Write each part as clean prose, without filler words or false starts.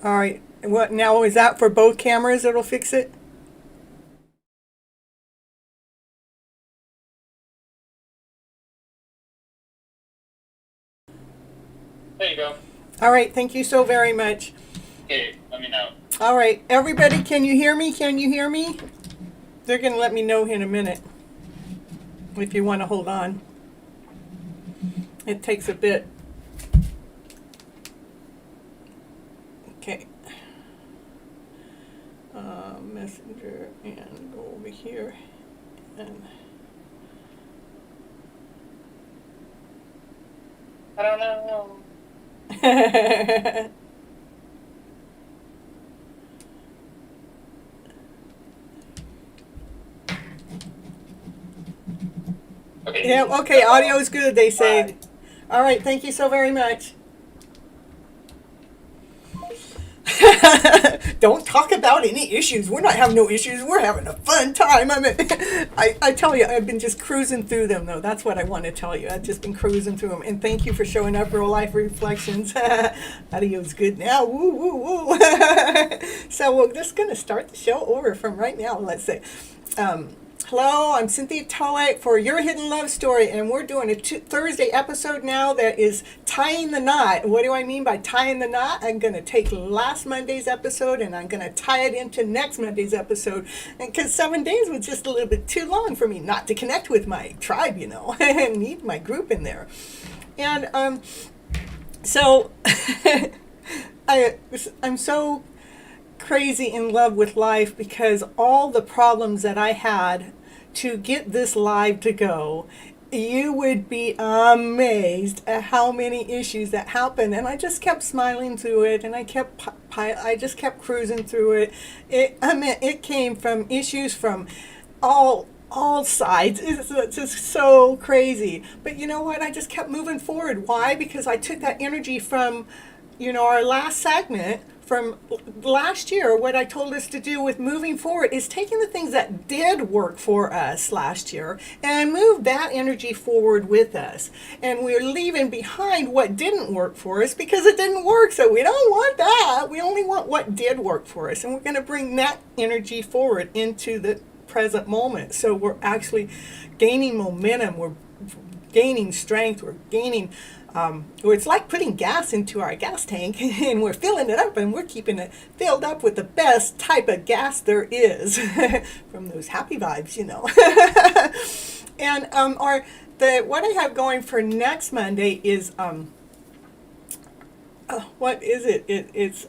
All right. What now? Is that for both cameras? It'll fix it. There you go. All right. Thank you so very much. Okay, let me know. All right, everybody, can you hear me? Can you hear me? They're going to let me know in a minute if you want to hold on. It takes a bit. Okay. Messenger and go over here and I don't know. Okay. yeah, okay, audio is good, they say. Bye. All right, thank you so very much. Don't talk about any issues. We're not having no issues. We're having a fun time. I tell you, I've been just cruising through them, though. That's what I want to tell you. I've just been cruising through them. And thank you for showing up, Real Life Reflections. Audio's good now. Woo, woo, woo. So we're just going to start the show over from right now, let's say. Hello, I'm Cynthia Towick for Your Hidden Love Story, and we're doing a Thursday episode now that is tying the knot. What do I mean by tying the knot? I'm going to take last Monday's episode and I'm going to tie it into next Monday's episode, because 7 days was just a little bit too long for me not to connect with my tribe, I need my group in there. And so I'm so crazy in love with life because all the problems that I had to get this live to go, you would be amazed at how many issues that happened. And I just kept smiling through it, and I just kept cruising through it. It came from issues from all sides. It's just so crazy. But you know what? I just kept moving forward. Why? Because I took that energy from, our last segment from last year. What I told us to do with moving forward is taking the things that did work for us last year and move that energy forward with us. And we're leaving behind what didn't work for us because it didn't work. So we don't want that. We only want what did work for us. And we're going to bring that energy forward into the present moment. So we're actually gaining momentum. We're gaining strength. We're gaining it's like putting gas into our gas tank, and we're filling it up, and we're keeping it filled up with the best type of gas there is from those happy vibes, And what I have going for next Monday is what is it? It's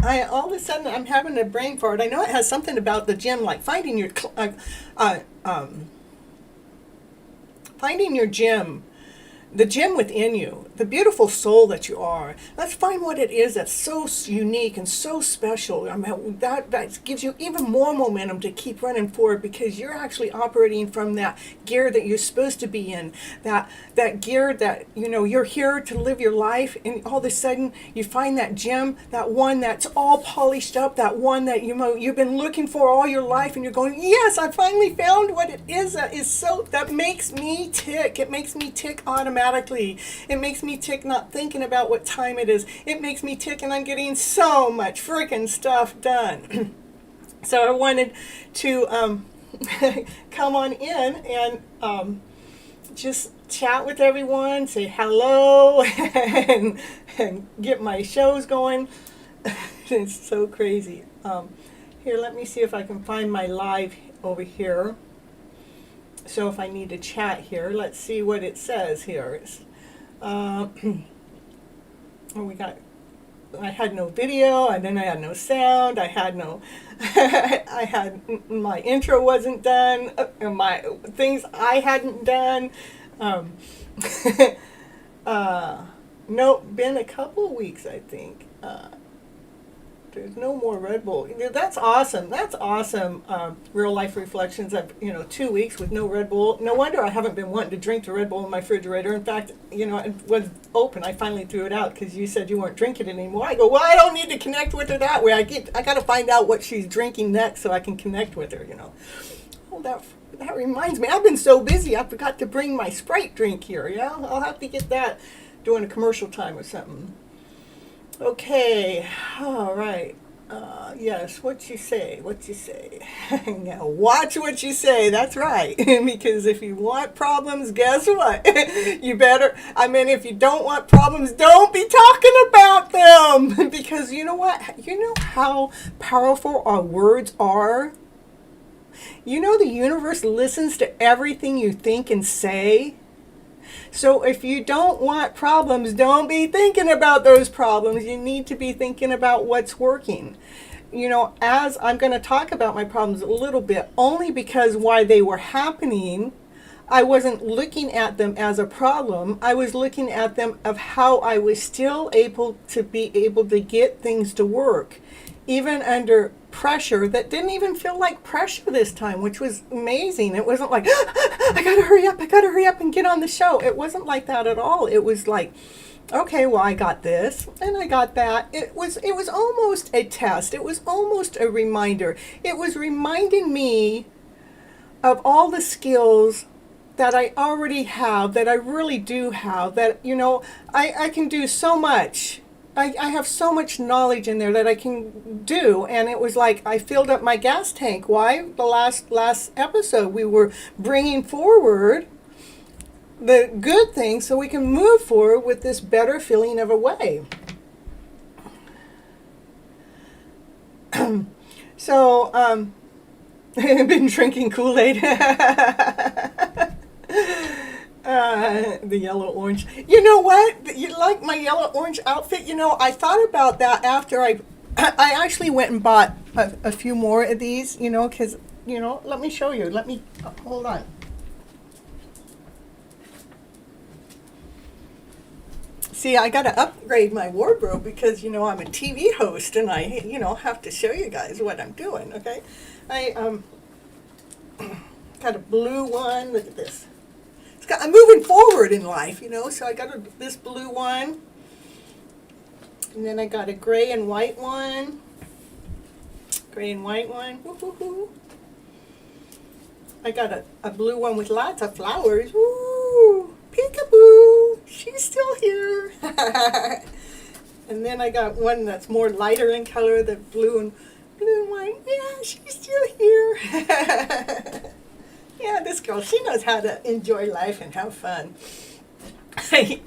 I all of a sudden I'm having a brain fart. I know it has something about the gym, like finding your finding your gym, the gym within you, the beautiful soul that you are. Let's find what it is that's so unique and so special. I mean, that gives you even more momentum to keep running forward, because you're actually operating from that gear that you're supposed to be in, that gear that, you're here to live your life, and all of a sudden you find that gem, that one that's all polished up, that one that you've been looking for all your life, and you're going, yes, I finally found what it is that makes me tick. It makes me tick automatically. It makes me tick not thinking about what time it is. It makes me tick, and I'm getting so much freaking stuff done. So I wanted to come on in and just chat with everyone, say hello, and get my shows going. It's so crazy. Here, let me see if I can find my live over here. So if I need to chat here, let's see what it says here. I had no video, and then I had no sound. I had my intro wasn't done. My things I hadn't done. Nope, been a couple weeks, I think. There's no more Red Bull. That's awesome. That's awesome. Real Life Reflections. 2 weeks with no Red Bull. No wonder I haven't been wanting to drink the Red Bull in my refrigerator. In fact, it was open. I finally threw it out because you said you weren't drinking it anymore. I go, well, I don't need to connect with her that way. I got to find out what she's drinking next so I can connect with her. Oh, that reminds me. I've been so busy. I forgot to bring my Sprite drink here. Yeah, I'll have to get that during a commercial time or something. Okay, all right. Yes, what you say, what you say. Now watch what you say, that's right. Because if you want problems, guess what? You better, I mean, if you don't want problems, don't be talking about them. Because you know what? You know how powerful our words are? You know the universe listens to everything you think and say? So if you don't want problems, don't be thinking about those problems. You need to be thinking about what's working. You know, as I'm going to talk about my problems a little bit, only because while they were happening, I wasn't looking at them as a problem. I was looking at them of how I was still able to get things to work, even under pressure that didn't even feel like pressure this time, which was amazing. It wasn't like, I gotta hurry up and get on the show. It wasn't like that at all. It was like, okay, well, I got this and I got that. It was almost a test. It was almost a reminder. It was reminding me of all the skills that I already have, that I really do have, that, you know, I can do so much. I have so much knowledge in there that I can do. And it was like I filled up my gas tank. Why? The last episode, we were bringing forward the good things so we can move forward with this better feeling of a way. So, I've been drinking Kool-Aid. The yellow orange. You know what? You like my yellow orange outfit? You know, I thought about that after I actually went and bought a few more of these, you know, because, you know, let me show you. Hold on. See, I got to upgrade my wardrobe because, you know, I'm a TV host and I, you know, have to show you guys what I'm doing, okay? I got a blue one. Look at this. I'm moving forward in life, you know, so I got this blue one. And then I got a gray and white one. Gray and white one. Woo-hoo-hoo. I got a blue one with lots of flowers. Woo! Peekaboo! She's still here. And then I got one that's more lighter in color, the blue and white. Yeah, she's still here. Yeah, this girl, she knows how to enjoy life and have fun.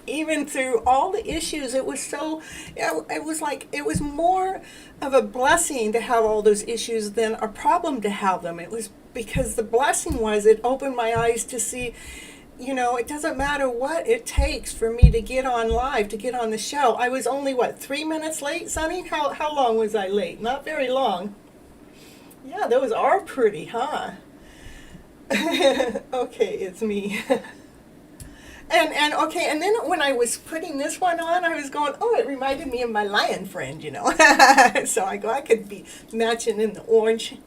Even through all the issues, it was so, it was like, it was more of a blessing to have all those issues than a problem to have them. It was because the blessing was it opened my eyes to see, you know, it doesn't matter what it takes for me to get on live, to get on the show. I was only, 3 minutes late, Sonny? How long was I late? Not very long. Yeah, those are pretty, huh? Okay, it's me. And then when I was putting this one on, I was going, oh, it reminded me of my lion friend, you know. So I could be matching in the orange,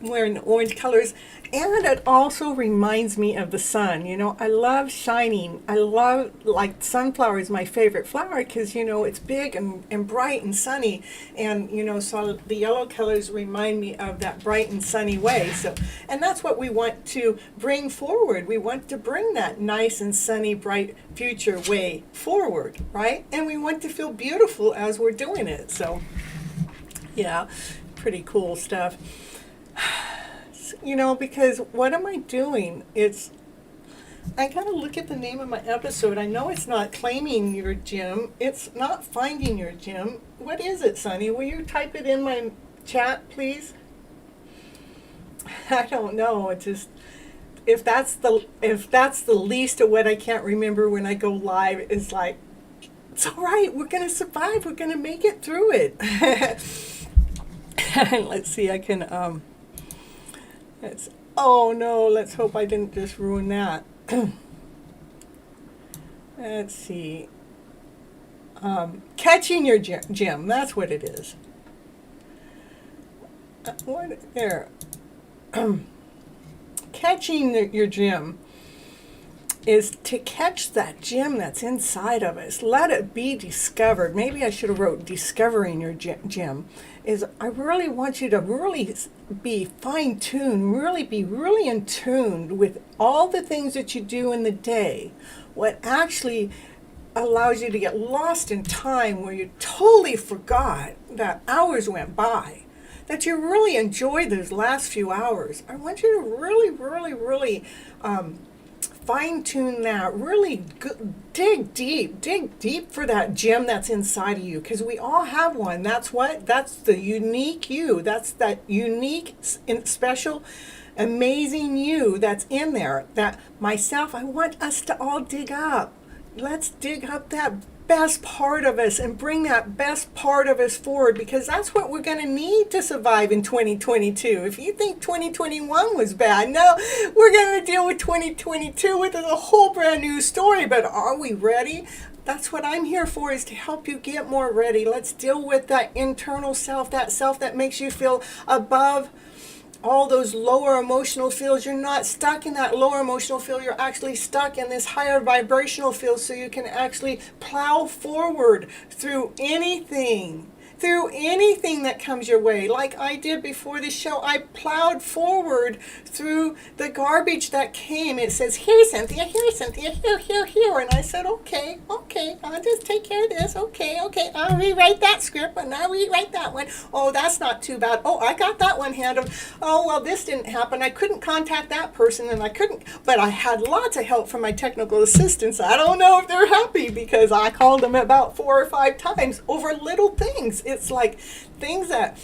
wearing the orange colors. And it also reminds me of the sun. You know, I love shining. I love, like, sunflower is my favorite flower because, you know, it's big and bright and sunny. And, you know, so the yellow colors remind me of that bright and sunny way. So, and that's what we want to bring forward. We want to bring that nice and sunny, bright future way forward, right? And we want to feel beautiful as we're doing it. So, yeah, pretty cool stuff. You know, because what am I doing? I gotta look at the name of my episode. I know it's not claiming your gym. It's not finding your gym. What is it, Sonny? Will you type it in my chat, please? I don't know. It just, if that's the least of what I can't remember when I go live, it's like, it's all right. We're gonna survive. We're gonna make it through it. Let's see. I can oh no, let's hope I didn't just ruin that. Let's see. Catching your gym, that's what it is. There. Catching your gym is to catch that gem that's inside of us. Let it be discovered. Maybe I should have wrote discovering your gem. Is I really want you to really be fine-tuned, be really in tune with all the things that you do in the day. What actually allows you to get lost in time where you totally forgot that hours went by, that you really enjoyed those last few hours. I want you to really, really, really fine tune that, really dig deep for that gem that's inside of you, because we all have one. That's the unique you. That's that unique, special, amazing you that's in there. That myself, I want us to all dig up. Let's dig up that best part of us and bring that best part of us forward, because that's what we're going to need to survive in 2022. If you think 2021 was bad, no, we're going to deal with 2022 with a whole brand new story. But are we ready? That's what I'm here for, is to help you get more ready. Let's deal with that internal self that makes you feel above all those lower emotional fields. You're not stuck in that lower emotional field. You're actually stuck in this higher vibrational field, so you can actually plow forward through anything that comes your way. Like I did before the show, I plowed forward through the garbage that came. It says, here, Cynthia, here. And I said, okay, I'll just take care of this. Okay, I'll rewrite that script, and I'll rewrite that one. Oh, that's not too bad. Oh, I got that one handled. Oh, well, this didn't happen. I couldn't contact that person, and but I had lots of help from my technical assistants. I don't know if they're happy, because I called them about 4 or 5 times over little things. It's like things that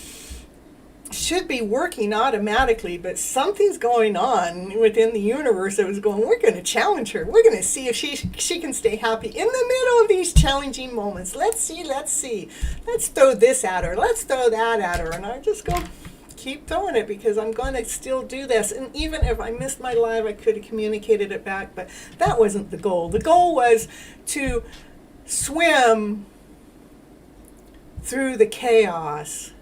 should be working automatically, but something's going on within the universe that was going, we're going to challenge her. We're going to see if she can stay happy in the middle of these challenging moments. Let's see. Let's throw this at her. Let's throw that at her. And I just go, keep throwing it, because I'm going to still do this. And even if I missed my live, I could have communicated it back, but that wasn't the goal. The goal was to swim through the chaos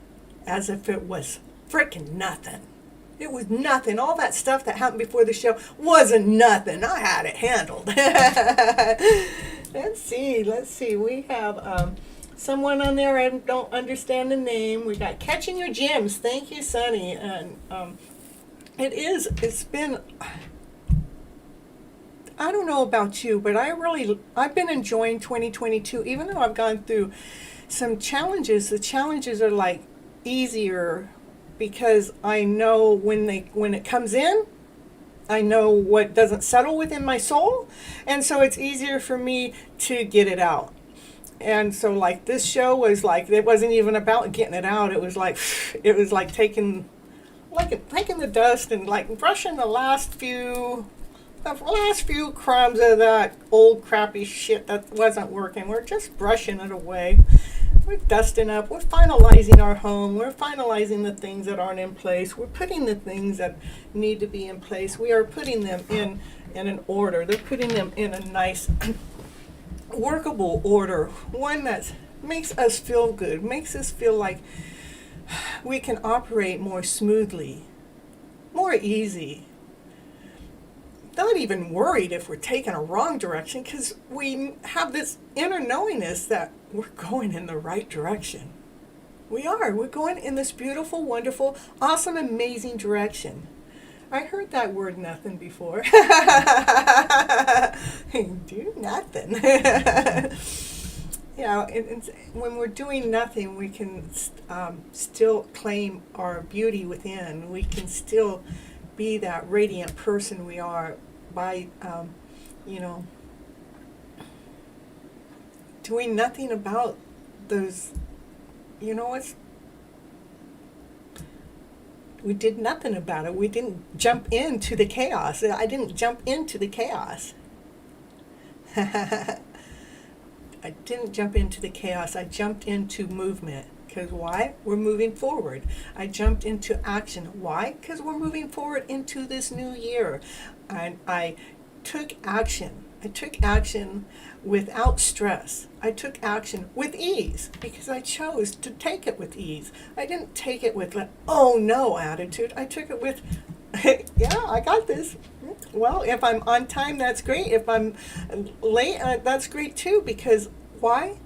as if it was freaking nothing. It was nothing. All that stuff that happened before the show wasn't nothing. I had it handled. Let's see. We have someone on there. I don't understand the name. We got Catching Your Gems. Thank you, Sunny. And it's been, I don't know about you, but I've been enjoying 2022, even though I've gone through some challenges. The challenges are like easier, because I know when it comes in, I know what doesn't settle within my soul, and so it's easier for me to get it out. And so like this show was like, it wasn't even about getting it out. It was like taking the dust and like brushing the last few crumbs of that old crappy shit that wasn't working. We're just brushing it away. We're dusting up. We're finalizing our home. We're finalizing the things that aren't in place. We're putting the things that need to be in place. We are putting them in an order. They're putting them in a nice, workable order. One that makes us feel good, makes us feel like we can operate more smoothly, more easy. Not even worried if we're taking a wrong direction, because we have this inner knowingness that we're going in the right direction. We're going in this beautiful, wonderful, awesome, amazing direction. I heard that word nothing before. Do nothing. When we're doing nothing, we can still claim our beauty within. We can still be that radiant person we are by, doing nothing about those, we did nothing about it. We didn't jump into the chaos. I didn't jump into the chaos. I didn't jump into the chaos. I jumped into movement. Because why? We're moving forward. I jumped into action. Why? Because we're moving forward into this new year. And I took action. I took action without stress. I took action with ease, because I chose to take it with ease. I didn't take it with oh no attitude. I took it with, yeah, I got this. Well, if I'm on time, that's great. If I'm late, that's great too, because why?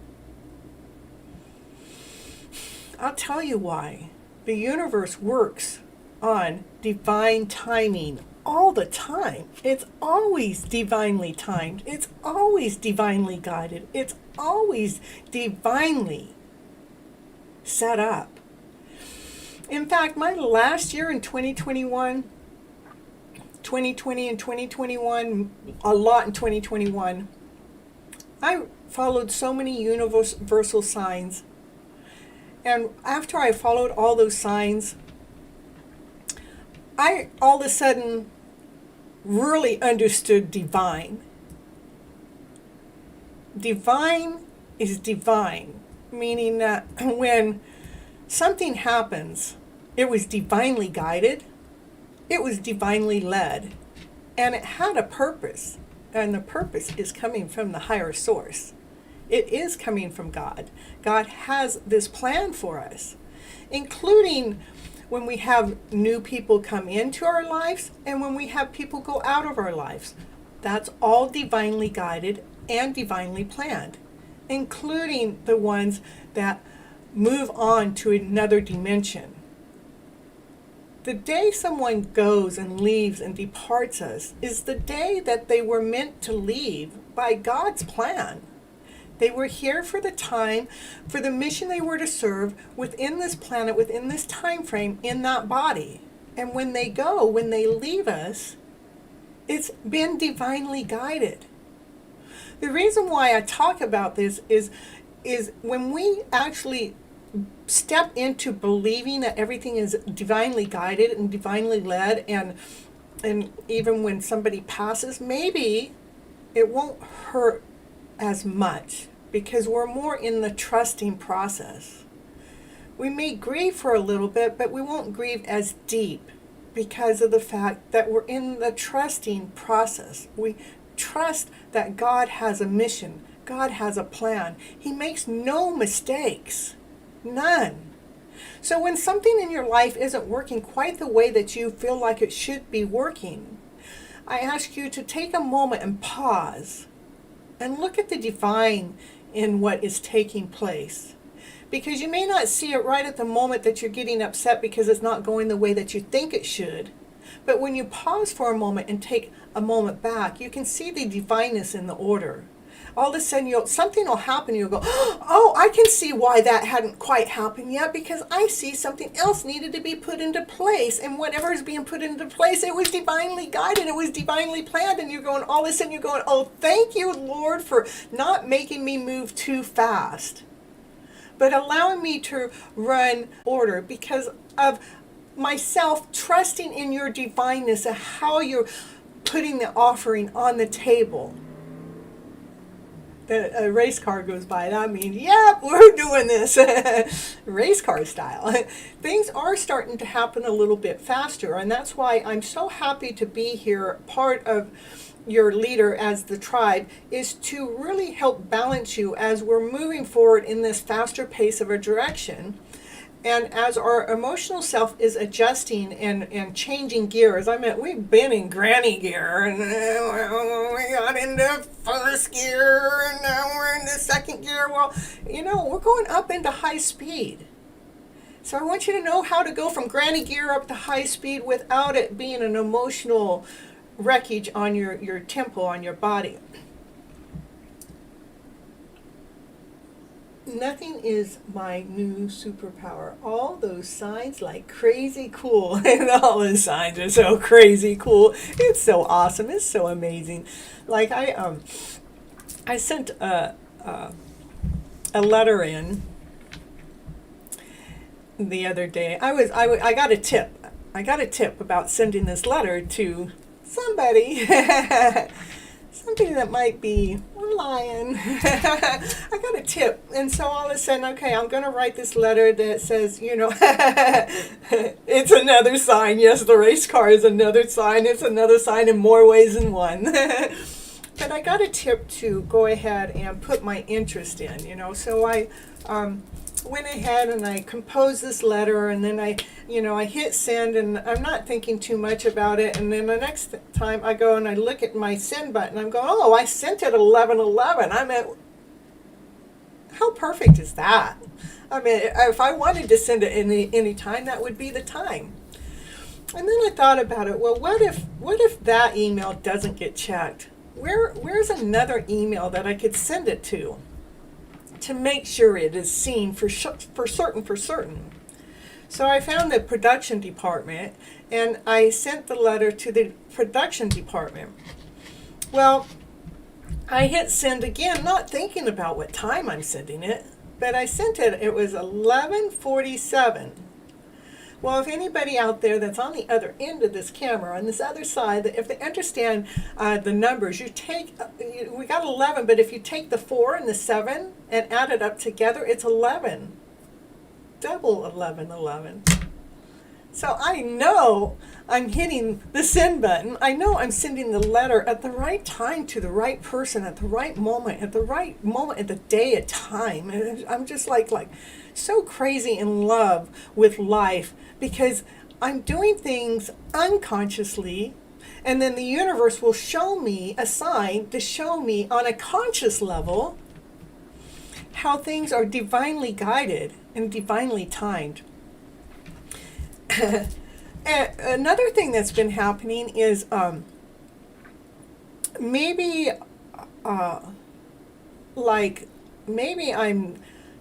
I'll tell you why. The universe works on divine timing all the time. It's always divinely timed. It's always divinely guided. It's always divinely set up. In fact, my last year in 2021, 2020 and 2021, a lot in 2021, I followed so many universal signs. And after I followed all those signs, I all of a sudden really understood divine. Divine is divine, meaning that when something happens, it was divinely guided, it was divinely led, and it had a purpose. And the purpose is coming from the higher source. It is coming from God. God has this plan for us, including when we have new people come into our lives and when we have people go out of our lives. That's all divinely guided and divinely planned, including the ones that move on to another dimension. The day someone goes and leaves and departs us is the day that they were meant to leave by God's plan. They were here for the time, for the mission they were to serve within this planet, within this time frame, in that body. And when they go, when they leave us, it's been divinely guided. The reason why I talk about this is when we actually step into believing that everything is divinely guided and divinely led, and even when somebody passes, maybe it won't hurt as much because we're more in the trusting process. We may grieve for a little bit, but we won't grieve as deep because of the fact that we're in the trusting process. We trust that God has a mission. God has a plan. He makes no mistakes. None. So when something in your life isn't working quite the way that you feel like it should be working, I ask you to take a moment and pause and look at the divine in what is taking place. Because you may not see it right at the moment that you're getting upset because it's not going the way that you think it should. But when you pause for a moment and take a moment back, you can see the divineness in the order. All of a sudden, something will happen. You'll go, oh, I can see why that hadn't quite happened yet, because I see something else needed to be put into place. And whatever is being put into place, it was divinely guided. It was divinely planned. And you're going, all of a sudden, you're going, oh, thank you, Lord, for not making me move too fast, but allowing me to run order because of myself trusting in your divineness and how you're putting the offering on the table. A race car goes by, that means, yep, we're doing this race car style. Things are starting to happen a little bit faster, and that's why I'm so happy to be here. Part of your leader as the tribe is to really help balance you as we're moving forward in this faster pace of a direction. And as our emotional self is adjusting and changing gears, I mean, we've been in granny gear, and we got into first gear, and now we're in the second gear. Well, we're going up into high speed. So I want you to know how to go from granny gear up to high speed without it being an emotional wreckage on your tempo, on your body. Nothing is my new superpower. All those signs like crazy cool. And all the signs are so crazy cool. It's so awesome. It's so amazing. Like I sent a letter in the other day. I got a tip. I got a tip about sending this letter to somebody. Something that might be lying. I got a tip, and so all of a sudden, okay, I'm going to write this letter that says, it's another sign. Yes, the race car is another sign. It's another sign in more ways than one. But I got a tip to go ahead and put my interest in, so I went ahead and I composed this letter, and then I hit send, and I'm not thinking too much about it. And then the next time I go and I look at my send button, I'm going, oh, I sent it 11:11. I mean, how perfect is that? I mean, if I wanted to send it any time, that would be the time. And then I thought about it. Well, what if that email doesn't get checked? Where's another email that I could send it to make sure it is seen for certain? So I found the production department, and I sent the letter to the production department. Well, I hit send again, not thinking about what time I'm sending it, but I sent it. It was 11:47. Well, if anybody out there that's on the other end of this camera, on this other side, if they understand the numbers, we got 11, but if you take the 4 and the 7 and add it up together, it's 11. Double 11, 11. So I know I'm hitting the send button. I know I'm sending the letter at the right time to the right person at the right moment of the day at time. And I'm just like so crazy in love with life because I'm doing things unconsciously, and then the universe will show me a sign to show me on a conscious level how things are divinely guided and divinely timed. And another thing that's been happening is maybe I'm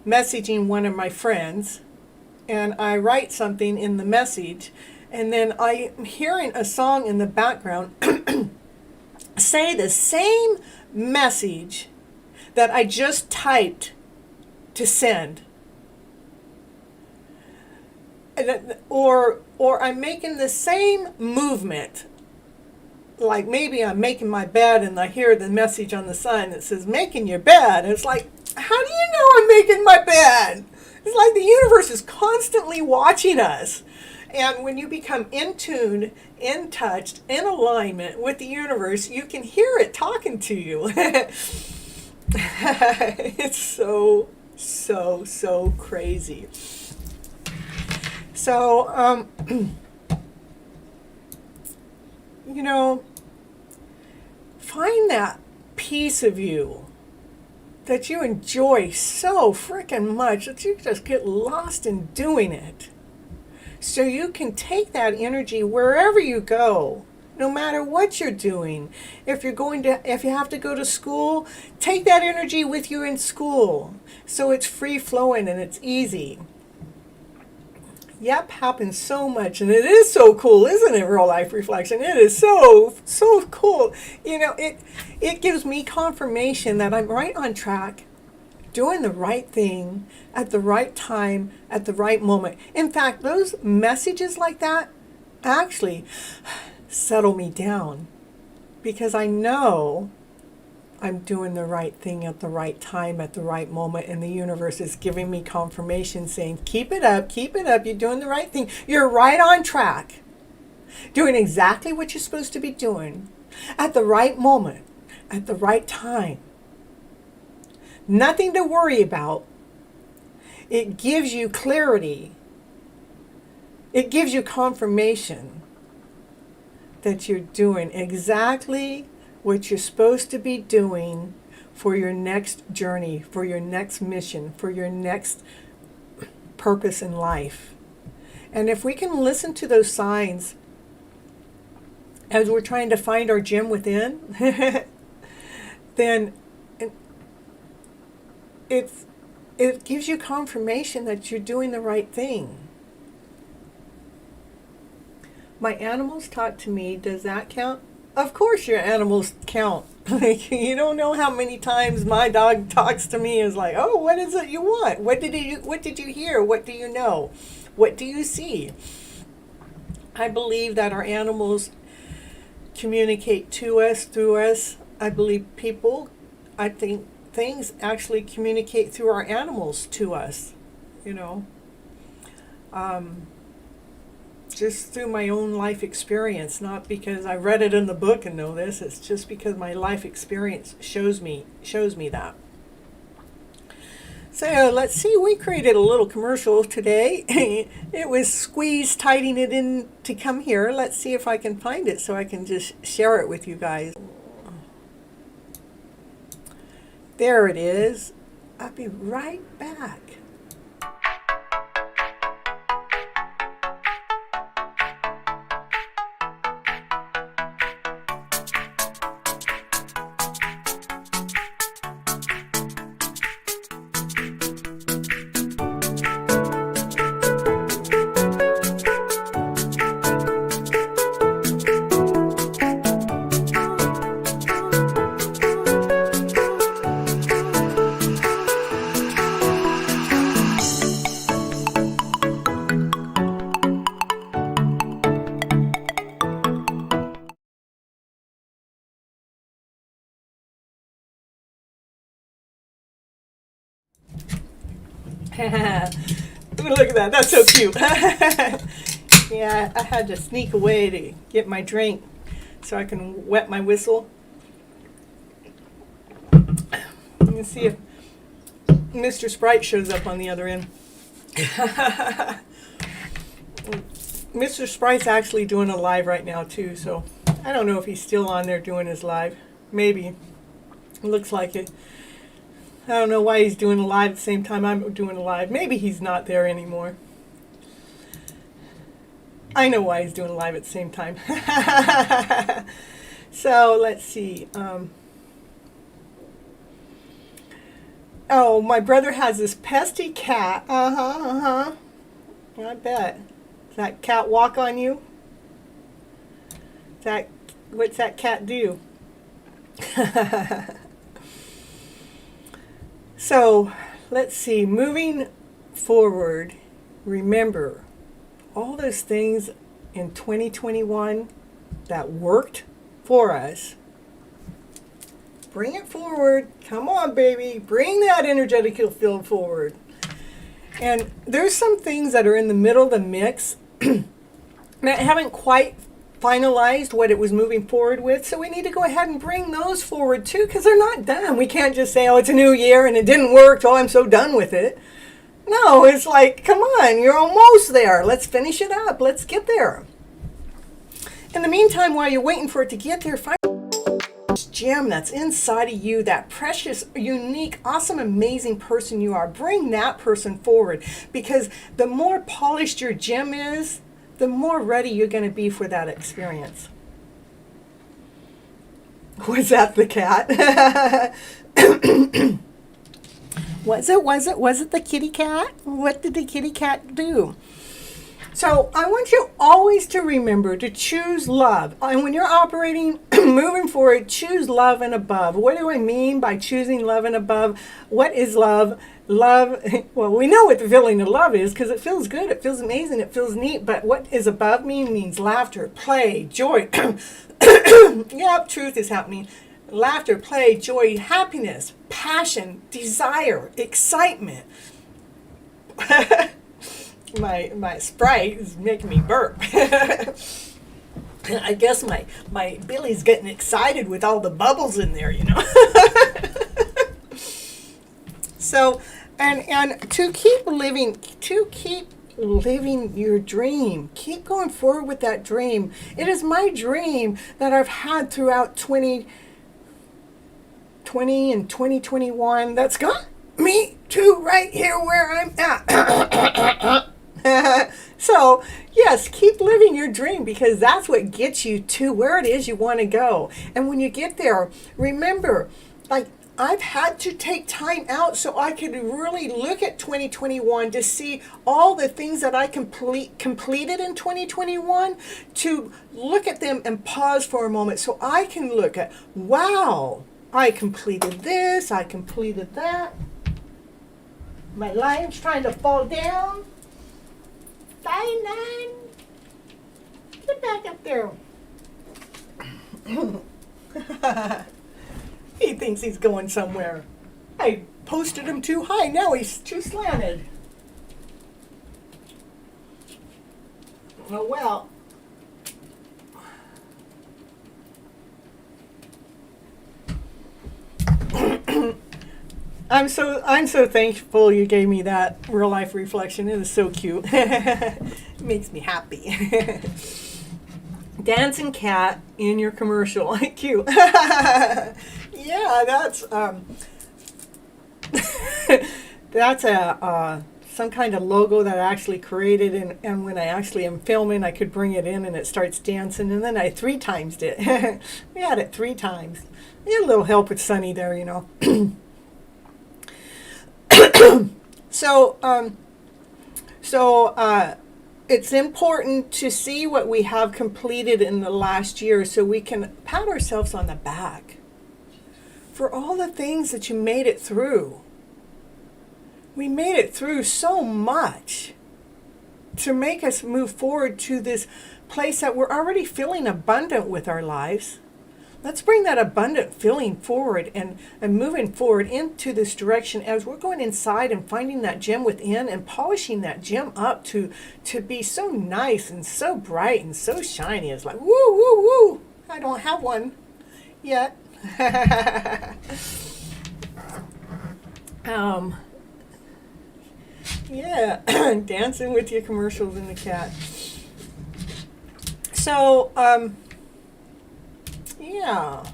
messaging one of my friends and I write something in the message, and then I'm hearing a song in the background say the same message that I just typed to send. Or I'm making the same movement. Like maybe I'm making my bed and I hear the message on the sign that says making your bed. And it's like, how do you know I'm making my bed? It's like the universe is constantly watching us. And when you become in tune, in touch, in alignment with the universe, you can hear it talking to you. It's so crazy. So, find that piece of you that you enjoy so freaking much that you just get lost in doing it. So you can take that energy wherever you go, no matter what you're doing. If you have to go to school, take that energy with you in school. So it's free flowing and it's easy. Yep, happens so much, and it is so cool, isn't it, real life reflection? It is so cool. It gives me confirmation that I'm right on track, doing the right thing at the right time, at the right moment. In fact, those messages like that actually settle me down because I know I'm doing the right thing at the right time, at the right moment, and the universe is giving me confirmation saying, keep it up, you're doing the right thing. You're right on track, doing exactly what you're supposed to be doing at the right moment, at the right time. Nothing to worry about. It gives you clarity. It gives you confirmation that you're doing exactly what you're supposed to be doing for your next journey, for your next mission, for your next purpose in life. And if we can listen to those signs as we're trying to find our gem within, then it gives you confirmation that you're doing the right thing. My animals talk to me. Does that count? Of course your animals count. You don't know how many times my dog talks to me is like, oh, what is it you want? What did you hear? What do you know? What do you see? I believe that our animals communicate to us, through us. I think things actually communicate through our animals to us, just through my own life experience, not because I read it in the book and know this. It's just because my life experience shows me that. So let's see, we created a little commercial today. It was squeezed, tightening it in to come here. Let's see if I can find it so I can just share it with you guys. There it is. I'll be right back. Look at that. That's so cute. Yeah, I had to sneak away to get my drink so I can wet my whistle. Let me see if Mr. Sprite shows up on the other end. Mr. Sprite's actually doing a live right now too, so I don't know if he's still on there doing his live. Maybe. It looks like it. I don't know why he's doing a live at the same time I'm doing a live. Maybe he's not there anymore. I know why he's doing a live at the same time. So let's see. Oh, my brother has this pesky cat. I bet. Does that cat walk on you? What's that cat do? So, let's see. Moving forward, remember all those things in 2021 that worked for us. Bring it forward. Come on, baby. Bring that energetic field forward. And there's some things that are in the middle of the mix that haven't quite finalized what it was moving forward with. So we need to go ahead and bring those forward too, because they're not done. We can't just say, oh, it's a new year and it didn't work. Oh, I'm so done with it. No, it's like, come on, you're almost there. Let's finish it up. Let's get there. In the meantime, while you're waiting for it to get there, find this gem that's inside of you, that precious, unique, awesome, amazing person you are. Bring that person forward, because the more polished your gem is, the more ready you're going to be for that experience. Was that the cat? Was it the kitty cat? What did the kitty cat do? So I want you always to remember to choose love. And when you're operating, moving forward, choose love and above. What do I mean by choosing love and above? What is love? Love, well, we know what the feeling of love is because it feels good, it feels amazing, it feels neat. But what is above means laughter, play, joy. Yep, truth is happening. Laughter, play, joy, happiness, passion, desire, excitement. My Sprite is making me burp. I guess my belly's getting excited with all the bubbles in there, you know. So, and to keep living your dream. Keep going forward with that dream. It is my dream that I've had throughout 2020 and 2021 that's got me to right here where I'm at. So, yes, keep living your dream, because that's what gets you to where it is you want to go. And when you get there, remember, like, I've had to take time out so I could really look at 2021 to see all the things that I completed in 2021, to look at them and pause for a moment so I can look at, wow, I completed this, I completed that. My line's trying to fall down. Line, get back up there. He thinks he's going somewhere. I posted him too high. Now he's too slanted. Oh well. I'm so thankful you gave me that real life reflection. It is so cute. It makes me happy. Dancing cat in your commercial. Cute. Yeah, that's that's some kind of logo that I actually created, and when I actually am filming, I could bring it in and it starts dancing, and then I 3 timesed it. We had it 3 times. We had a little help with Sunny there, you know. So it's important to see what we have completed in the last year so we can pat ourselves on the back for all the things that you made it through. We made it through so much to make us move forward to this place that we're already feeling abundant with our lives. Let's bring that abundant feeling forward and moving forward into this direction as we're going inside and finding that gem within and polishing that gem up to be so nice and so bright and so shiny. It's like, woo, woo, woo. I don't have one yet. Yeah, dancing with your commercials and the cat. So, yeah.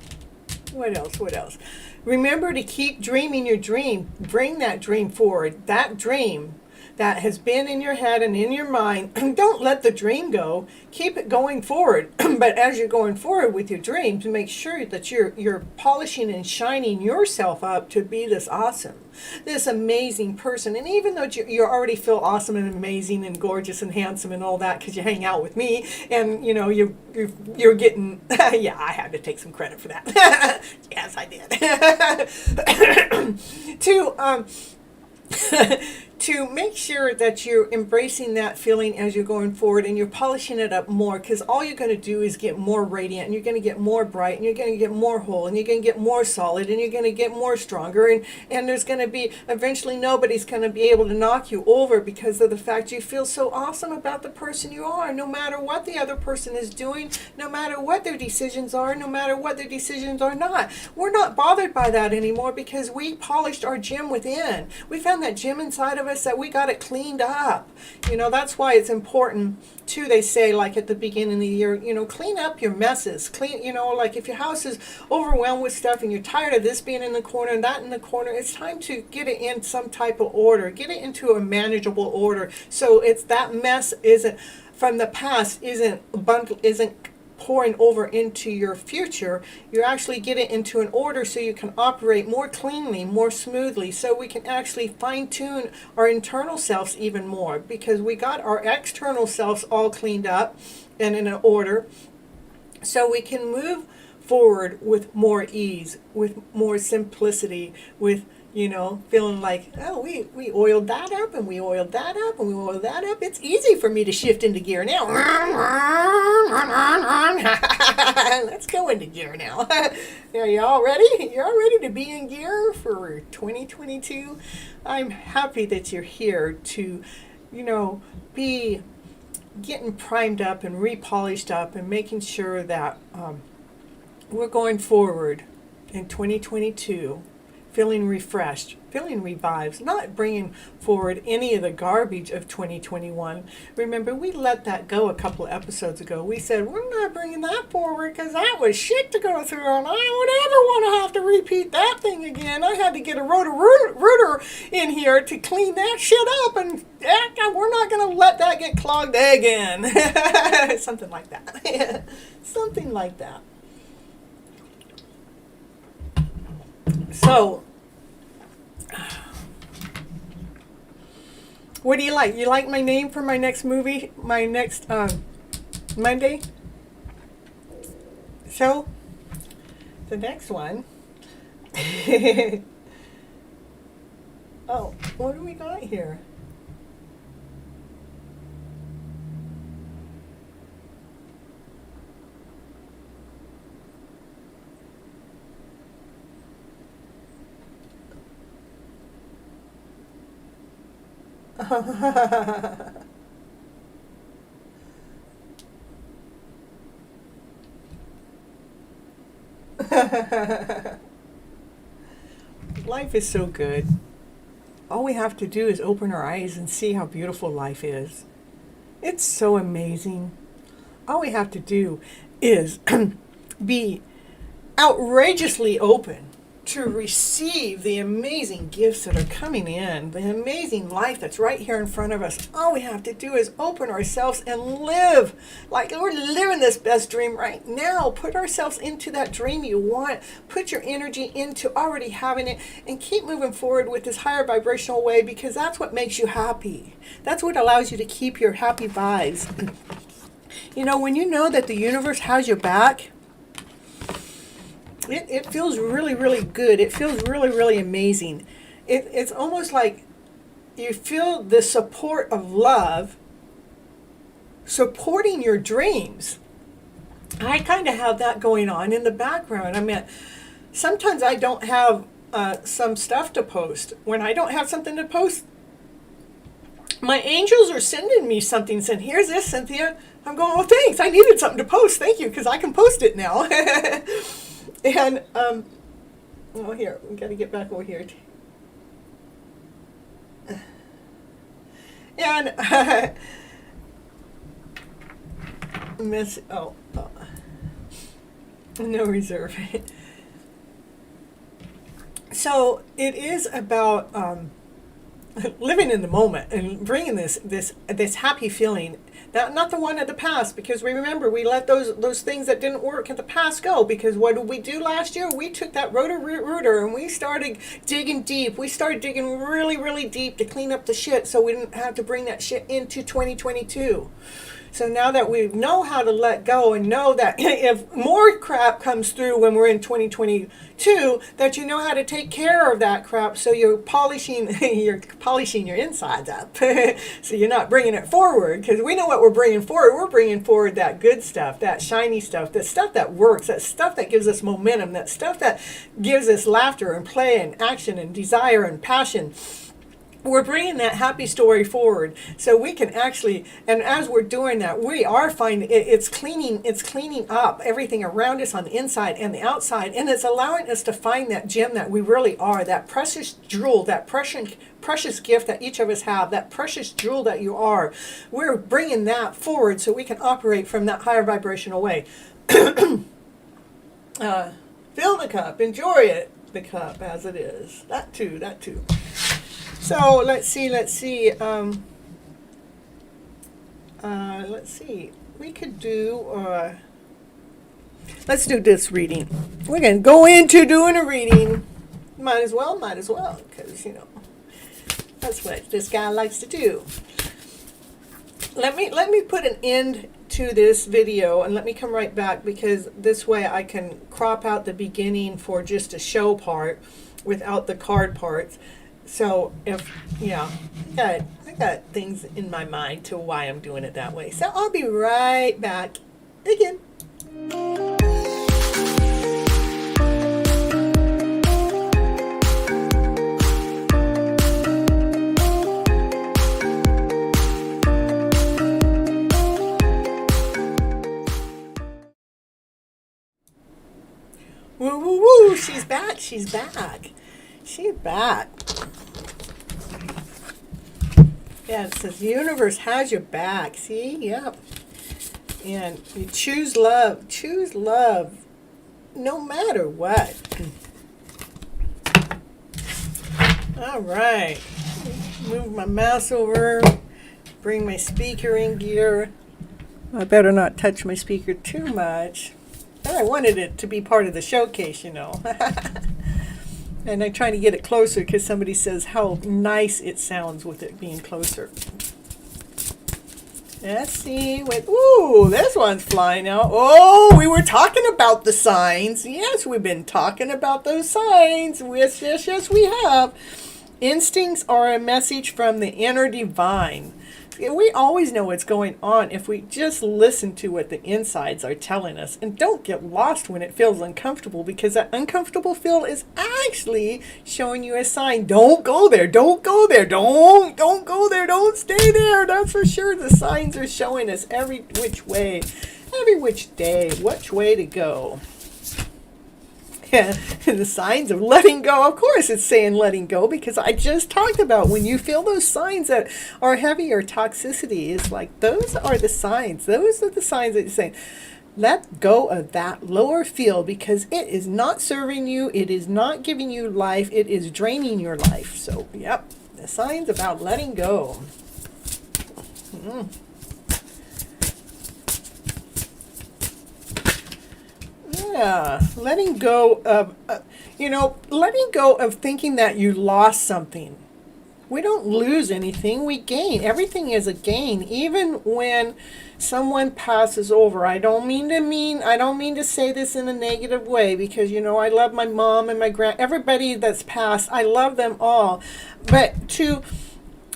What else? What else? Remember to keep dreaming your dream. Bring that dream forward. That dream that has been in your head and in your mind. Don't let the dream go. Keep it going forward. But as you're going forward with your dreams, make sure that you're polishing and shining yourself up to be this awesome, this amazing person. And even though you already feel awesome and amazing and gorgeous and handsome and all that because you hang out with me, and you know you're getting yeah, I had to take some credit for that. Yes, I did. To make sure that you're embracing that feeling as you're going forward and you're polishing it up more, because all you're going to do is get more radiant, and you're going to get more bright, and you're going to get more whole, and you're going to get more solid, and you're going to get more stronger, and there's going to be, eventually nobody's going to be able to knock you over because of the fact you feel so awesome about the person you are, no matter what the other person is doing, no matter what their decisions are, no matter what their decisions are not. We're not bothered by that anymore because we polished our gem within. We found that gem inside of us that we got it cleaned up. You know, that's why it's important too. They say, like at the beginning of the year, you know, clean up your messes. Clean, you know, like if your house is overwhelmed with stuff and you're tired of this being in the corner and that in the corner, it's time to get it in some type of order. Get it into a manageable order. So it's that mess isn't from the past, isn't pouring over into your future. You actually get it into an order so you can operate more cleanly, more smoothly, so we can actually fine-tune our internal selves even more, because we got our external selves all cleaned up and in an order, so we can move forward with more ease, with more simplicity, with, you know, feeling like, oh, we oiled that up and we oiled that up and we oiled that up. It's easy for me to shift into gear now. Let's go into gear now. Are you all ready? You're all ready to be in gear for 2022? I'm happy that you're here to, you know, be getting primed up and repolished up and making sure that we're going forward in 2022 feeling refreshed, feeling revived, not bringing forward any of the garbage of 2021. Remember, we let that go a couple of episodes ago. We said, we're not bringing that forward because that was shit to go through, and I don't ever want to have to repeat that thing again. I had to get a rotor in here to clean that shit up, and we're not going to let that get clogged again. Something like that. Something like that. So, what do you like? You like my name for my next movie, my next Monday? So, the next one. Oh, what do we got here? Life is so good. All we have to do is open our eyes and see how beautiful life is. It's so amazing. All we have to do is be outrageously open to receive the amazing gifts that are coming in, the amazing life that's right here in front of us. All we have to do is open ourselves and live like we're living this best dream right now. Put ourselves into that dream you want. Put your energy into already having it, and keep moving forward with this higher vibrational way, because that's what makes you happy. That's what allows you to keep your happy vibes. You know, when you know that the universe has your back, it feels really, really good. It feels really, really amazing. It's almost like you feel the support of love supporting your dreams. I kind of have that going on in the background. I mean, sometimes I don't have some stuff to post. When I don't have something to post, my angels are sending me something, saying, here's this, Cynthia. I'm going, well, thanks. I needed something to post. Thank you, because I can post it now. And, oh, here, we got to get back over here. And, no reserve. So it is about living in the moment and bringing this happy feeling. Not the one of the past, because we remember we let those things that didn't work in the past go. Because what did we do last year? We took that rooter and we started digging deep. We started digging really, really deep to clean up the shit, so we didn't have to bring that shit into 2022. So now that we know how to let go and know that if more crap comes through when we're in 2022, that you know how to take care of that crap, so you're polishing your insides up. So you're not bringing it forward, because we know what we're bringing forward. We're bringing forward that good stuff, that shiny stuff, that stuff that works, that stuff that gives us momentum, that stuff that gives us laughter and play and action and desire and passion. We're bringing that happy story forward, so we can actually, and as we're doing that, we are finding it's cleaning up everything around us on the inside and the outside, and it's allowing us to find that gem that we really are, that precious jewel, that precious gift that each of us have, that precious jewel that you are. We're bringing that forward so we can operate from that higher vibrational way. Fill the cup, enjoy it, the cup as it is. That too. So let's see. Let's see. We could do. Let's do this reading. We're gonna go into doing a reading. Might as well, because that's what this guy likes to do. Let me put an end to this video and let me come right back, because this way I can crop out the beginning for just a show part without the card parts. So I got things in my mind to why I'm doing it that way. So I'll be right back again. Woo, woo, woo, she's back. She's back. Yeah, it says the universe has your back. See? Yep. And you choose love no matter what. All right. Move my mouse over. Bring my speaker in gear. I better not touch my speaker too much. I wanted it to be part of the showcase, And I'm trying to get it closer because somebody says how nice it sounds with it being closer. Let's see. Ooh, this one's flying out. Oh, we were talking about the signs. Yes, we've been talking about those signs. Yes, we have. Instincts are a message from the inner divine. We always know what's going on if we just listen to what the insides are telling us, and don't get lost when it feels uncomfortable, because that uncomfortable feel is actually showing you a sign. Don't go there. Don't go there. Don't go there. Don't stay there. That's for sure. The signs are showing us every which way, every which day, which way to go. Yeah, the signs of letting go. Of course it's saying letting go, because I just talked about when you feel those signs that are heavy or toxicity, it's like those are the signs. Those are the signs that you're saying, let go of that lower field, because it is not serving you. It is not giving you life. It is draining your life. So, yep, the signs about letting go. Yeah, letting go of, letting go of thinking that you lost something. We don't lose anything, we gain. Everything is a gain, even when someone passes over. I don't mean to say this in a negative way, because, I love my mom and my everybody that's passed. I love them all. But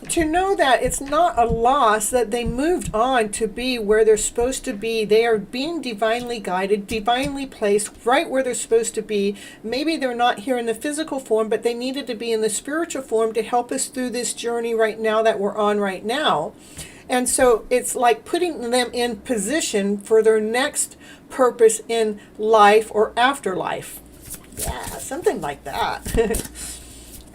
to know that it's not a loss, that they moved on to be where they're supposed to be. They are being divinely guided, divinely placed right where they're supposed to be. Maybe they're not here in the physical form, but they needed to be in the spiritual form to help us through this journey right now that we're on right now. And so it's like putting them in position for their next purpose in life or afterlife. Yeah, something like that.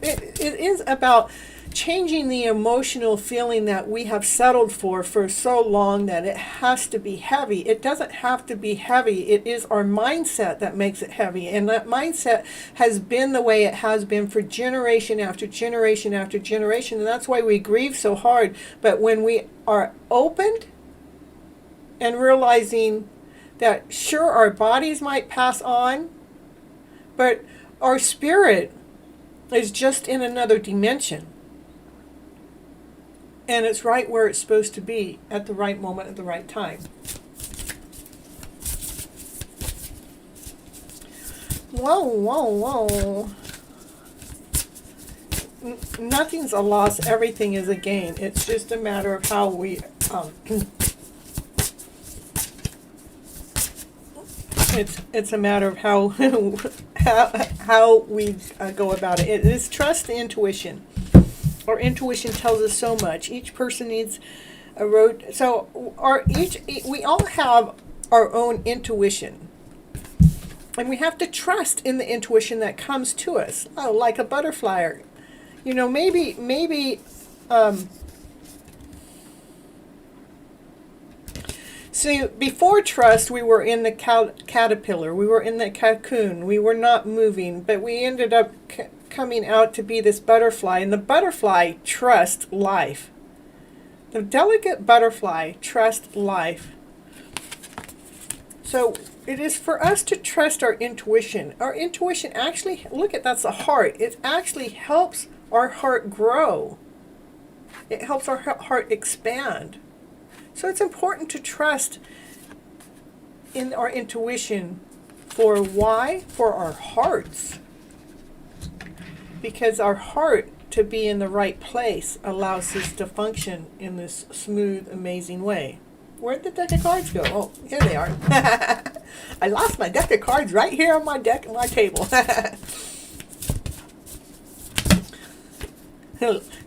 It is about changing the emotional feeling that we have settled for so long that it has to be heavy. It doesn't have to be heavy. It is our mindset that makes it heavy. And that mindset has been the way it has been for generation after generation after generation. And that's why we grieve so hard. But when we are opened and realizing that sure, our bodies might pass on, but our spirit is just in another dimension. And it's right where it's supposed to be at the right moment at the right time. Whoa, whoa, whoa. Nothing's a loss, everything is a gain. It's just a matter of how we it's a matter of how how we go about it. It is trust the intuition. Our intuition tells us so much. Each person needs a road. So we all have our own intuition. And we have to trust in the intuition that comes to us. Oh, like a butterfly. You know, maybe see, before trust, we were in the caterpillar. We were in the cocoon. We were not moving, but we ended up coming out to be this butterfly. And the butterfly trusts life. The delicate butterfly trusts life. So it is for us to trust our intuition. Our intuition actually, look at, that's the heart. It actually helps our heart grow. It helps our heart expand. So it's important to trust in our intuition. For why? For our hearts. Because our heart, to be in the right place, allows us to function in this smooth, amazing way. Where'd the deck of cards go? Oh, here they are. I lost my deck of cards right here on my table.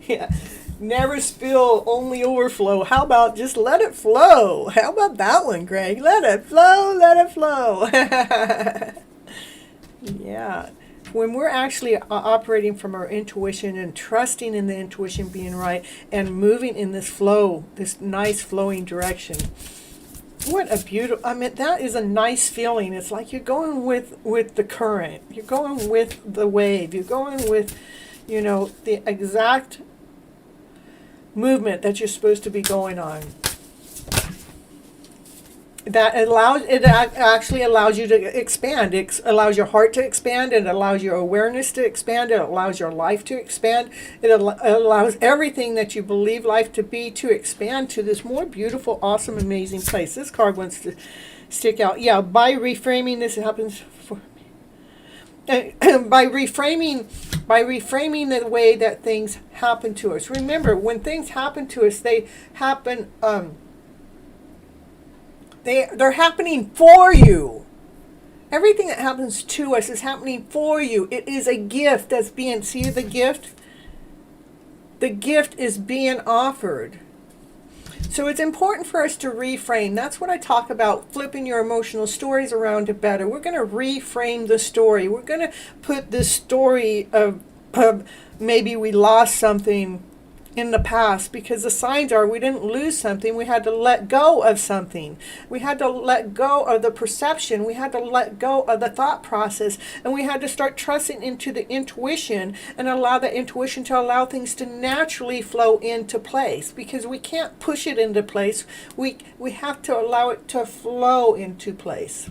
Yeah. Never spill, only overflow. How about just let it flow? How about that one, Greg? Let it flow, let it flow. Yeah. When we're actually operating from our intuition and trusting in the intuition being right and moving in this flow, this nice flowing direction, what a beautiful, I mean, that is a nice feeling. It's like you're going with the current. You're going with the wave. You're going with, you know, the exact movement that you're supposed to be going on. That actually allows you to expand. It allows your heart to expand. It allows your awareness to expand. It allows your life to expand. It allows everything that you believe life to be to expand to this more beautiful, awesome, amazing place. This card wants to stick out. Yeah, by reframing this, it happens for me. By reframing the way that things happen to us. Remember, when things happen to us, they happen. They're happening for you. Everything that happens to us is happening for you. It is a gift that's being, see the gift? The gift is being offered. So it's important for us to reframe. That's what I talk about, flipping your emotional stories around to better. We're going to reframe the story. We're going to put this story of maybe we lost something in the past, because the signs are we didn't lose something, we had to let go of something. We had to let go of the perception, we had to let go of the thought process, and we had to start trusting into the intuition and allow the intuition to allow things to naturally flow into place, because we can't push it into place. We have to allow it to flow into place.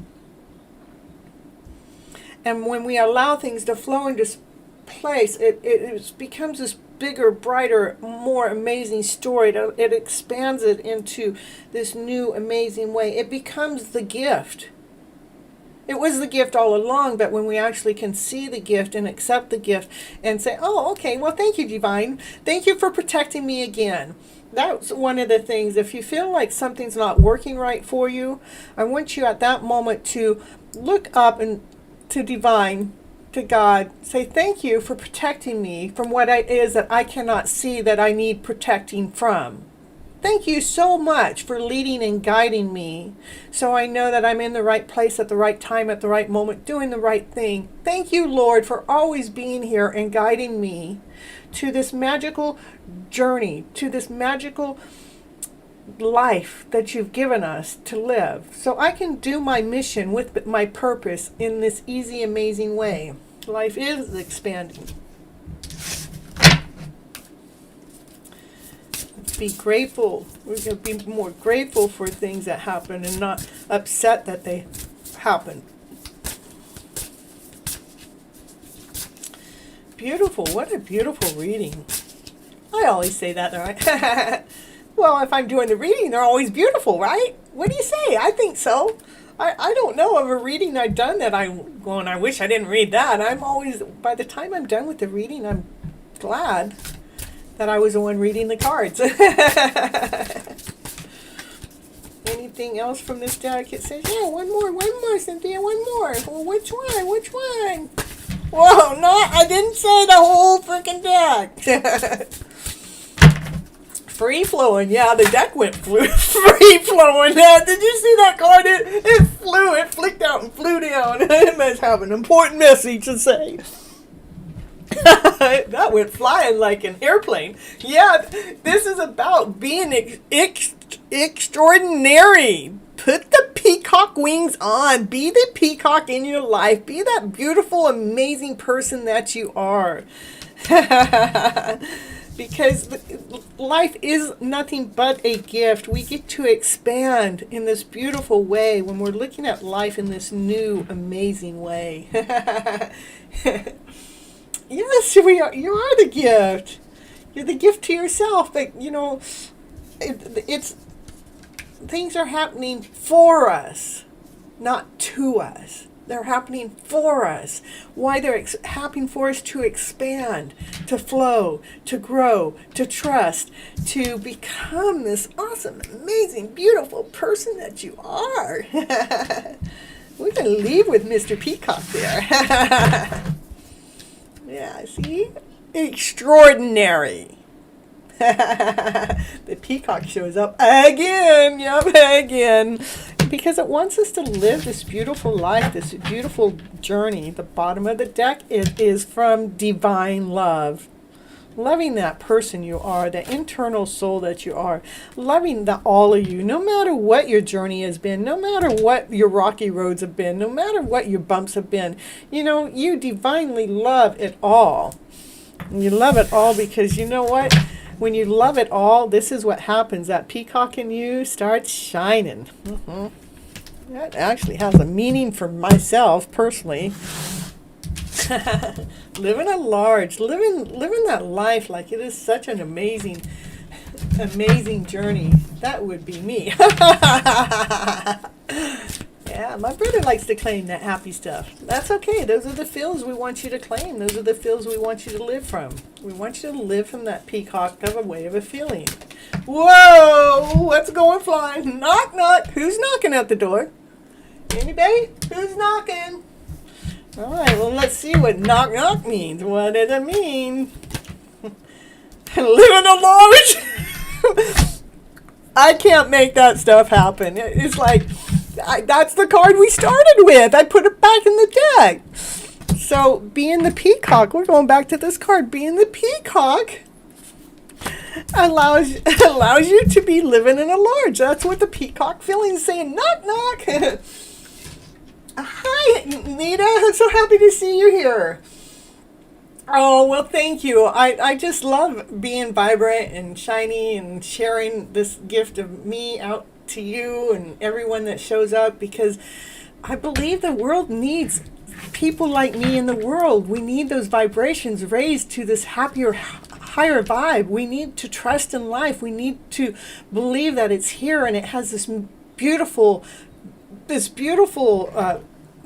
And when we allow things to flow into place, it becomes this bigger, brighter, more amazing story. It expands it into this new amazing way. It becomes the gift. It was the gift all along, but when we actually can see the gift and accept the gift and say, oh, okay, well, thank you, Divine. Thank you for protecting me again. That's one of the things. If you feel like something's not working right for you, I want you at that moment to look up and to Divine, to God, say thank you for protecting me from what it is that I cannot see that I need protecting from. Thank you so much for leading and guiding me so I know that I'm in the right place at the right time, at the right moment, doing the right thing. Thank you, Lord, for always being here and guiding me to this magical journey, to this magical life that you've given us to live, so I can do my mission with my purpose in this easy, amazing way. Life is expanding. Be grateful. We're going to be more grateful for things that happen and not upset that they happen. Beautiful. What a beautiful reading. I always say that, right? Well, if I'm doing the reading, they're always beautiful, right? What do you say? I think so. I don't know of a reading I've done that I'm going, I wish I didn't read that. I'm always, by the time I'm done with the reading, I'm glad that I was the one reading the cards. Anything else from this deck? It says, yeah, one more, Cynthia, one more. Well, which one? Whoa, no, I didn't say the whole freaking deck. Free flowing, yeah, the deck went free flowing. Did you see that card? It flicked out and flew down. It must have an important message to say. That went flying like an airplane. Yeah, this is about being extraordinary. Put the peacock wings on. Be the peacock in your life. Be that beautiful, amazing person that you are. Because life is nothing but a gift. We get to expand in this beautiful way when we're looking at life in this new, amazing way. Yes, we are. You are the gift. You're the gift to yourself. But, it's things are happening for us, not to us. They're happening for us. Why they're happening for us? To expand, to flow, to grow, to trust, to become this awesome, amazing, beautiful person that you are. We're going to leave with Mr. Peacock there. Yeah, see? Extraordinary. The peacock shows up again. Yep, again. Because it wants us to live this beautiful life, this beautiful journey. The bottom of the deck is from divine love. Loving that person you are, the internal soul that you are. Loving all of you, no matter what your journey has been, no matter what your rocky roads have been, no matter what your bumps have been. You divinely love it all. And you love it all because you know what? When you love it all, this is what happens. That peacock in you starts shining. That actually has a meaning for myself personally. Living at large, living that life like it is such an amazing journey. That would be me. Yeah, my brother likes to claim that happy stuff. That's okay. Those are the feels we want you to claim. Those are the feels we want you to live from. We want you to live from that peacock of a way of a feeling. Whoa! What's going flying? Knock, knock. Who's knocking at the door? Anybody? Who's knocking? All right, well, let's see what knock, knock means. What does it mean? Living a large... I can't make that stuff happen. It's like... that's the card we started with. I put it back in the deck. So, being the peacock, we're going back to this card. Being the peacock allows you to be living in a large. That's what the peacock feeling is saying. Knock, knock. Hi, Nita. I'm so happy to see you here. Oh, well, thank you. I just love being vibrant and shiny and sharing this gift of me out to you and everyone that shows up, because I believe the world needs people like me in the world. We need those vibrations raised to this happier, higher vibe. We need to trust in life. We need to believe that it's here and it has this beautiful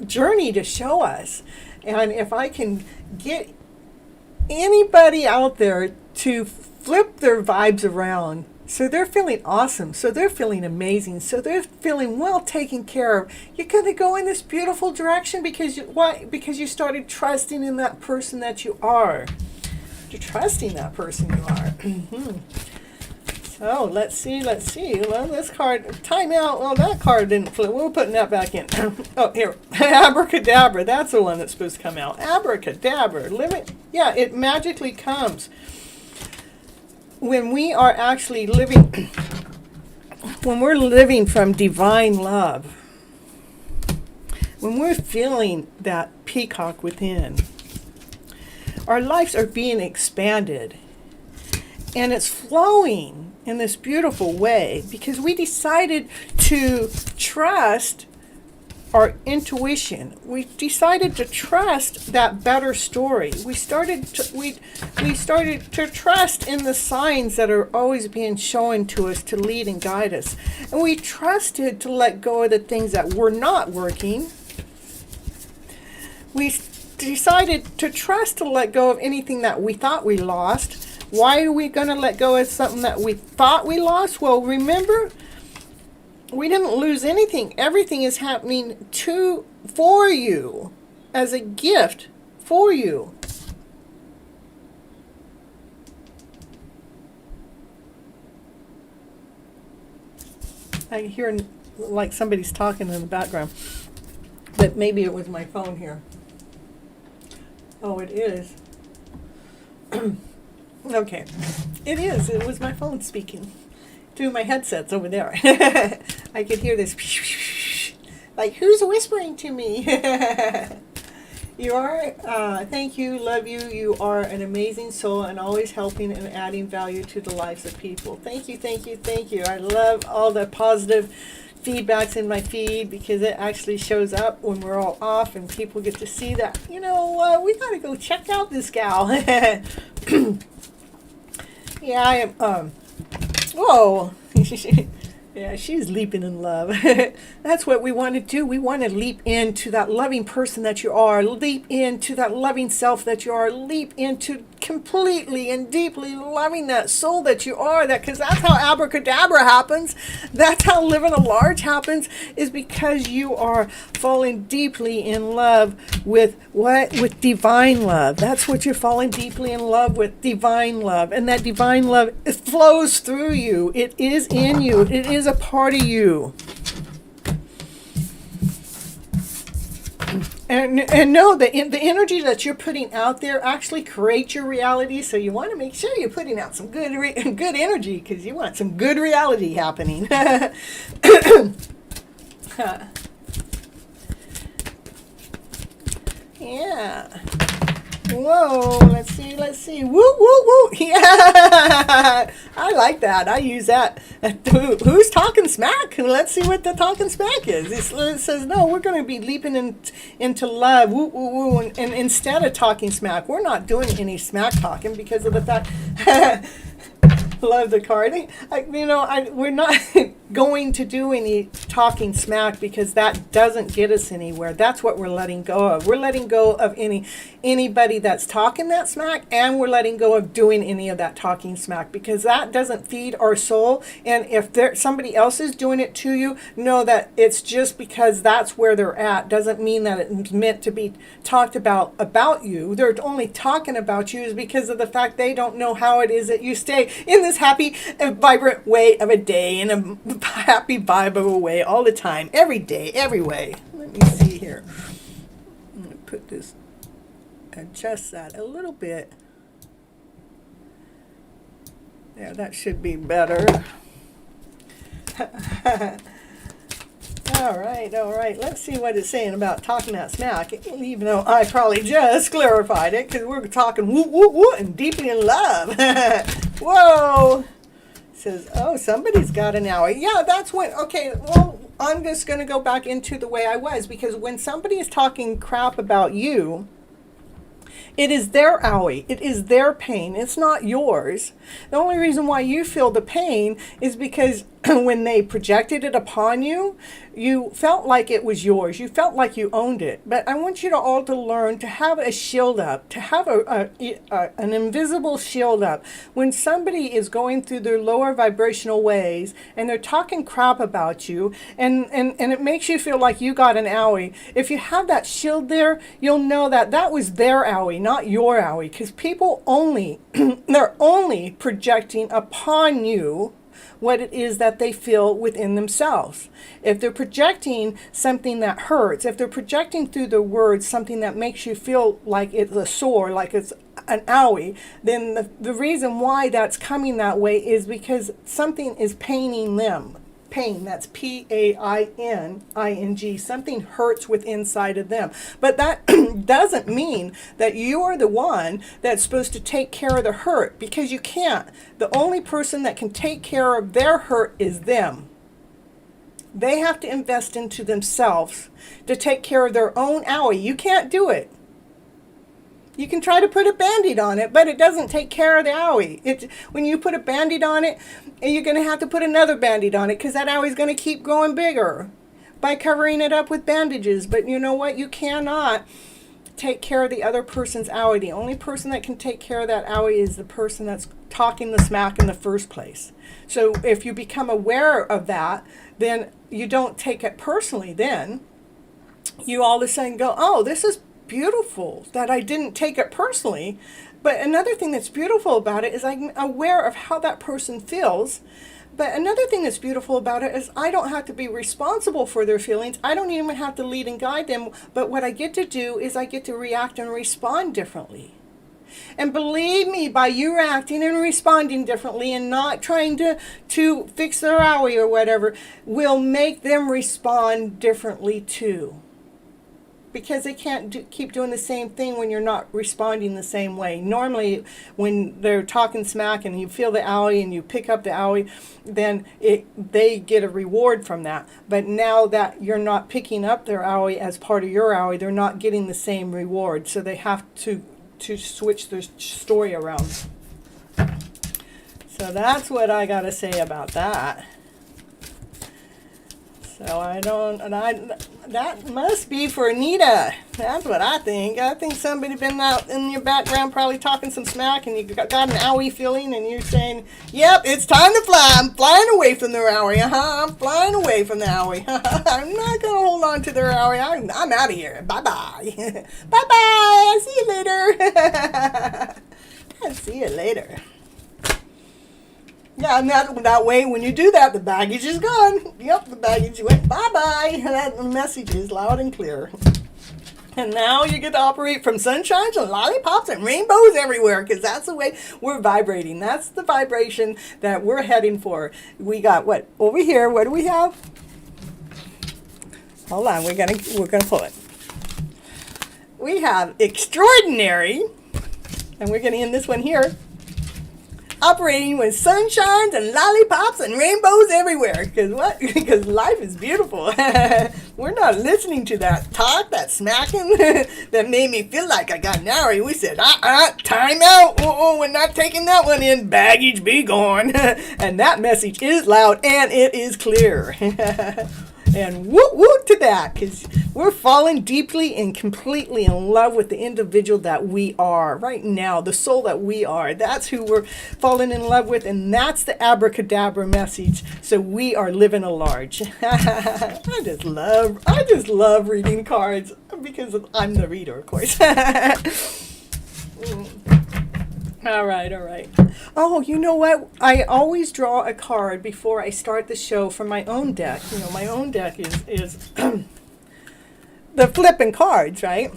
journey to show us. And if I can get anybody out there to flip their vibes around, so they're feeling awesome, so they're feeling amazing, so they're feeling well taken care of, you're going to go in this beautiful direction because why? Because you started trusting in that person that you are. You're trusting that person you are. So let's see. Well, this card, time out. Well, that card didn't flip. We're putting that back in. Oh, here. Abracadabra. That's the one that's supposed to come out. Abracadabra. Yeah, it magically comes when we are actually living, when we're living from divine love, when we're feeling that peacock within, our lives are being expanded, and it's flowing in this beautiful way because we decided to trust our intuition. We decided to trust that better story. We started to trust in the signs that are always being shown to us to lead and guide us. And we trusted to let go of the things that were not working. We decided to trust to let go of anything that we thought we lost. Why are we going to let go of something that we thought we lost? Well, remember, we didn't lose anything. Everything is happening for you as a gift for you. I hear like somebody's talking in the background, but maybe it was my phone here. Oh, it is. Okay, it is. It was my phone speaking through my headsets over there. I could hear this, like, who's whispering to me? You are, thank you, love you. You are an amazing soul and always helping and adding value to the lives of people. Thank you, thank you, thank you. I love all the positive feedbacks in my feed because it actually shows up when we're all off and people get to see that, we got to go check out this gal. Yeah, I am, whoa. Yeah, she's leaping in love. That's what we want to do. We want to leap into that loving person that you are. Leap into that loving self that you are. Leap into completely and deeply loving that soul that you are. Because that's how abracadabra happens. That's how living a large happens, is because you are falling deeply in love with what? With divine love. That's what you're falling deeply in love with, divine love. And that divine love, it flows through you. It is in you. It is a part of you. And know that the energy that you're putting out there actually creates your reality. So you want to make sure you're putting out some good energy, because you want some good reality happening. Yeah. Whoa, let's see. Woo, woo, woo. Yeah. I like that. I use that. Who's talking smack? Let's see what the talking smack is. It says, no, we're going to be leaping into love. Woo, woo, woo. And instead of talking smack, we're not doing any smack talking because of the fact... Love the card. We're not going to do any talking smack because that doesn't get us anywhere. That's what we're letting go of. We're letting go of anybody that's talking that smack, and we're letting go of doing any of that talking smack, because that doesn't feed our soul. And if somebody else is doing it to you, know that it's just because that's where they're at. Doesn't mean that it's meant to be talked about you. They're only talking about you is because of the fact they don't know how it is that you stay in this happy and vibrant way of a day, in a happy vibe of a way all the time, every day, every way. Let me see here. I'm going to put this, adjust that a little bit. Yeah, that should be better. All right. Let's see what it's saying about talking that smack, even though I probably just clarified it, because we're talking woo, woo, woo, and deeply in love. Whoa. It says, oh, somebody's got an hour. Yeah, that's what, okay, well, I'm just going to go back into the way I was, because when somebody is talking crap about you, it is their owie. It is their pain. It's not yours. The only reason why you feel the pain is because when they projected it upon you, you felt like it was yours. You felt like you owned it. But I want you to all to learn to have a shield up, to have an invisible shield up. When somebody is going through their lower vibrational ways and they're talking crap about you, and it makes you feel like you got an owie, if you have that shield there, you'll know that that was their owie, not your owie. Because people only, they're only projecting upon you what it is that they feel within themselves. If they're projecting something that hurts, if they're projecting through their words something that makes you feel like it's a sore, like it's an owie, then the reason why that's coming that way is because something is paining them. Pain, that's P-A-I-N-I-N-G. Something hurts with inside of them. But that doesn't mean that you're the one that's supposed to take care of the hurt, because you can't. The only person that can take care of their hurt is them. They have to invest into themselves to take care of their own owie. You can't do it. You can try to put a Band-Aid on it, but it doesn't take care of the owie. When you put a Band-Aid on it, you're going to have to put another Band-Aid on it, because that owie is going to keep growing bigger by covering it up with bandages. But you know what? You cannot take care of the other person's owie. The only person that can take care of that owie is the person that's talking the smack in the first place. So if you become aware of that, then you don't take it personally. Then you all of a sudden go, oh, this is beautiful that I didn't take it personally. But another thing that's beautiful about it is I'm aware of how that person feels. But another thing that's beautiful about it is I don't have to be responsible for their feelings. I don't even have to lead and guide them. But what I get to do is I get to react and respond differently. And believe me, by you reacting and responding differently and not trying to fix their owie or whatever, will make them respond differently too. Because they can't keep doing the same thing when you're not responding the same way. Normally, when they're talking smack and you feel the owie and you pick up the owie, then they get a reward from that. But now that you're not picking up their owie as part of your owie, they're not getting the same reward. So they have to switch their story around. So that's what I got to say about that. So that must be for Anita. That's what I think. I think somebody been out in your background probably talking some smack, and you got an owie feeling, and you're saying, yep, it's time to fly. I'm flying away from their owie. I'm flying away from the owie. I'm not going to hold on to their owie. I'm out of here. Bye-bye. Bye-bye. I'll see you later. I'll see you later. Yeah, and that way, when you do that, the baggage is gone. Yep, the baggage went bye-bye. That message is loud and clear. And now you get to operate from sunshines and lollipops and rainbows everywhere, because that's the way we're vibrating. That's the vibration that we're heading for. We got what? Over here, what do we have? Hold on, we're gonna pull it. We have extraordinary, and we're gonna end this one here. Operating with sunshines and lollipops and rainbows everywhere. Because what? Because life is beautiful. We're not listening to that talk, that smacking that made me feel like I got an owie. We said, time out. We're not taking that one in. Baggage be gone. And that message is loud and it is clear. And whoop to that, because we're falling deeply and completely in love with the individual that we are right now, the soul that we are. That's who we're falling in love with, and that's the abracadabra message. So we are living a large. I just love reading cards, because I'm the reader, of course. All right. Oh, you know what? I always draw a card before I start the show from my own deck. You know, my own deck is the FlipN cards, right?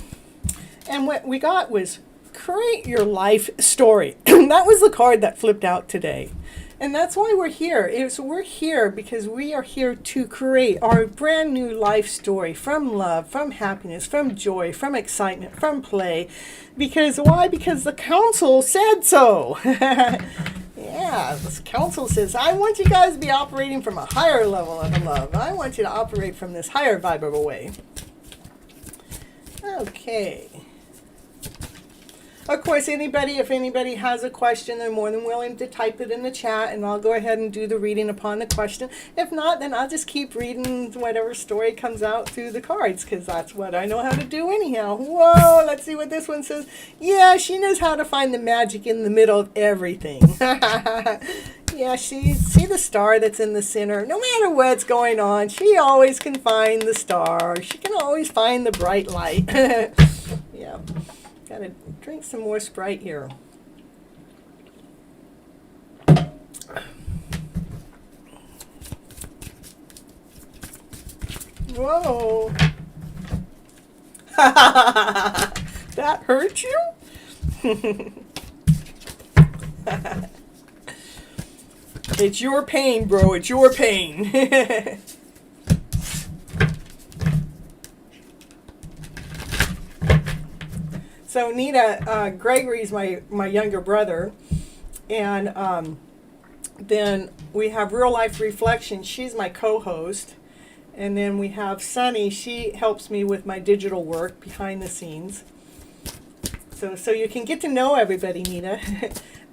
And what we got was create your life story. That was the card that flipped out today. And that's why we're here. We're here because we are here to create our brand new life story from love, from happiness, from joy, from excitement, from play. Because why? Because the council said so. Yeah, this council says, I want you guys to be operating from a higher level of love. I want you to operate from this higher vibrable way. Okay. Of course, if anybody has a question, they're more than willing to type it in the chat, and I'll go ahead and do the reading upon the question. If not, then I'll just keep reading whatever story comes out through the cards, because that's what I know how to do anyhow. Whoa, let's see what this one says. Yeah, she knows how to find the magic in the middle of everything. Yeah, see the star that's in the center. No matter what's going on, she always can find the star. She can always find the bright light. Yeah. Gotta drink some more Sprite here. Whoa. That hurt you? It's your pain, bro. It's your pain. So Nita, Gregory's my younger brother, and then we have Real Life Reflection. She's my co-host, and then we have Sunny. She helps me with my digital work behind the scenes. So you can get to know everybody, Nita.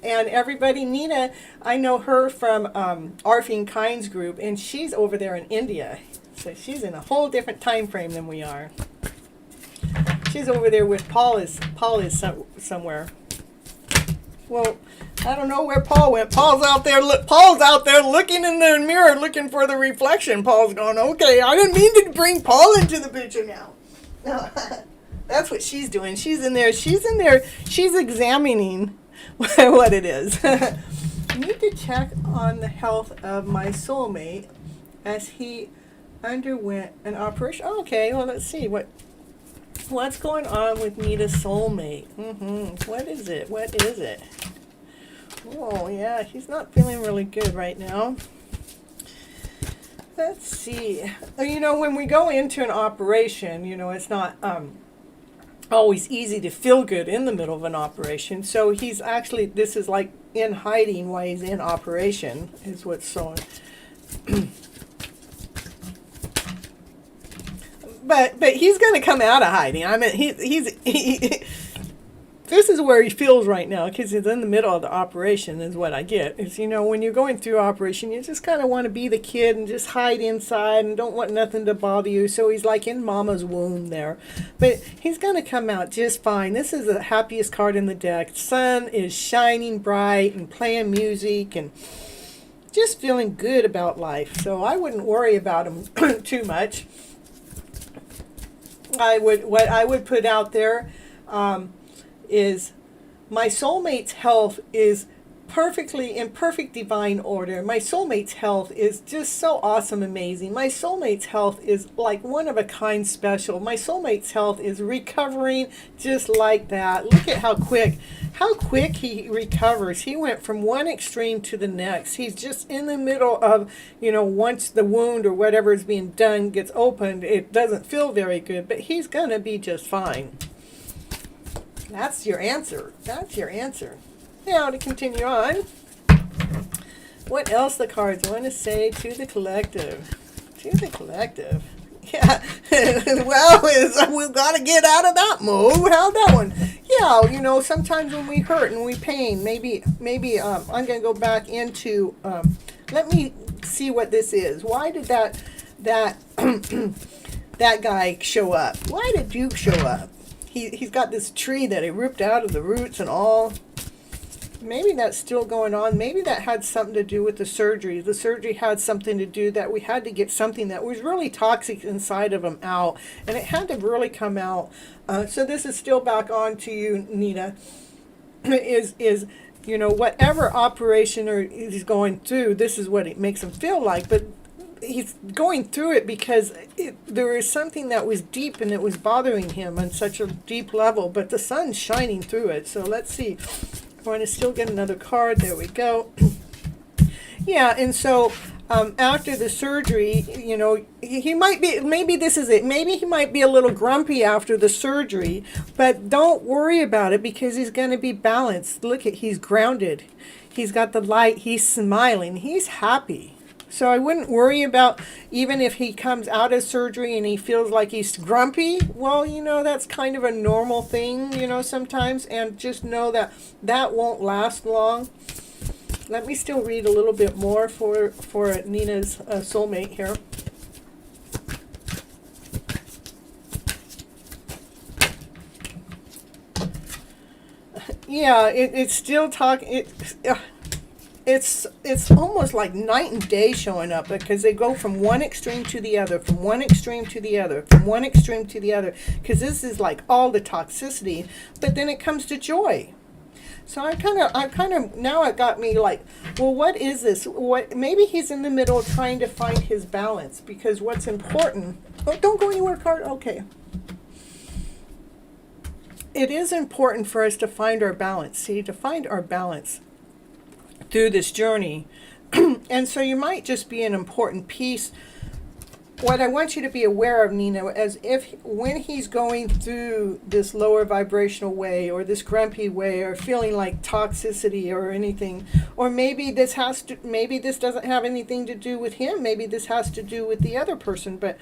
And everybody, Nita, I know her from Arfing Kind's group, and she's over there in India. So she's in a whole different time frame than we are. She's over there with Paul is somewhere. Well, I don't know where Paul went. Paul's out there looking in the mirror, looking for the reflection. Paul's going, okay, I didn't mean to bring Paul into the picture now. No, that's what she's doing. She's in there. She's examining what it is. Need to check on the health of my soulmate as he underwent an operation. Oh, okay, well, let's see what's going on with Nita's soulmate. What is it? Oh, yeah, he's not feeling really good right now. Let's see. When we go into an operation, it's not always easy to feel good in the middle of an operation. So this is like in hiding while he's in operation, is what's showing. But he's going to come out of hiding. I mean, this is where he feels right now, because he's in the middle of the operation, is what I get. Is, when you're going through operation, you just kind of want to be the kid and just hide inside and don't want nothing to bother you. So he's like in mama's womb there. But he's going to come out just fine. This is the happiest card in the deck. Sun is shining bright and playing music and just feeling good about life. So I wouldn't worry about him too much. What I would put out there is my soulmate's health is in perfect divine order. My soulmate's health is just so awesome, amazing. My soulmate's health is like one of a kind special. My soulmate's health is recovering just like that. Look at how quick he recovers. He went from one extreme to the next. He's just in the middle of, once the wound or whatever is being done gets opened, it doesn't feel very good, but he's going to be just fine. That's your answer. Now to continue on, what else the cards want to say to the collective? Yeah, well, we've got to get out of that mode. How'd that one? Yeah, sometimes when we hurt and we pain, maybe I'm going to go back into, let me see what this is. Why did that that guy show up? Why did Duke show up? He's got this tree that he ripped out of the roots and all. Maybe that's still going on. Maybe that had something to do with the surgery. The surgery had something to do that we had to get something that was really toxic inside of him out. And it had to really come out. So this is still back on to you, Nita. Is whatever operation he's going through, this is what it makes him feel like. But he's going through it because there is something that was deep and it was bothering him on such a deep level. But the sun's shining through it. So let's see. I'm going to still get another card. There we go. Yeah, and so after the surgery, he might be, maybe this is it. Maybe he might be a little grumpy after the surgery, but don't worry about it because he's going to be balanced. Look he's grounded. He's got the light. He's smiling. He's happy. So I wouldn't worry about, even if he comes out of surgery and he feels like he's grumpy. Well, that's kind of a normal thing, sometimes. And just know that that won't last long. Let me still read a little bit more for Nina's soulmate here. Yeah, it's still talking. It's almost like night and day showing up, because they go from one extreme to the other, from one extreme to the other, from one extreme to the other, because this is like all the toxicity, but then it comes to joy. So I kind of now it got me like, well, what is this? What, maybe he's in the middle trying to find his balance, because what's important. Oh, don't go anywhere, card. Okay. It is important for us to find our balance. See, to find our balance through this journey. And so you might just be an important piece. What I want you to be aware of, Nina, as if when he's going through this lower vibrational way, or this grumpy way, or feeling like toxicity or anything, or maybe this doesn't have anything to do with him, maybe this has to do with the other person, but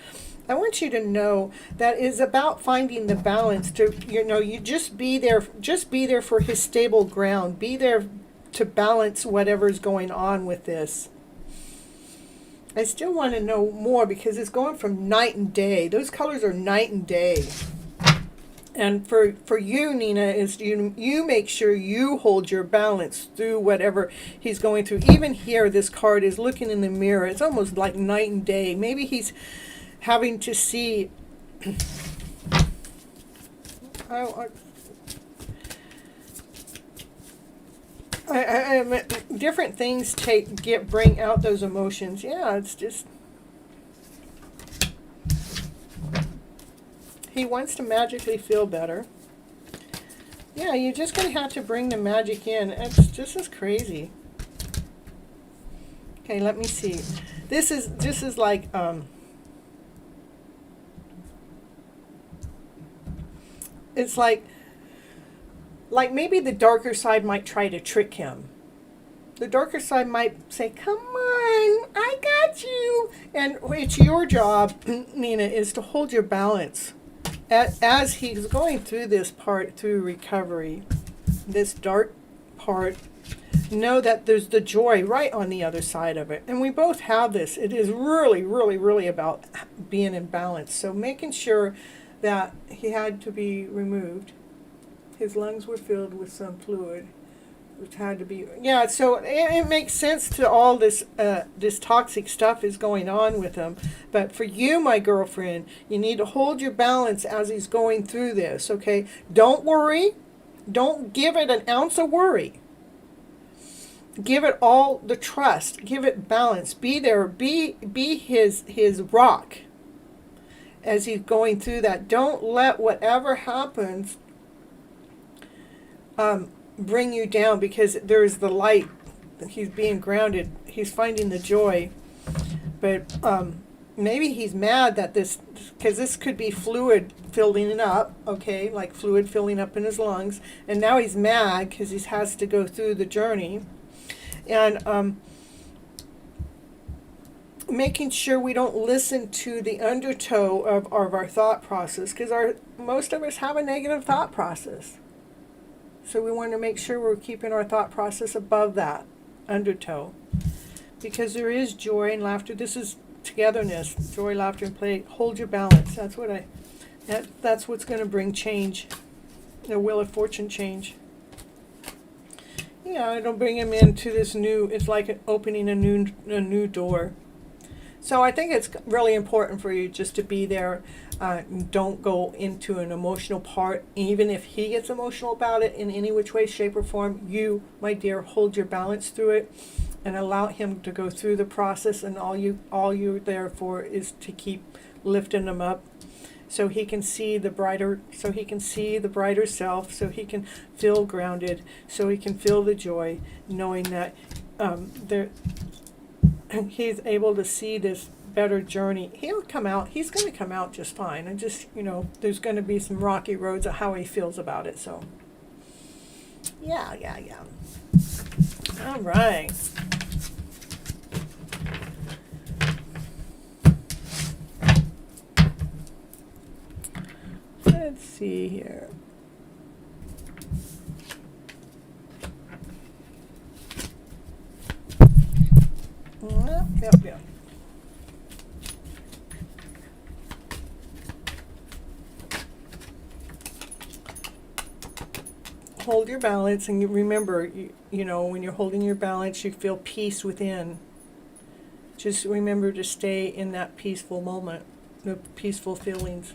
I want you to know that is about finding the balance to, you just be there for his stable ground. Be there to balance whatever's going on with this. I still want to know more, because it's going from night and day. Those colors are night and day. And for you, Nina, is you make sure you hold your balance through whatever he's going through. Even here, this card is looking in the mirror. It's almost like night and day. Maybe he's having to see different things bring out those emotions. Yeah, it's just he wants to magically feel better. Yeah, you're just gonna have to bring the magic in. It's just as crazy. Okay, let me see. This is like it's like maybe the darker side might try to trick him. The darker side might say, come on, I got you. And it's your job, Nina, is to hold your balance. As he's going through this part, through recovery, this dark part, know that there's the joy right on the other side of it. And we both have this. It is really, really, really about being in balance. So making sure that he had to be removed. His lungs were filled with some fluid, which had to be, yeah, so it makes sense to all this this toxic stuff is going on with him. But for you, my girlfriend, you need to hold your balance as he's going through this, okay? Don't worry. Don't give it an ounce of worry. Give it all the trust. Give it balance. Be there. Be his rock as he's going through that. Don't let whatever happens bring you down, because there's the light. He's being grounded. He's finding the joy. But maybe he's mad that because this could be fluid filling up, okay, like fluid filling up in his lungs. And now he's mad because he has to go through the journey. And making sure we don't listen to the undertow of our thought process, because most of us have a negative thought process. So we want to make sure we're keeping our thought process above that undertow, because there is joy and laughter. This is togetherness, joy, laughter, and play. Hold your balance. That's what's going to bring change, the wheel of fortune change. Yeah, it'll bring him into this new. It's like opening a new door. So I think it's really important for you just to be there. Don't go into an emotional part, even if he gets emotional about it in any which way, shape, or form. You, my dear, hold your balance through it and allow him to go through the process. And all you're there for is to keep lifting him up, so he can see the brighter. So he can see the brighter self. So he can feel grounded. So he can feel the joy, knowing that he's able to see this better journey. He's going to come out just fine. And just, there's going to be some rocky roads of how he feels about it. So, yeah. All right. Let's see here. Yep. Hold your balance, and you remember, you know, when you're holding your balance, you feel peace within. Just remember to stay in that peaceful moment, the peaceful feelings.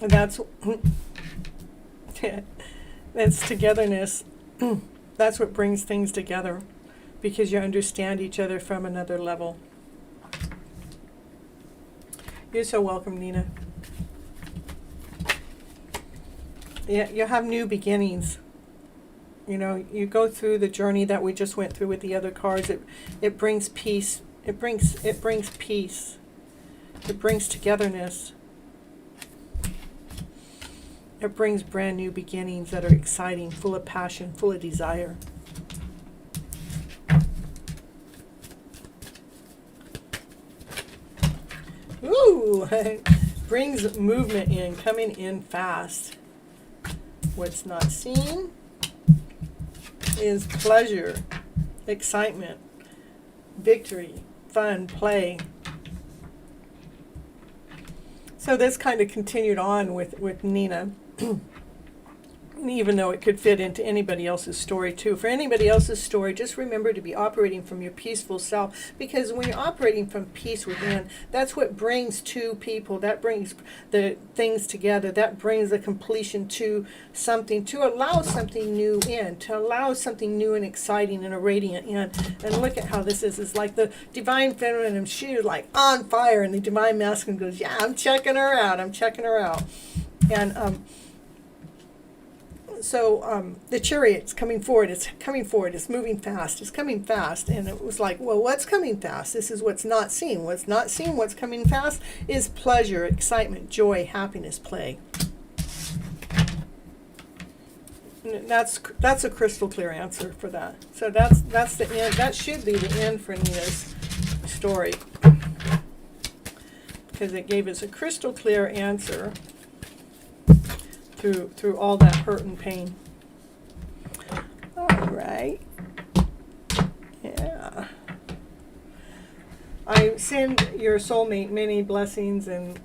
And that's togetherness. That's what brings things together, because you understand each other from another level. You're so welcome, Nina. Yeah, you have new beginnings. You know, you go through the journey that we just went through with the other cards. It brings peace. It brings peace. It brings togetherness. It brings brand new beginnings that are exciting, full of passion, full of desire. Ooh, brings movement in, coming in fast. What's not seen is pleasure, excitement, victory, fun, play. So this kind of continued on with Nina. Even though it could fit into anybody else's story too. For anybody else's story, just remember to be operating from your peaceful self, because when you're operating from peace within, that's what brings two people, that brings the things together, that brings the completion to something, to allow something new in, to allow something new and exciting and a radiant in. And look at how this is. It's like the divine feminine, and she's like on fire, and the divine masculine goes, yeah, I'm checking her out. And so the chariot's coming forward, it's moving fast, it's coming fast. And it was like, well, what's coming fast? This is what's not seen. What's not seen, what's coming fast is pleasure, excitement, joy, happiness, play. And that's a crystal clear answer for that. So that's the end. That should be the end for Nina's story, because it gave us a crystal clear answer through all that hurt and pain. All right. Yeah. I send your soulmate many blessings and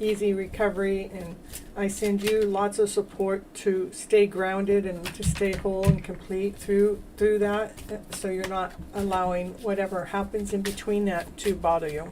easy recovery, and I send you lots of support to stay grounded and to stay whole and complete through that, so you're not allowing whatever happens in between that to bother you.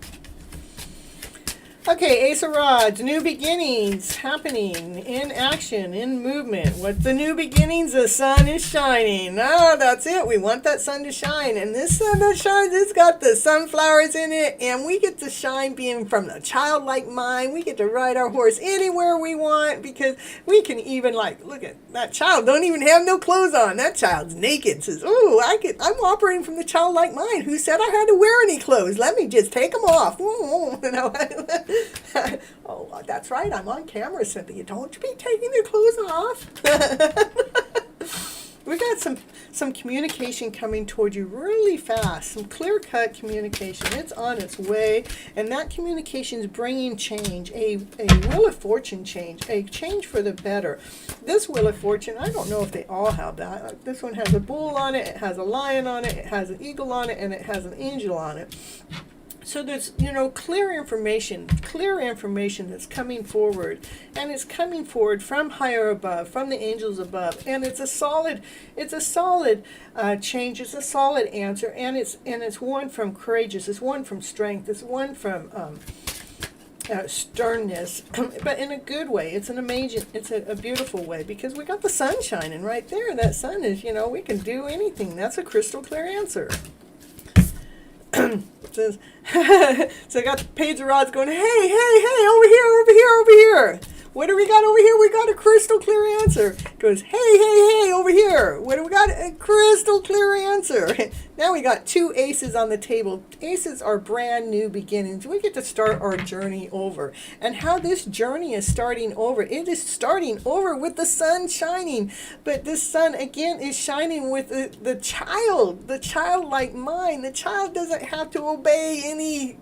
Okay, Ace of Rods, new beginnings happening in action, in movement. What's the new beginnings? The sun is shining. Ah, that's it. We want that sun to shine. And this sun that shines, it's got the sunflowers in it. And we get to shine being from the childlike mind. We get to ride our horse anywhere we want, because we can even, like, look at that child. Don't even have no clothes on. That child's naked. Says, ooh, I'm operating from the childlike mind. Who said I had to wear any clothes? Let me just take them off. You know. Oh, that's right. I'm on camera, Cynthia. Don't be taking your clothes off. We got some communication coming toward you really fast. Some clear-cut communication. It's on its way, and that communication is bringing change, a wheel of fortune change, a change for the better. This wheel of fortune, I don't know if they all have that. This one has a bull on it. It has a lion on it. It has an eagle on it, and it has an angel on it. So there's, clear information that's coming forward, and it's coming forward from higher above, from the angels above, and it's a solid change. It's a solid answer, and it's one from courageous, it's one from strength, it's one from sternness, but in a good way. It's a beautiful way, because we got the sun shining right there. That sun is, we can do anything. That's a crystal clear answer. So I got the Page of Rods going, hey, over here. What do we got over here? We got a crystal clear answer. It goes, hey, over here. What do we got? A crystal clear answer. Now we got 2 aces on the table. Aces are brand new beginnings. We get to start our journey over. And how this journey is starting over. It is starting over with the sun shining. But this sun, again, is shining with the childlike mind. The child doesn't have to obey any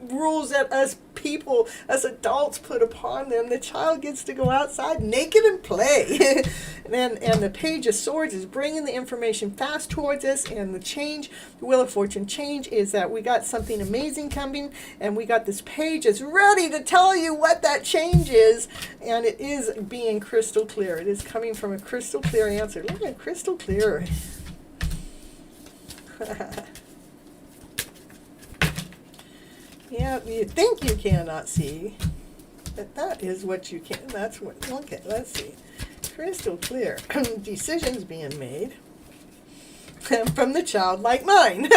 rules that us people, us adults, put upon them. The child gets to go outside naked and play. and the Page of Swords is bringing the information fast towards us. And the change, the Wheel of Fortune change, is that we got something amazing coming, and we got this page that's ready to tell you what that change is. And it is being crystal clear. It is coming from a crystal clear answer. Look at crystal clear. Yeah, you think you cannot see, but that is what you can. That's what, okay, let's see. Crystal clear. Decisions being made from the childlike mind.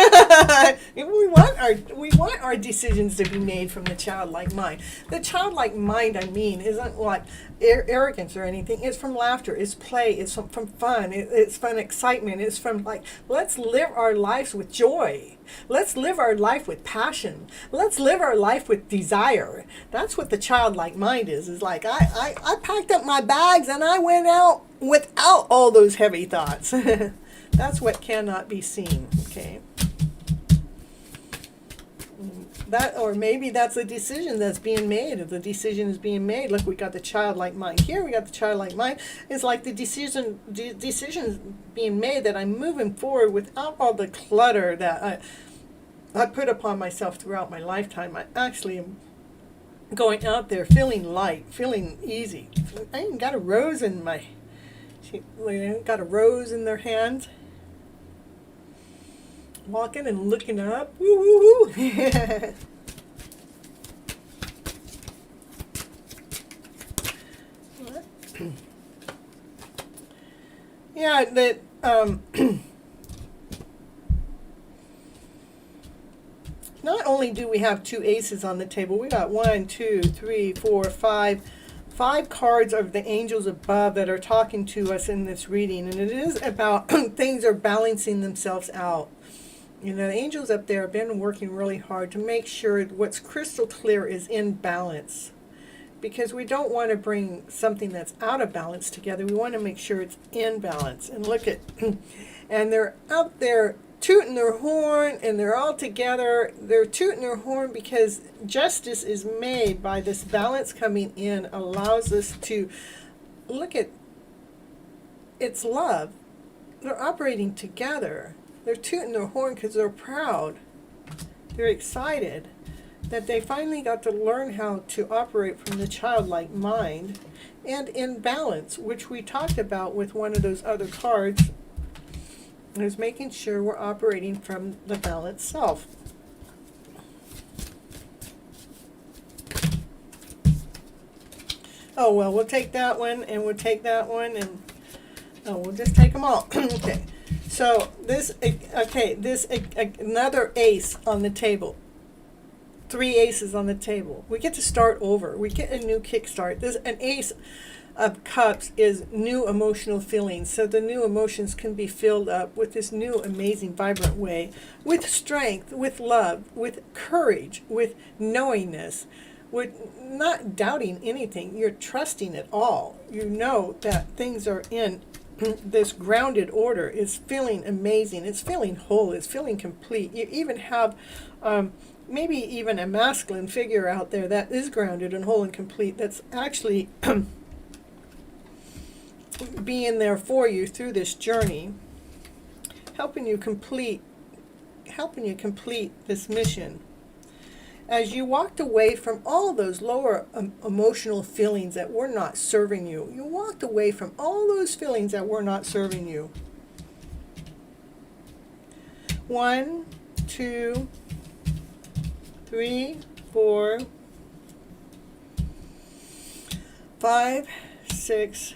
we want our decisions to be made from the childlike mind. The childlike mind, I mean, isn't like arrogance or anything. It's from laughter, it's play, it's from fun, it's from excitement, it's from like, let's live our lives with joy. Let's live our life with passion. Let's live our life with desire. That's what the childlike mind is like, I packed up my bags and I went out without all those heavy thoughts. That's what cannot be seen, okay? That, or maybe that's a decision that's being made. If the decision is being made, look, we got the childlike mind here. We got the childlike mind. It's like the decisions being made that I'm moving forward without all the clutter that I put upon myself throughout my lifetime. I actually am going out there feeling light, feeling easy. I even got a rose in my, got a rose in their hands. Walking and looking up. Woo, woo, woo. Yeah, that not only do we have 2 aces on the table, we got 1, 2, 3, 4, 5 cards of the angels above that are talking to us in this reading, and it is about things are balancing themselves out. You know, the angels up there have been working really hard to make sure what's crystal clear is in balance, because we don't want to bring something that's out of balance together. We want to make sure it's in balance. And look at, and they're out there tooting their horn, and they're all together. They're tooting their horn because justice is made by this balance coming in, allows us to look at, it's love. They're operating together. They're tooting their horn because they're proud. They're excited that they finally got to learn how to operate from the childlike mind and in balance, which we talked about with one of those other cards, is making sure we're operating from the balanced self. Oh, well, we'll take that one, and we'll take that one, and we'll just take them all. Okay. So this, okay, another ace on the table. 3 aces on the table. We get to start over. We get a new kickstart. An ace of cups is new emotional feelings. So the new emotions can be filled up with this new amazing, vibrant way, with strength, with love, with courage, with knowingness, with not doubting anything. You're trusting it all. You know that things are in this grounded order. Is feeling amazing. It's feeling whole. It's feeling complete. You even have maybe even a masculine figure out there that is grounded and whole and complete, that's actually being there for you through this journey, helping you complete this mission. As you walked away from all those lower emotional feelings that were not serving you, you walked away from all those feelings that were not serving you. 1, 2, 3, 4, 5, 6.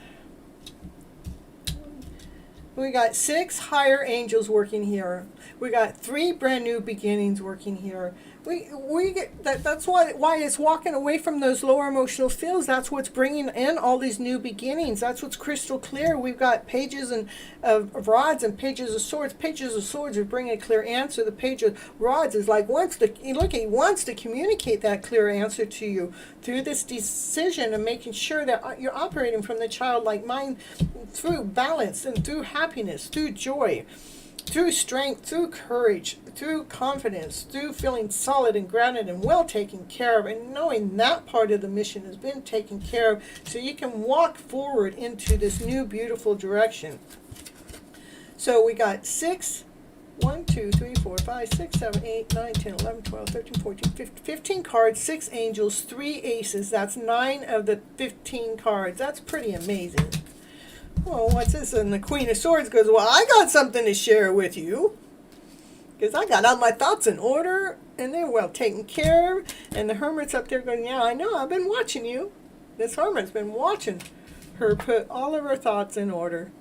We got 6 higher angels working here. We got 3 brand new beginnings working here. We get that's why it's walking away from those lower emotional fields. That's what's bringing in all these new beginnings. That's what's crystal clear. We've got pages of rods and pages of swords. Pages of swords are bringing a clear answer. The page of rods is like he wants to communicate that clear answer to you through this decision of making sure that you're operating from the childlike mind through balance and through happiness, through joy, through strength, through courage, through confidence, through feeling solid and grounded and well taken care of, and knowing that part of the mission has been taken care of, so you can walk forward into this new beautiful direction. So we got 6, 1, 2, 3, 4, 5, 6, 7, 8, 9, 10, 11, 12, 13, 14, 15 cards, 6 angels, 3 aces. That's 9 of the 15 cards. That's pretty amazing. Oh, what's this? And the Queen of Swords goes, well, I got something to share with you, because I got all my thoughts in order, and they're well taken care of. And the Hermit's up there going, yeah, I know, I've been watching you. This Hermit's been watching her put all of her thoughts in order.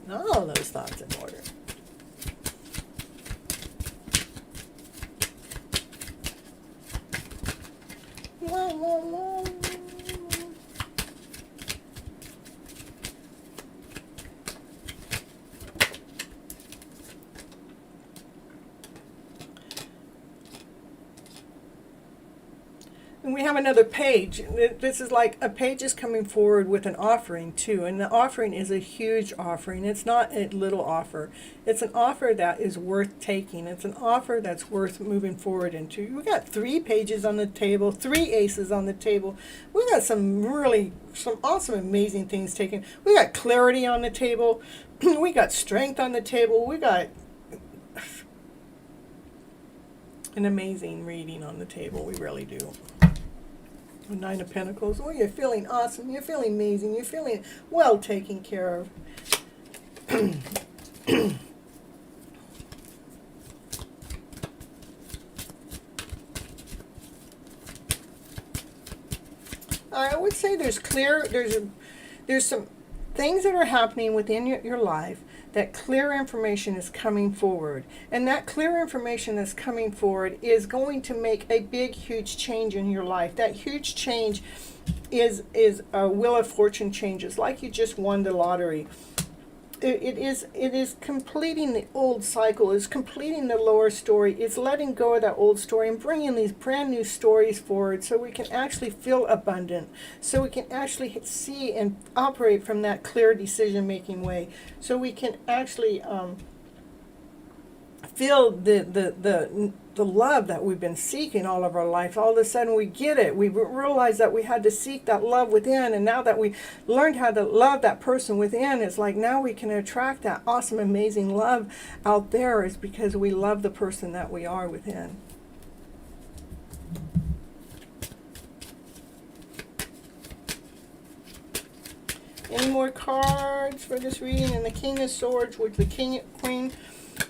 All of those thoughts in order. La, la, la. And we have another page. This is like a page is coming forward with an offering too. And the offering is a huge offering. It's not a little offer. It's an offer that is worth taking. It's an offer that's worth moving forward into. We got 3 pages on the table, 3 aces on the table. We got some awesome, amazing things taken. We got clarity on the table. We got strength on the table. We got an amazing reading on the table. We really do. 9 of Pentacles. Oh, you're feeling awesome. You're feeling amazing. You're feeling well taken care of. I would say there's some things that are happening within your life, that clear information is coming forward. And that clear information that's coming forward is going to make a big, huge change in your life. That huge change is a Wheel of Fortune changes, like you just won the lottery. It is completing the old cycle, it's completing the lower story, it's letting go of that old story and bringing these brand new stories forward, so we can actually feel abundant, so we can actually see and operate from that clear decision making way, so we can actually feel the love that we've been seeking all of our life. All of a sudden we get it. We realize that we had to seek that love within, and now that we learned how to love that person within, it's like now we can attract that awesome, amazing love out there, is because we love the person that we are within. Any more cards for this reading? And the King of Swords with the Queen.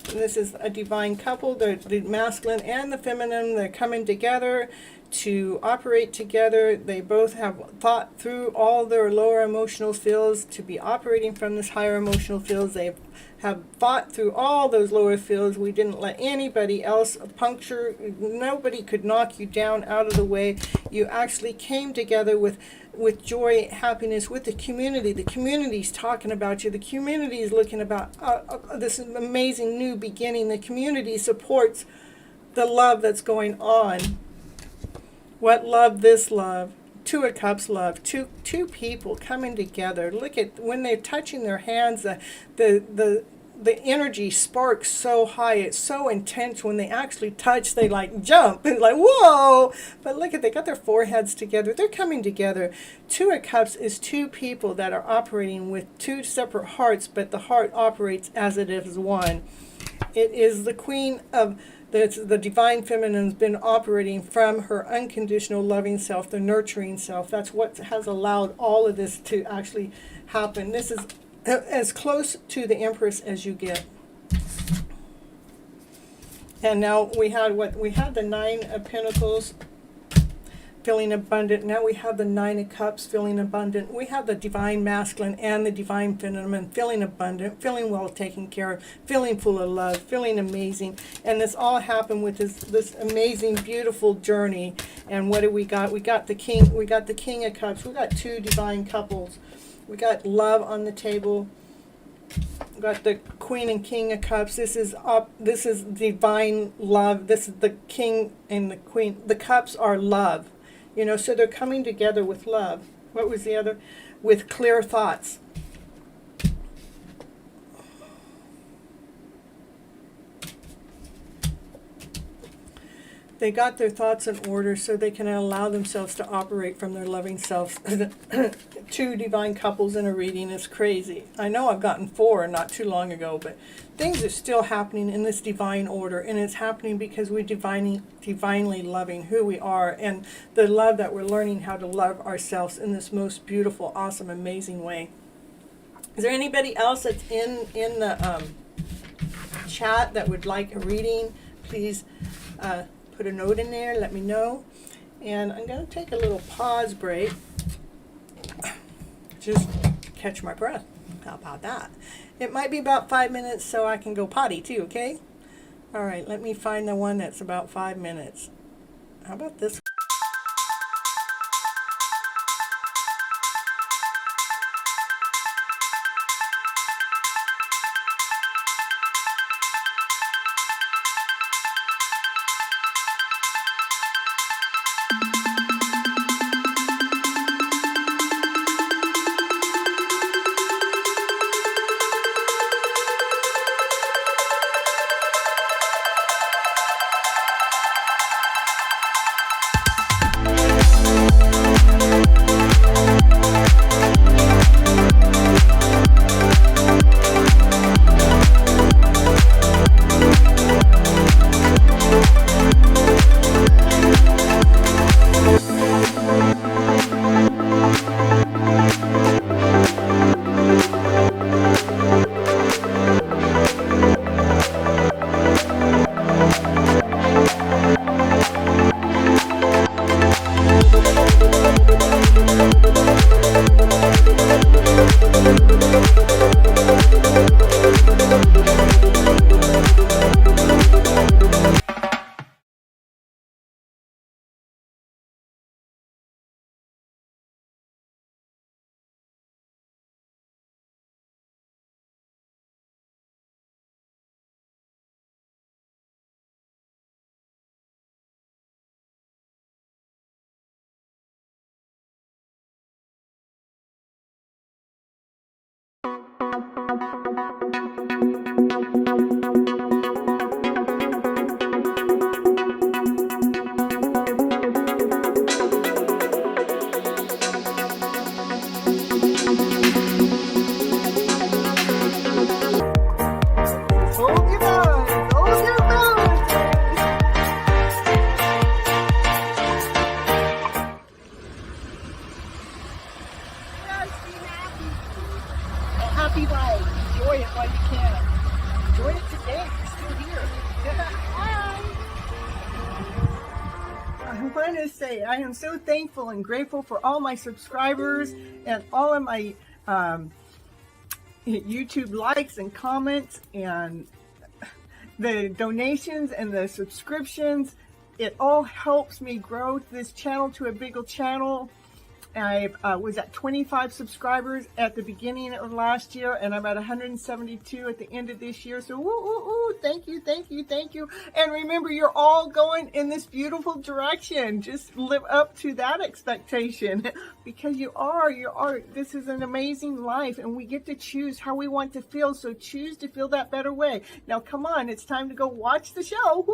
And this is a divine couple. The masculine and the feminine, they're coming together to operate together. They both have thought through all their lower emotional fields to be operating from this higher emotional fields. They have fought through all those lower fields. We didn't let anybody else puncture. Nobody could knock you down out of the way. You actually came together with joy, happiness, with the community. The community's talking about you. The community is looking about this amazing new beginning. The community supports the love that's going on. What love, this love. 2 of Cups love. Two people coming together. Look at when they're touching their hands, the energy sparks so high. It's so intense. When they actually touch, they like jump. It's like, whoa! But look at, they got their foreheads together. They're coming together. 2 of Cups is 2 people that are operating with 2 separate hearts, but the heart operates as it is one. It is the Queen of the divine feminine's been operating from her unconditional loving self, the nurturing self. That's what has allowed all of this to actually happen. This is as close to the Empress as you get. And now we had the 9 of Pentacles. feeling abundant. Now we have the Nine of Cups, feeling abundant. We have the divine masculine and the divine feminine, feeling abundant, feeling well taken care of, feeling full of love, feeling amazing. And this all happened with this amazing, beautiful journey. And what do we got? We got the King. We got the King of Cups. We got two divine couples. We got love on the table. We got the Queen and King of Cups. This is divine love. This is the King and the Queen. The cups are love. You know, so they're coming together with love. What was the other? With clear thoughts. They got their thoughts in order so they can allow themselves to operate from their loving selves. Two divine couples in a reading is crazy. I know I've gotten 4 not too long ago, but things are still happening in this divine order, and it's happening because we're divinely loving who we are, and the love that we're learning how to love ourselves in this most beautiful, awesome, amazing way. Is there anybody else that's in the chat that would like a reading? Please put a note in there, let me know. And I'm going to take a little pause break, just catch my breath. How about that? It might be about 5 minutes so I can go potty too, okay? All right, let me find the one that's about 5 minutes. How about this? Happy life. Enjoy it while you can. Enjoy it today. You're still here. Hi. I want to say I am so thankful and grateful for all my subscribers and all of my YouTube likes and comments and the donations and the subscriptions. It all helps me grow this channel to a bigger channel. I was at 25 subscribers at the beginning of last year, and I'm at 172 at the end of this year. So, thank you, thank you, thank you. And remember, you're all going in this beautiful direction. Just live up to that expectation because you are. This is an amazing life, and we get to choose how we want to feel. So choose to feel that better way. Now, come on, it's time to go watch the show.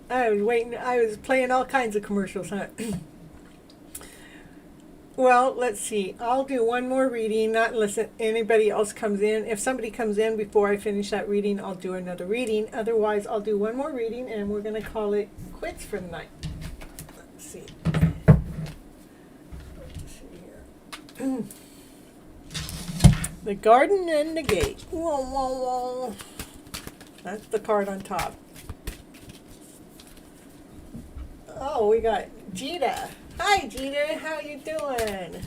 I was waiting. I was playing all kinds of commercials, huh? Well, let's see. I'll do one more reading, not unless anybody else comes in. If somebody comes in before I finish that reading, I'll do another reading. Otherwise, I'll do one more reading, and we're going to call it quits for the night. Let's see. Let's see here. The garden and the gate. Whoa, whoa, whoa. That's the card on top. Oh, we got Gita. Hi, Gita. How you doing?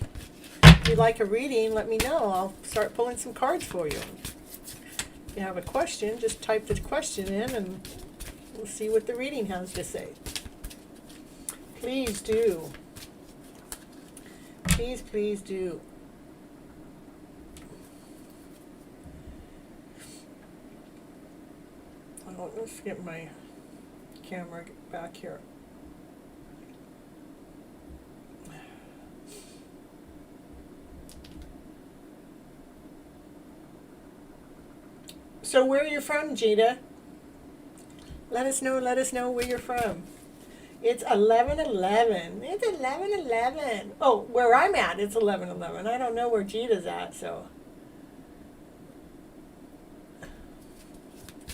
If you'd like a reading, let me know. I'll start pulling some cards for you. If you have a question, just type the question in and we'll see what the reading has to say. Please do. Please, please do. Oh, let's get my camera back here. So where are you from, Gita? Let us know where you're from. It's 11:11. It's 11:11. Oh, where I'm at, it's 11:11. I don't know where Gita's at, so.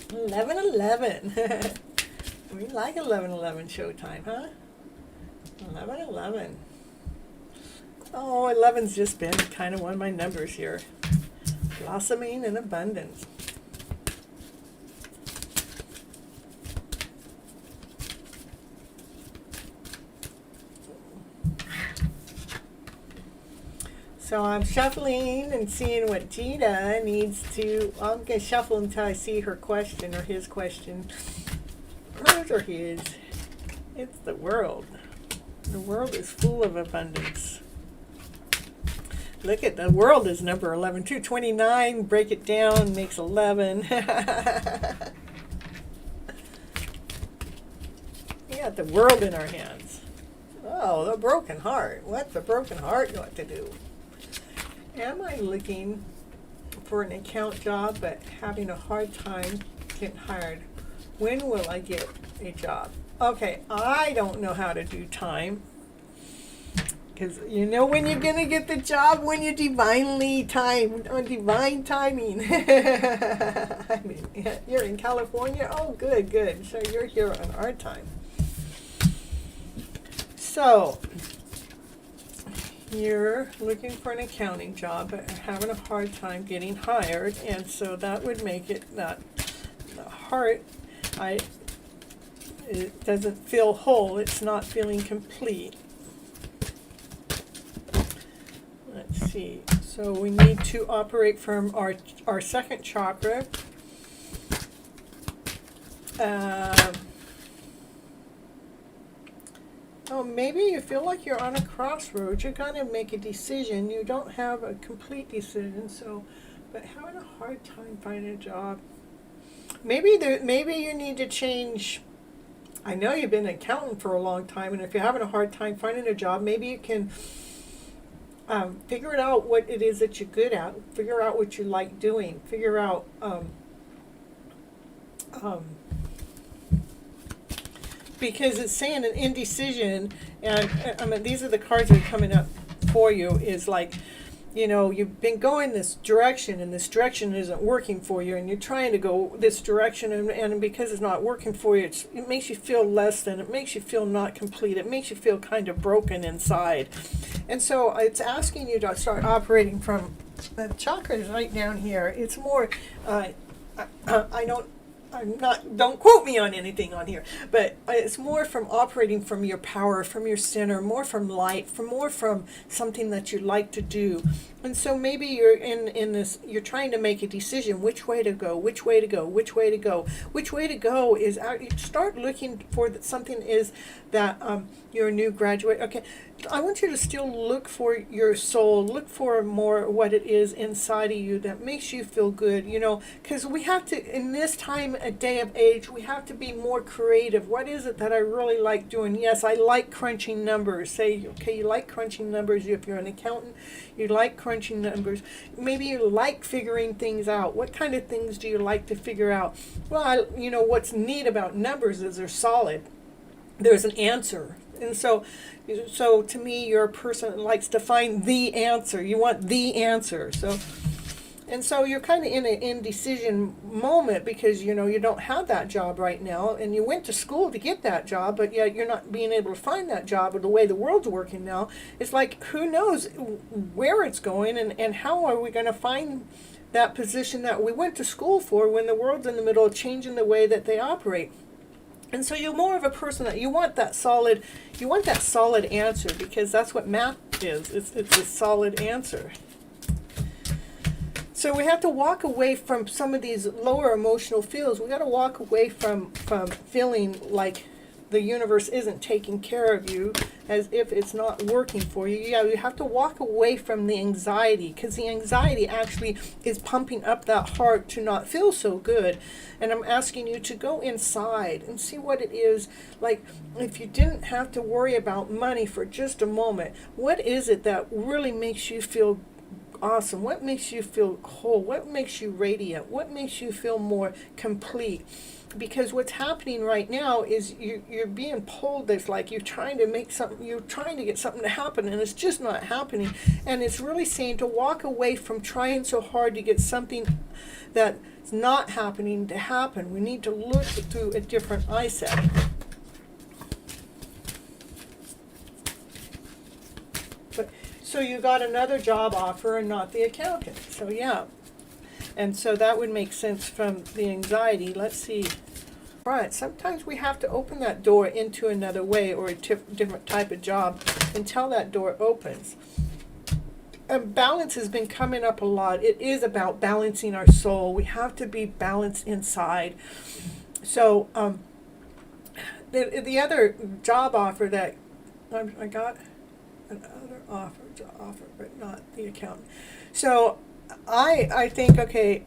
11:11. We like 11:11 showtime, huh? 11:11. Oh, 11's just been kind of one of my numbers here. Blossoming in abundance. So I'm shuffling and seeing what Gita needs to. I'm going to shuffle until I see her question or his question. Hers or his. It's the world. The world is full of abundance. Look at the world is number 11. 229, break it down, makes 11. You got the world in our hands. Oh, the broken heart. What's the broken heart got to do? Am I looking for an account job but having a hard time getting hired? When will I get a job? Okay, I don't know how to do time. Because you know when you're going to get the job? When you're divinely timed, on divine timing. I mean, you're in California? Oh, good, good. So you're here on our time. So, you're looking for an accounting job but having a hard time getting hired, and so that would make it that the heart, it doesn't feel whole. It's not feeling complete. Let's see. So we need to operate from our second chakra. Oh, maybe you feel like you're on a crossroads. You're going to make a decision. You don't have a complete decision, so, but having a hard time finding a job. Maybe you need to change. I know you've been an accountant for a long time, and if you're having a hard time finding a job, maybe you can figure it out what it is that you're good at. Figure out what you like doing. Figure out because it's saying an indecision, and I mean these are the cards that are coming up for you. Is like, you know, you've been going this direction and this direction isn't working for you, and you're trying to go this direction, and because it's not working for you, it makes you feel less than, it makes you feel not complete, it makes you feel kind of broken inside. And so it's asking you to start operating from the chakras right down here. It's more, don't quote me on anything on here, but it's more from operating from your power, from your center, more from light, more from something that you like to do. And so maybe you're in this, you're trying to make a decision, which way to go, which way to go, which way to go. Which way to go is start looking for something is that you're a new graduate. Okay, I want you to still look for your soul, look for more what it is inside of you that makes you feel good, you know, because we have to, in this time a day of age, we have to be more creative. What is it that I really like doing? Yes, I like crunching numbers. Say, okay, you like crunching numbers. If you're an accountant, you like crunching numbers. Maybe you like figuring things out. What kind of things do you like to figure out? Well, what's neat about numbers is they're solid. There's an answer. And so to me, you're a person that likes to find the answer. You want the answer. So you're kind of in an indecision moment because, you don't have that job right now, and you went to school to get that job, but yet you're not being able to find that job, or the way the world's working now. It's like, who knows where it's going, and how are we going to find that position that we went to school for when the world's in the middle of changing the way that they operate? And so you're more of a person that you want that solid answer, because that's what math is. It's a solid answer. So we have to walk away from some of these lower emotional feels. We got to walk away from feeling like the universe isn't taking care of you, as if it's not working for you. Yeah, you have to walk away from the anxiety, because the anxiety actually is pumping up that heart to not feel so good. And I'm asking you to go inside and see what it is like. If you didn't have to worry about money for just a moment, what is it that really makes you feel awesome? What makes you feel whole? What makes you radiant? What makes you feel more complete? Because what's happening right now is you're being pulled. It's like you're trying to get something to happen, and it's just not happening. And it's really saying to walk away from trying so hard to get something that's not happening to happen. We need to look through a different eye set. So you got another job offer and not the accountant. So yeah. And so that would make sense from the anxiety. Let's see. Right. Sometimes we have to open that door into another way, or a different type of job, until that door opens. And balance has been coming up a lot. It is about balancing our soul. We have to be balanced inside. So the other job offer that I got, another offer, but not the accountant. So I think, okay,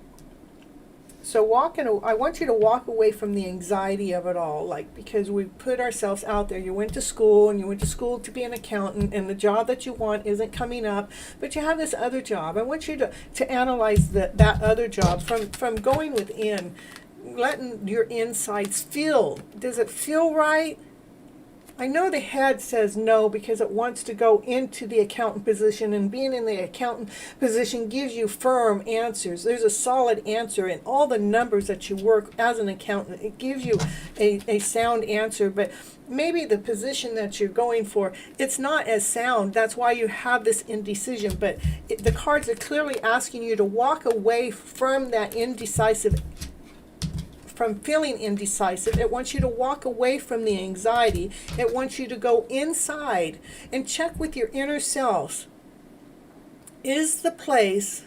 so I want you to walk away from the anxiety of it all, like, because we put ourselves out there. You went to school to be an accountant, and the job that you want isn't coming up, but you have this other job. I want you to analyze that other job from going within, letting your insides feel. Does it feel right? I know the head says no because it wants to go into the accountant position, and being in the accountant position gives you firm answers. There's a solid answer in all the numbers that you work as an accountant. It gives you a sound answer, but maybe the position that you're going for, it's not as sound. That's why you have this indecision, but the cards are clearly asking you to walk away from that from feeling indecisive. It wants you to walk away from the anxiety. It wants you to go inside and check with your inner self. Is the place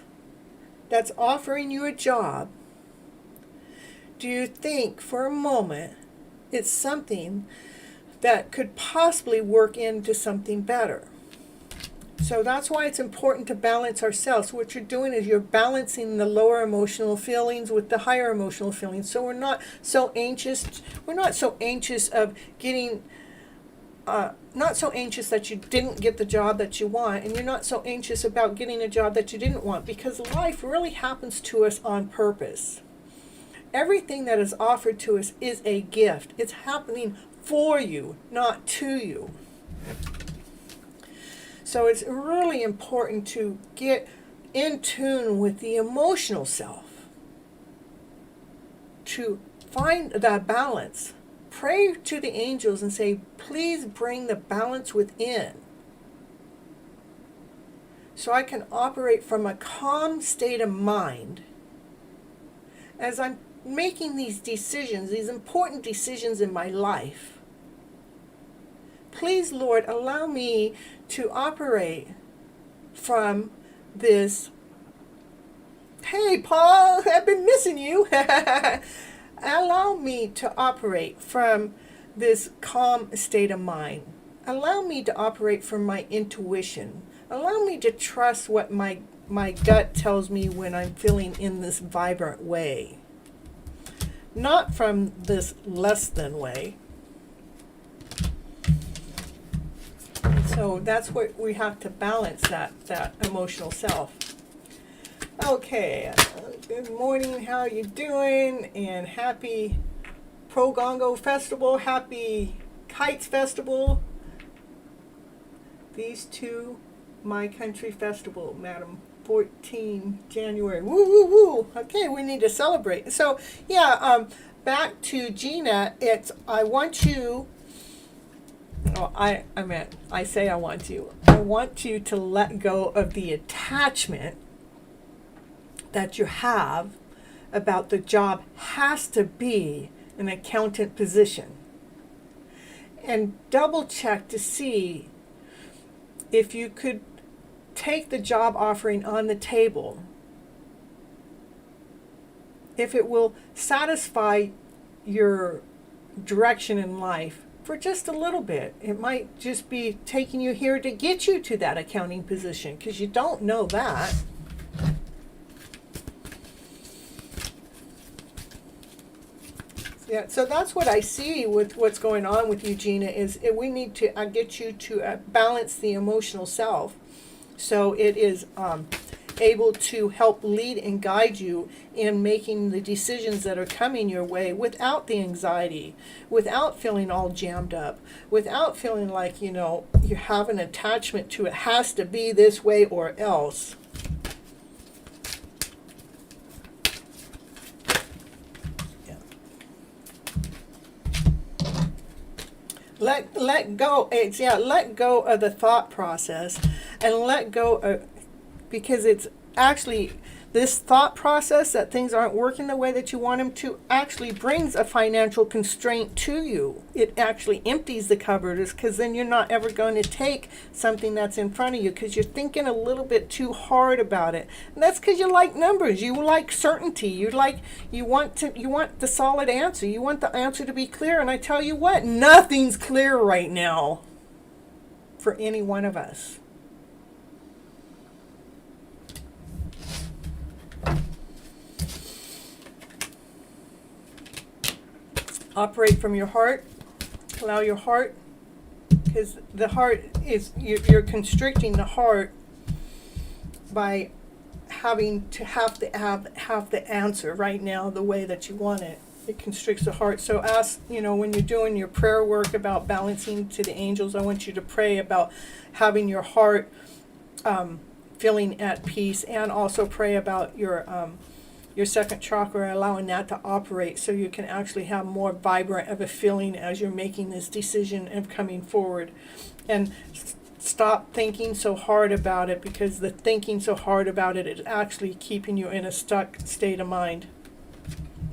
that's offering you a job, do you think for a moment it's something that could possibly work into something better? So that's why it's important to balance ourselves. What you're doing is you're balancing the lower emotional feelings with the higher emotional feelings. So we're not so anxious. We're not so anxious of getting, not so anxious that you didn't get the job that you want, and you're not so anxious about getting a job that you didn't want, because life really happens to us on purpose. Everything that is offered to us is a gift. It's happening for you, not to you. So it's really important to get in tune with the emotional self, to find that balance. Pray to the angels and say, please bring the balance within, so I can operate from a calm state of mind as I'm making these decisions, these important decisions in my life. Please, Lord, allow me to operate from this, hey, Paul, I've been missing you. Allow me to operate from this calm state of mind. Allow me to operate from my intuition. Allow me to trust what my gut tells me when I'm feeling in this vibrant way. not from this less than way. So that's what we have to balance, that emotional self. Okay, good morning, how you doing? And happy Pro-Gongo Festival, happy Kites Festival. These two, My Country Festival, Madam. 14 January. Woo, woo, woo. Okay, we need to celebrate. So, yeah, back to Gina, it's, I want you, oh, I say I want you. I want you to let go of the attachment that you have about the job has to be an accountant position. And double check to see if you could take the job offering on the table, if it will satisfy your direction in life for just a little bit. It might just be taking you here to get you to that accounting position, because you don't know that. Yeah, so that's what I see with what's going on with you, Gina, is we need to get you to balance the emotional self, so it is able to help lead and guide you in making the decisions that are coming your way without the anxiety, without feeling all jammed up, without feeling like, you know, you have an attachment to it has to be this way or else. Let go. Let go of the thought process, and let go of, because it's actually this thought process that things aren't working the way that you want them to actually brings a financial constraint to you. It actually empties the cupboards, because then you're not ever going to take something that's in front of you, because you're thinking a little bit too hard about it. And that's because you like numbers, you like certainty, you want the solid answer, you want the answer to be clear. And I tell you what, nothing's clear right now for any one of us. Operate from your heart. Allow your heart, because the heart is, you're constricting the heart by having to have the answer right now the way that you want it. It constricts the heart. So ask, when you're doing your prayer work about balancing to the angels, I want you to pray about having your heart feeling at peace, and also pray about your second chakra, allowing that to operate so you can actually have more vibrant of a feeling as you're making this decision of coming forward. And stop thinking so hard about it, because the thinking so hard about it is actually keeping you in a stuck state of mind.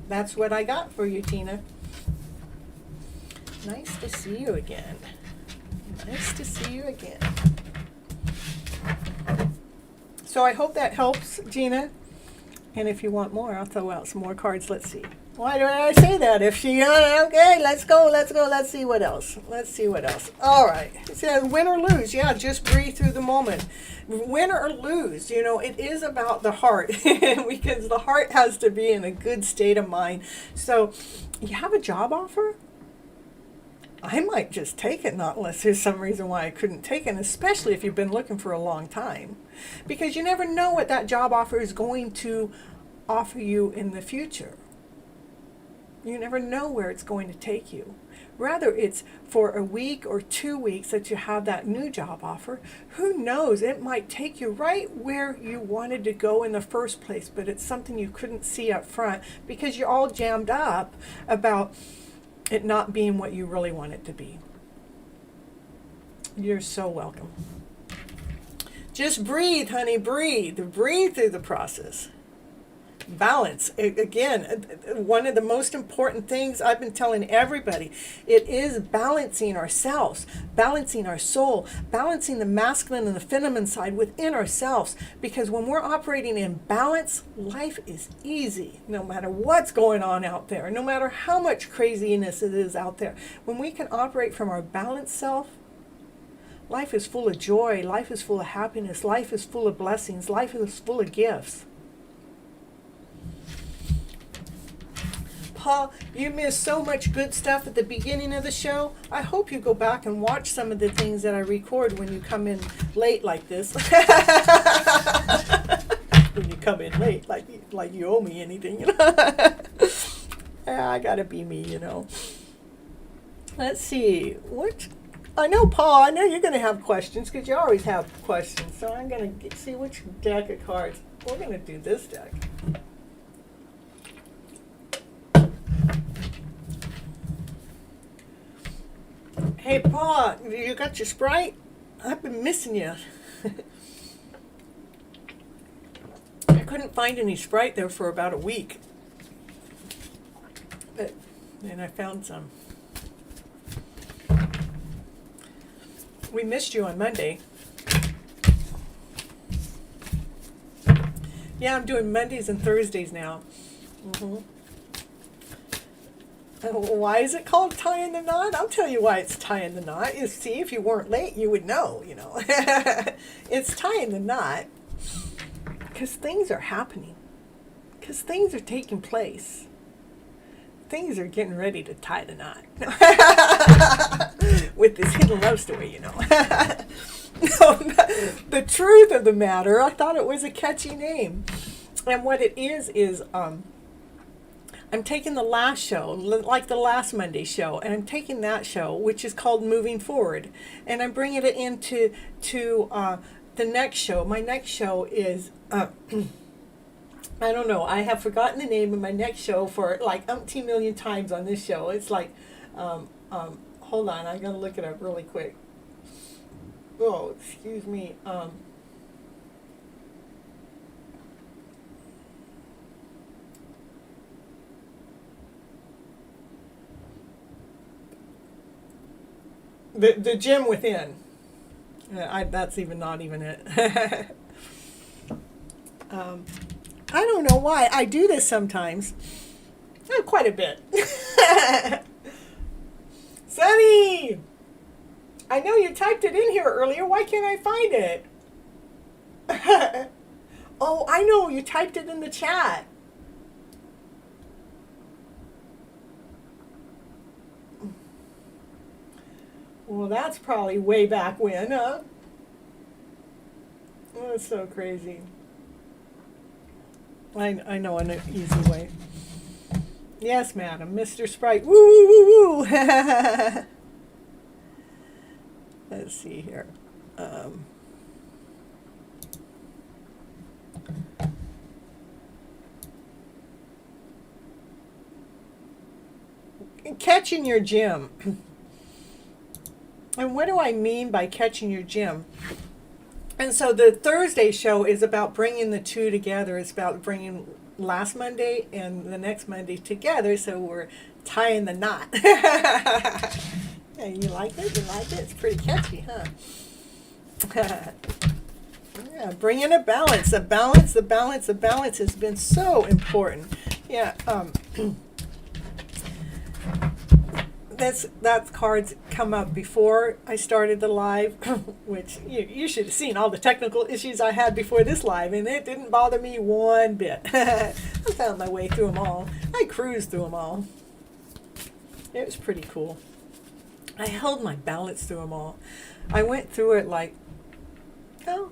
That's what I got for you, Tina. Nice to see you again. Nice to see you again. So I hope that helps, Gina. And if you want more, I'll throw out some more cards. Let's see. Why did I say that? If she, okay, let's go. Let's see what else. All right. It says win or lose. Yeah, just breathe through the moment. Win or lose, it is about the heart, because the heart has to be in a good state of mind. So you have a job offer? I might just take it, not unless there's some reason why I couldn't take it, especially if you've been looking for a long time. Because you never know what that job offer is going to offer you in the future. You never know where it's going to take you. Rather, it's for a week or 2 weeks that you have that new job offer. Who knows? It might take you right where you wanted to go in the first place, but it's something you couldn't see up front because you're all jammed up about it not being what you really want it to be. You're so welcome. Just breathe, honey, breathe. Breathe through the process. Balance. Again, one of the most important things I've been telling everybody, it is balancing ourselves, balancing our soul, balancing the masculine and the feminine side within ourselves. Because when we're operating in balance, life is easy, no matter what's going on out there, no matter how much craziness it is out there. When we can operate from our balanced self, life is full of joy, life is full of happiness, life is full of blessings, life is full of gifts. Paul, you missed so much good stuff at the beginning of the show. I hope you go back and watch some of the things that I record when you come in late like this. When you come in late, like you owe me anything, you know. Yeah, I gotta be me, you know. Let's see. What? I know, Paul, I know you're going to have questions because you always have questions. So I'm going to see which deck of cards. We're going to do this deck. Hey, Paul, you got your Sprite? I've been missing you. I couldn't find any Sprite there for about a week. But then I found some. We missed you on Monday. Yeah, I'm doing Mondays and Thursdays now. Why is it called tying the knot? I'll tell you why it's tying the knot. You see, if you weren't late, you would know, you know. It's tying the knot because things are happening. Because things are taking place. Things are getting ready to tie the knot. With this hidden love story, you know. No, the truth of the matter, I thought it was a catchy name. And what it is I'm taking the last show, like the last Monday show, and I'm taking that show, which is called Moving Forward, and I'm bringing it into the next show. My next show is, I don't know, I have forgotten the name of my next show for like umpteen million times on this show. It's like, hold on, I gotta look it up really quick. Oh, excuse me. The gym within. That's even not even it. I don't know why I do this sometimes. Quite a bit. Sunny! I know you typed it in here earlier. Why can't I find it? Oh, I know. You typed it in the chat. Well, that's probably way back when, huh? Oh, that's so crazy. I know an easy way. Yes, madam. Mr. Sprite. Woo, woo, woo, woo. Let's see here. Catching your gym. And what do I mean by catching your gym? And so the Thursday show is about bringing the two together. It's about bringing last Monday and the next Monday together, so we're tying the knot. Yeah, you like it? You like it? It's pretty catchy, huh? Yeah, bringing a balance. The balance has been so important. Yeah, that cards come up before I started the live, which you should have seen all the technical issues I had before this live, and it didn't bother me one bit. I found my way through them all. I cruised through them all. It was pretty cool. I held my balance through them all. I went through it like, oh,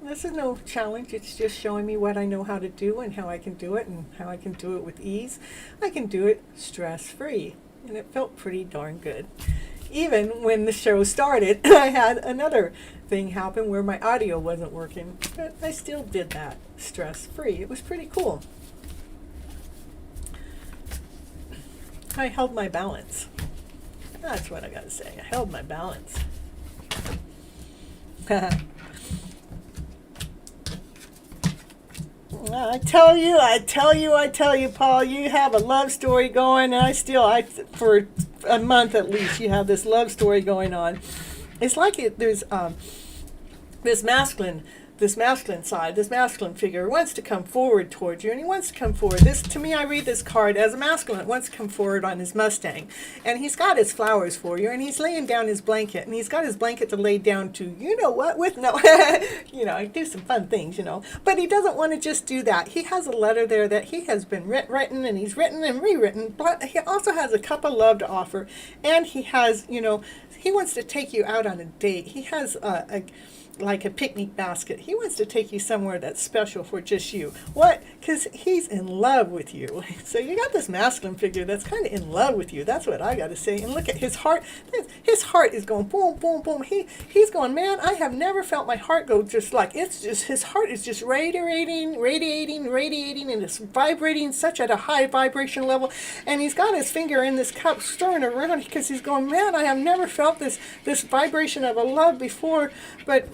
this is no challenge. It's just showing me what I know how to do and how I can do it and how I can do it with ease. I can do it stress-free. And it felt pretty darn good. Even when the show started, I had another thing happen where my audio wasn't working. But I still did that stress-free. It was pretty cool. I held my balance. That's what I gotta say. I held my balance. I tell you, Paul, you have a love story going. For a month at least, you have this love story going on. It's like there's this masculine this masculine side, this masculine figure wants to come forward towards you, and he wants to come forward. This, to me, I read this card as a masculine wants to come forward on his Mustang, and he's got his flowers for you, and he's laying down his blanket, and he's got his blanket to lay down to, you know what, with no, I do some fun things, but he doesn't want to just do that. He has a letter there that he has been written, and he's written and rewritten, but he also has a cup of love to offer, and he has, he wants to take you out on a date. He has like a picnic basket. He wants to take you somewhere that's special for just you. What? Because he's in love with you. So you got this masculine figure that's kind of in love with you. That's what I got to say. And look at his heart. His heart is going boom, boom, boom. He's going, man, I have never felt my heart go just like, it's just, his heart is just radiating, and it's vibrating such at a high vibration level. And he's got his finger in this cup stirring around because he's going, man, I have never felt this vibration of a love before, but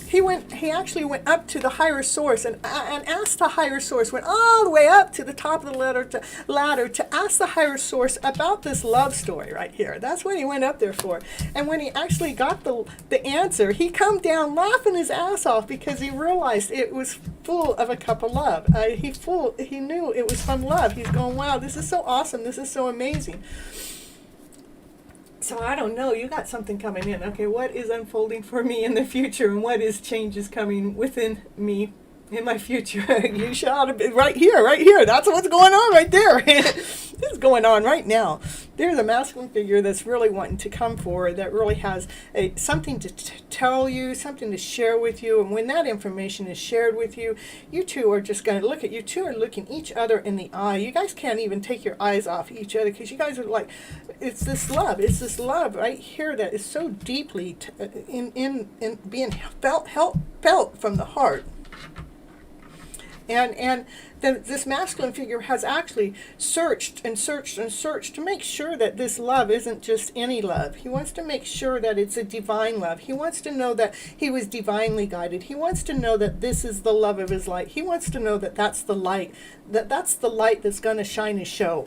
he actually went up to the higher source and asked the higher source, went all the way up to the top of the ladder to ask the higher source about this love story right here. That's what he went up there for. And when he actually got the answer, he come down laughing his ass off because he realized it was full of a cup of love. He knew it was from love. He's going, wow, this is so awesome. This is so amazing. So I don't know, you got something coming in. Okay, what is unfolding for me in the future, and what is changes coming within me in my future? You shall be right here. That's what's going on right there. This is going on right now. There's a masculine figure that's really wanting to come forward, that really has something to tell you, something to share with you. And when that information is shared with you, you two are just going to look at, you two are looking each other in the eye. You guys can't even take your eyes off each other because you guys are like, it's this love right here that is so deeply in being felt from the heart. And this masculine figure has actually searched to make sure that this love isn't just any love. He wants to make sure that it's a divine love. He wants to know that he was divinely guided. He wants to know that this is the love of his light. He wants to know that that's the light, that's the light that's going to shine his show.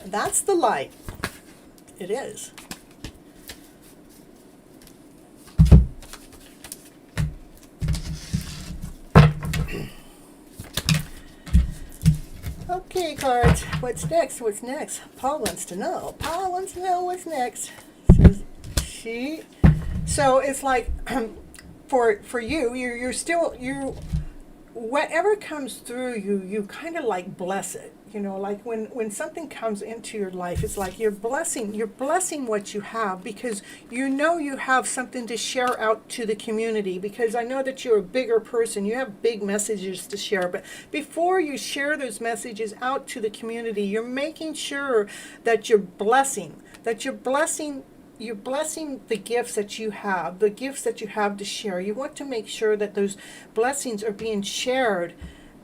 That's the light. It is. Okay, cards. What's next? Paul wants to know. What's next. Says she. So it's like, for you, you're still, whatever comes through you, you kind of like bless it. Like when something comes into your life, it's like you're blessing what you have, because you have something to share out to the community, because I know that you're a bigger person. You have big messages to share, but before you share those messages out to the community, you're making sure that you're blessing the gifts that you have, to share. You want to make sure that those blessings are being shared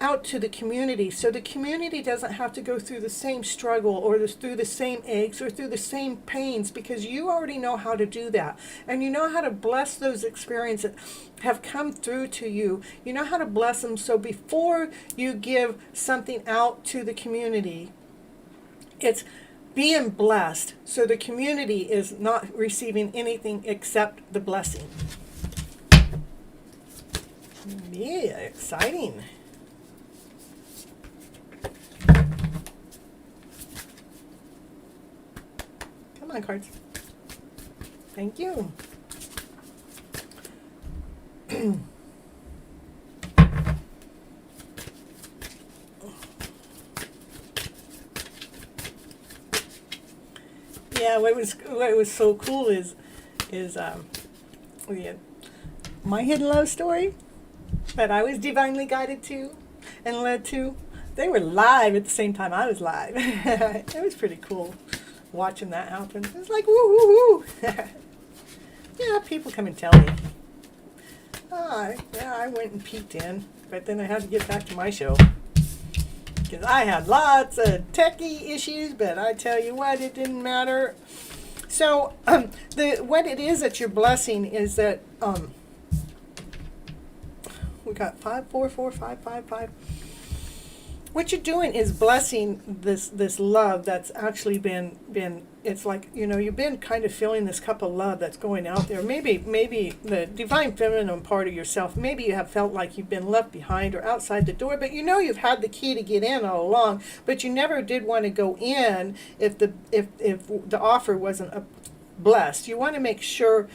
out to the community, so the community doesn't have to go through the same struggle or through the same aches or through the same pains, because you already know how to do that, and you know how to bless those experiences that have come through to you. You know how to bless them. So before you give something out to the community, it's being blessed, so the community is not receiving anything except the blessing. Yeah, exciting. Come on, cards. Thank you. Yeah, what was so cool is we had my hidden love story that I was divinely guided to and led to. They were live at the same time I was live. It was pretty cool watching that happen. It was like, woo, woo, woo. Yeah, people come and tell me. I went and peeked in, but then I had to get back to my show. Because I had lots of techie issues, but I tell you what, it didn't matter. So, what it is that you're blessing is that, we got 5, 4, 4, 5, 5, 5. what you're doing is blessing this love that's actually been it's like, you've been kind of feeling this cup of love that's going out there. Maybe the divine feminine part of yourself, maybe you have felt like you've been left behind or outside the door, but you've had the key to get in all along, but you never did want to go in if the offer wasn't blessed. You want to make sure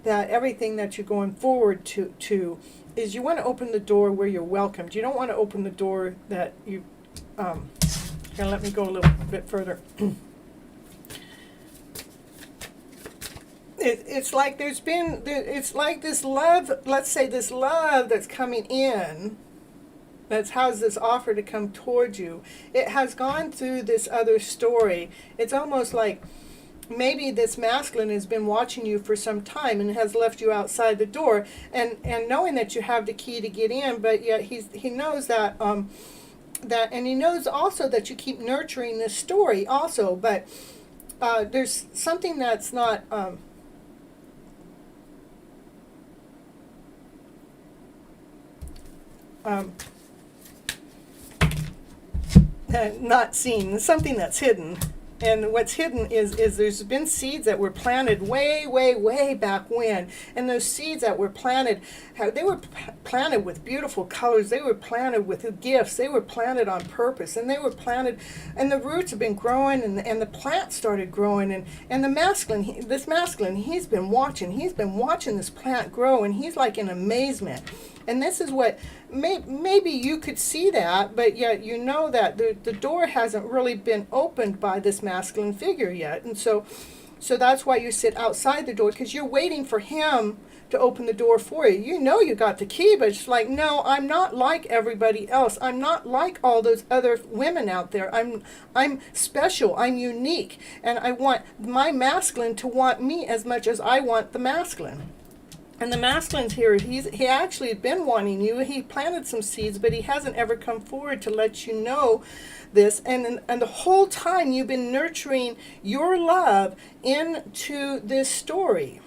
that everything that you're going forward to is, you want to open the door where you're welcomed. You don't want to open the door that you here, let me go a little bit further. It's like it's like this love, let's say this love that's coming in, that's has this offer to come towards you. It has gone through this other story. It's almost like maybe this masculine has been watching you for some time and has left you outside the door, and knowing that you have the key to get in, but yet he knows that and he knows also that you keep nurturing this story also, but there's something that's not not seen, something that's hidden. And what's hidden is there's been seeds that were planted way back when. And those seeds that were planted, they were planted with beautiful colors. They were planted with gifts. They were planted on purpose. And they were planted, and the roots have been growing, and the plant started growing. And the masculine, this masculine, he's been watching this plant grow, and he's like in amazement. And this is what, maybe you could see that, but yet you know that the door hasn't really been opened by this masculine figure yet. And so that's why you sit outside the door, because you're waiting for him to open the door for you. You know you got the key, but it's like, no, I'm not like everybody else. I'm not like all those other women out there. I'm special. I'm unique. And I want my masculine to want me as much as I want the masculine. And the masculine's here. He actually had been wanting you. He planted some seeds, but he hasn't ever come forward to let you know this. And the whole time you've been nurturing your love into this story.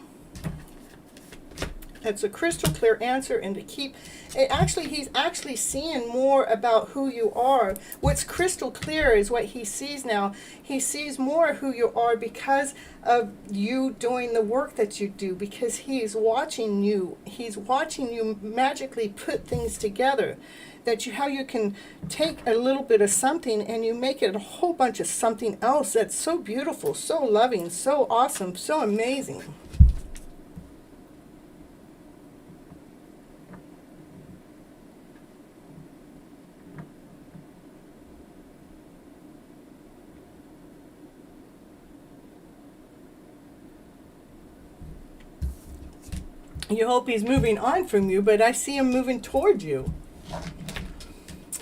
It's a crystal clear answer, and to keep he's actually seeing more about who you are. What's crystal clear is what he sees now. He sees more who you are because of you doing the work that you do, because he's watching you. He's watching you magically put things together. How you can take a little bit of something and you make it a whole bunch of something else that's so beautiful, so loving, so awesome, so amazing. You hope he's moving on from you, but I see him moving toward you.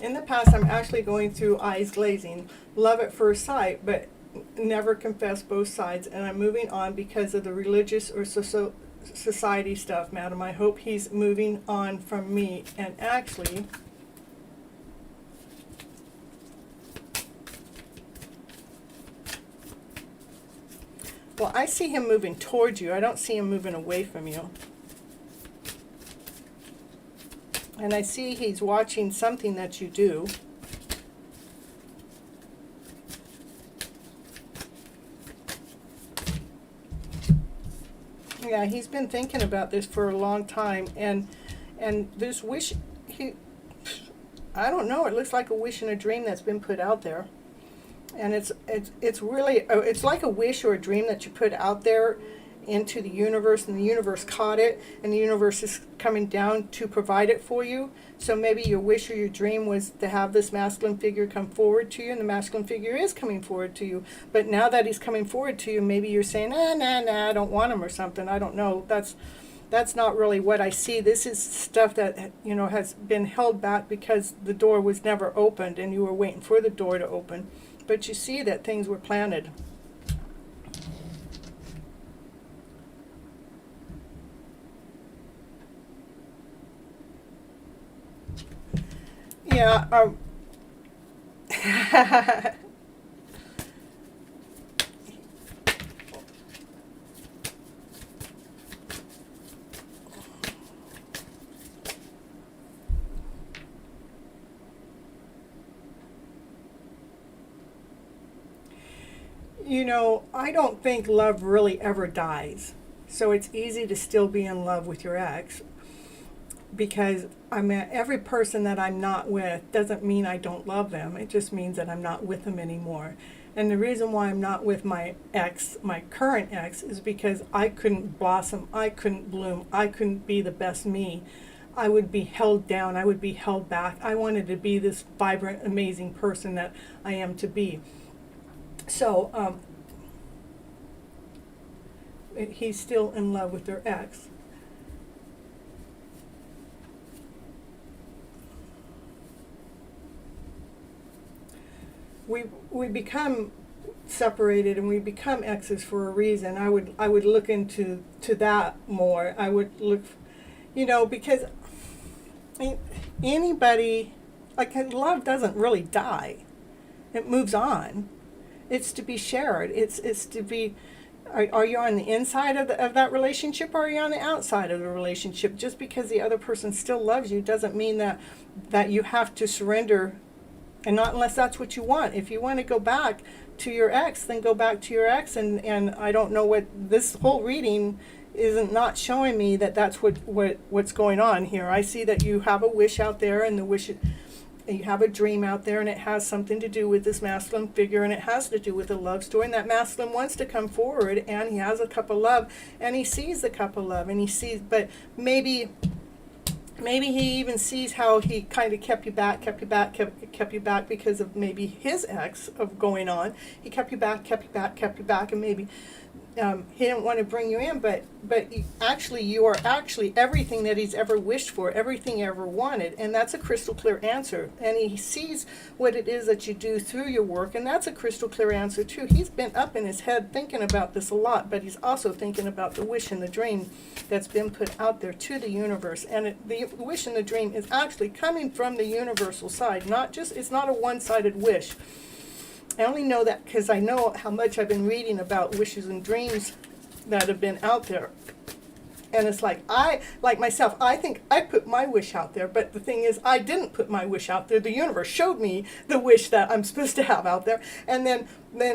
In the past, I'm actually going through eyes glazing, love at first sight, but never confess both sides, and I'm moving on because of the religious or society stuff, madam. I hope he's moving on from me, and actually, well, I see him moving towards you. I don't see him moving away from you. And I see he's watching something that you do. Yeah, he's been thinking about this for a long time, and this wish, I don't know, it looks like a wish and a dream that's been put out there. And it's really, it's like a wish or a dream that you put out there into the universe, and the universe caught it, and the universe is coming down to provide it for you. So maybe your wish or your dream was to have this masculine figure come forward to you, and the masculine figure is coming forward to you. But now that he's coming forward to you, maybe you're saying, nah, I don't want him or something. I don't know. That's not really what I see. This is stuff that, has been held back because the door was never opened and you were waiting for the door to open. But you see that things were planted. Yeah, You know, I don't think love really ever dies. So it's easy to still be in love with your ex, because I mean, every person that I'm not with doesn't mean I don't love them. It just means that I'm not with them anymore. And the reason why I'm not with my ex, my current ex, is because I couldn't blossom, I couldn't bloom, I couldn't be the best me. I would be held down, I would be held back. I wanted to be this vibrant, amazing person that I am to be. So he's still in love with their ex. We become separated and we become exes for a reason. I would look into that more. I would look, you know, because anybody, like, love doesn't really die. It moves on. It's to be shared. It's to be. Are you on the inside of that relationship, or are you on the outside of the relationship? Just because the other person still loves you doesn't mean that you have to surrender. And not unless that's what you want. If you want to go back to your ex, then go back to your ex. And I don't know what this whole reading isn't not showing me that that's what's going on here. I see that you have a wish out there, and the wish, you have a dream out there, and it has something to do with this masculine figure, and it has to do with a love story. And that masculine wants to come forward, and he has a cup of love, and he sees the cup of love, and he sees, but maybe he even sees how he kind of kept you back because of maybe his ex of going on. He kept you back, and maybe he didn't want to bring you in, but you are actually everything that he's ever wished for, everything he ever wanted, and that's a crystal clear answer. And he sees what it is that you do through your work, and that's a crystal clear answer too. He's been up in his head thinking about this a lot, but he's also thinking about the wish and the dream that's been put out there to the universe. And the wish and the dream is actually coming from the universal side, it's not a one-sided wish. I only know that because I know how much I've been reading about wishes and dreams that have been out there. And it's like, myself, I think I put my wish out there, but the thing is, I didn't put my wish out there. The universe showed me the wish that I'm supposed to have out there. And then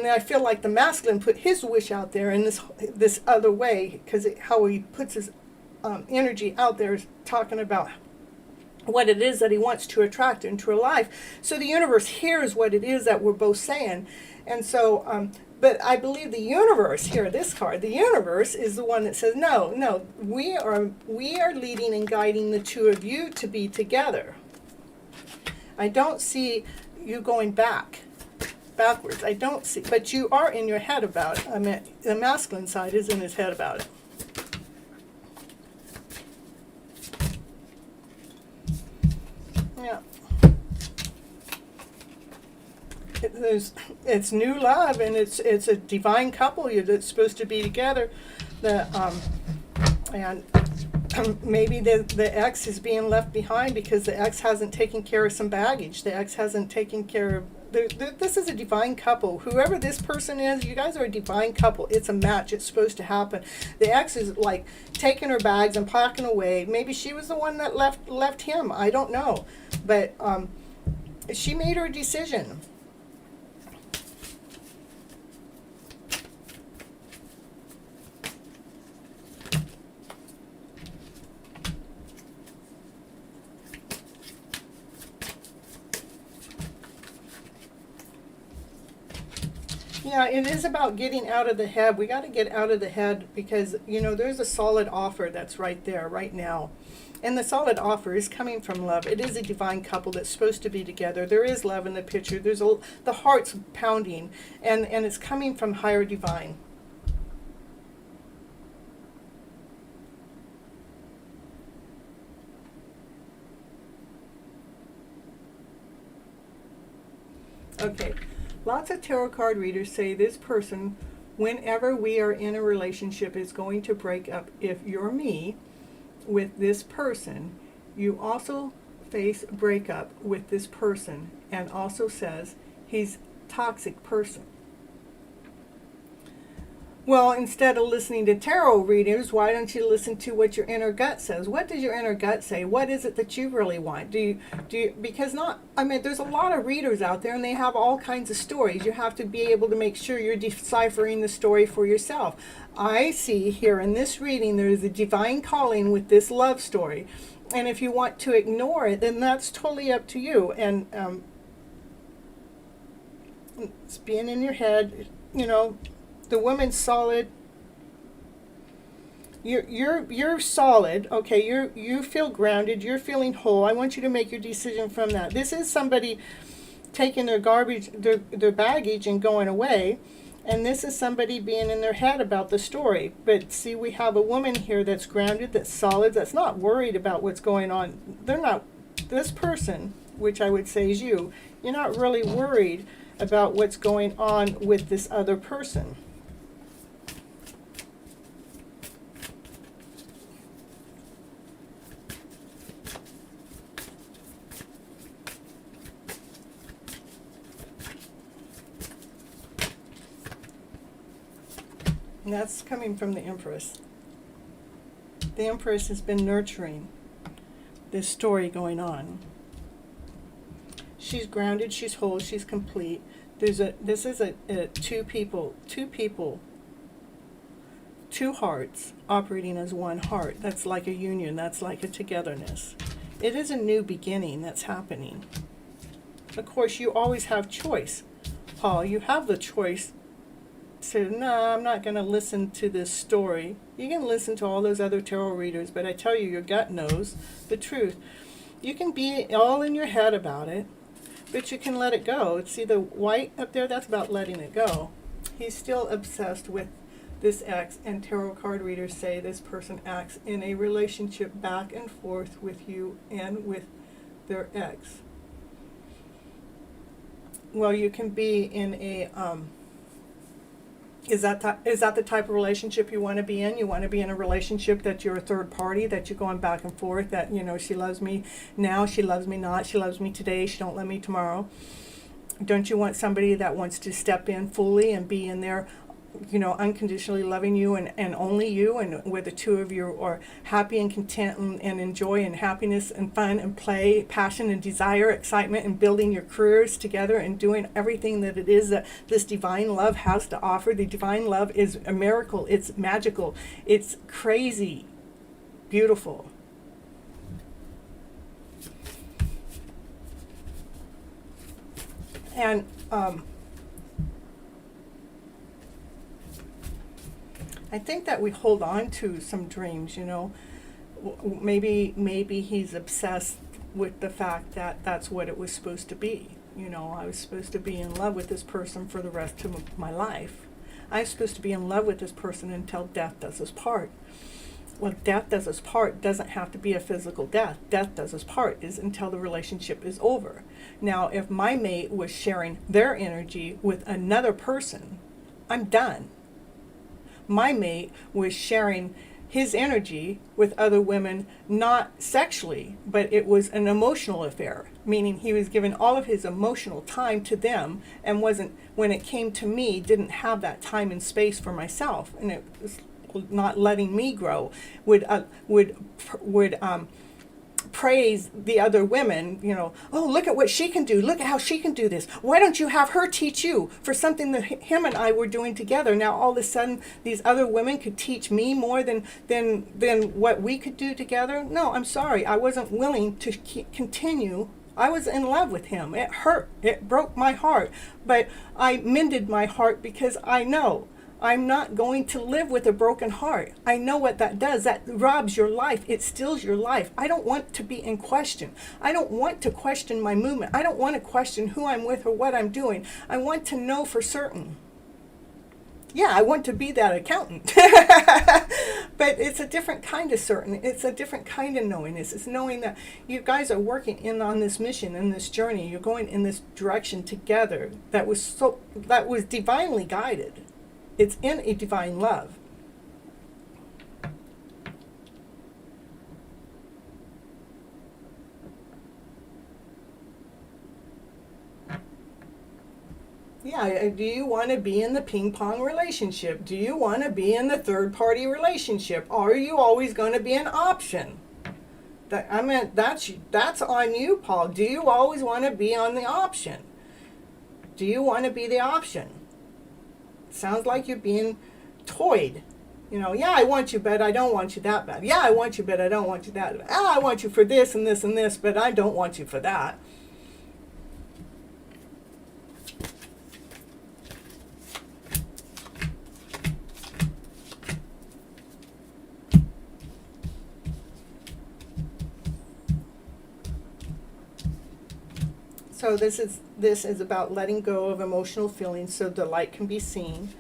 I feel like the masculine put his wish out there in this other way, because how he puts his energy out there is talking about what it is that he wants to attract into her life. So the universe hears what it is that we're both saying. And so, but I believe the universe, here, this card, the universe is the one that says, no, we are leading and guiding the two of you to be together. I don't see you going backwards. I don't see, but you are in your head about it. I mean, the masculine side is in his head about it. Yeah. It's new love, and it's a divine couple that's supposed to be together. And maybe the ex is being left behind because the ex hasn't taken care of some baggage. The ex hasn't taken care of. This is a divine couple. Whoever this person is, you guys are a divine couple. It's a match. It's supposed to happen. The ex is like taking her bags and packing away. Maybe she was the one that left him. I don't know, but she made her decision. Yeah, it is about getting out of the head. We got to get out of the head because, there's a solid offer that's right there, right now. And the solid offer is coming from love. It is a divine couple that's supposed to be together. There is love in the picture. There's the heart's pounding, and it's coming from higher divine. Okay. Lots of tarot card readers say this person, whenever we are in a relationship, is going to break up. If you're me with this person, you also face breakup with this person, and also says he's a toxic person. Well, instead of listening to tarot readers, why don't you listen to what your inner gut says? What does your inner gut say? What is it that you really want? Because not, I mean, there's a lot of readers out there and they have all kinds of stories. You have to be able to make sure you're deciphering the story for yourself. I see here in this reading, there's a divine calling with this love story. And if you want to ignore it, then that's totally up to you. And it's being in your head, you know, the woman's solid. You're solid. Okay, you feel grounded. You're feeling whole. I want you to make your decision from that. This is somebody taking their garbage, their baggage, and going away. And this is somebody being in their head about the story. But see, we have a woman here that's grounded, that's solid, that's not worried about what's going on. They're not, this person, which I would say is you, you're not really worried about what's going on with this other person. And that's coming from the Empress. The Empress has been nurturing this story going on. She's grounded, she's whole, she's complete. This is a two people, two hearts operating as one heart. That's like a union, that's like a togetherness. It is a new beginning that's happening. Of course, you always have choice, Paul. You have the choice to, no, I'm not going to listen to this story. You can listen to all those other tarot readers, but I tell you, your gut knows the truth. You can be all in your head about it, but you can let it go. See the white up there? That's about letting it go. He's still obsessed with this ex, and tarot card readers say this person acts in a relationship back and forth with you and with their ex. Well, you can be in a is that the type of relationship you want to be in? You want to be in a relationship that you're a third party, that you're going back and forth, that, you know, she loves me now, she loves me not, she loves me today, she don't love me tomorrow. Don't you want somebody that wants to step in fully and be in there, you know, unconditionally loving you and only you, and where the two of you are happy and content and enjoy and happiness and fun and play, passion and desire, excitement, and building your careers together and doing everything that it is that this divine love has to offer. The divine love is a miracle. It's magical. It's crazy beautiful. And I think that we hold on to some dreams, you know. Maybe he's obsessed with the fact that that's what it was supposed to be. You know, I was supposed to be in love with this person for the rest of my life. I was supposed to be in love with this person until death does us part. Well, death does us part doesn't have to be a physical death. Death does us part is until the relationship is over. Now, if my mate was sharing their energy with another person, I'm done. My mate was sharing his energy with other women, not sexually, but it was an emotional affair, meaning he was giving all of his emotional time to them and wasn't, when it came to me, didn't have that time and space for myself, and it was not letting me grow, would praise the other women, you know, oh, look at what she can do, look at how she can do this, why don't you have her teach you for something that him and I were doing together. Now all of a sudden these other women could teach me more than what we could do together. No, I'm sorry, I wasn't willing to continue. I was in love with him. It hurt, it broke my heart, but I mended my heart because I know I'm not going to live with a broken heart. I know what that does. That robs your life. It steals your life. I don't want to be in question. I don't want to question my movement. I don't want to question who I'm with or what I'm doing. I want to know for certain. Yeah, I want to be that accountant. But it's a different kind of certain. It's a different kind of knowingness. It's knowing that you guys are working in on this mission, in this journey. You're going in this direction together that was divinely guided. It's in a divine love. Yeah, do you want to be in the ping pong relationship? Do you want to be in the third party relationship? Are you always going to be an option? I mean, that's on you, Paul. Do you always want to be on the option? Do you want to be the option? Sounds like you're being toyed. You know, yeah, I want you, but I don't want you that bad. Yeah, I want you, but I don't want you that bad. Ah, I want you for this and this and this, but I don't want you for that. So this is about letting go of emotional feelings so the light can be seen.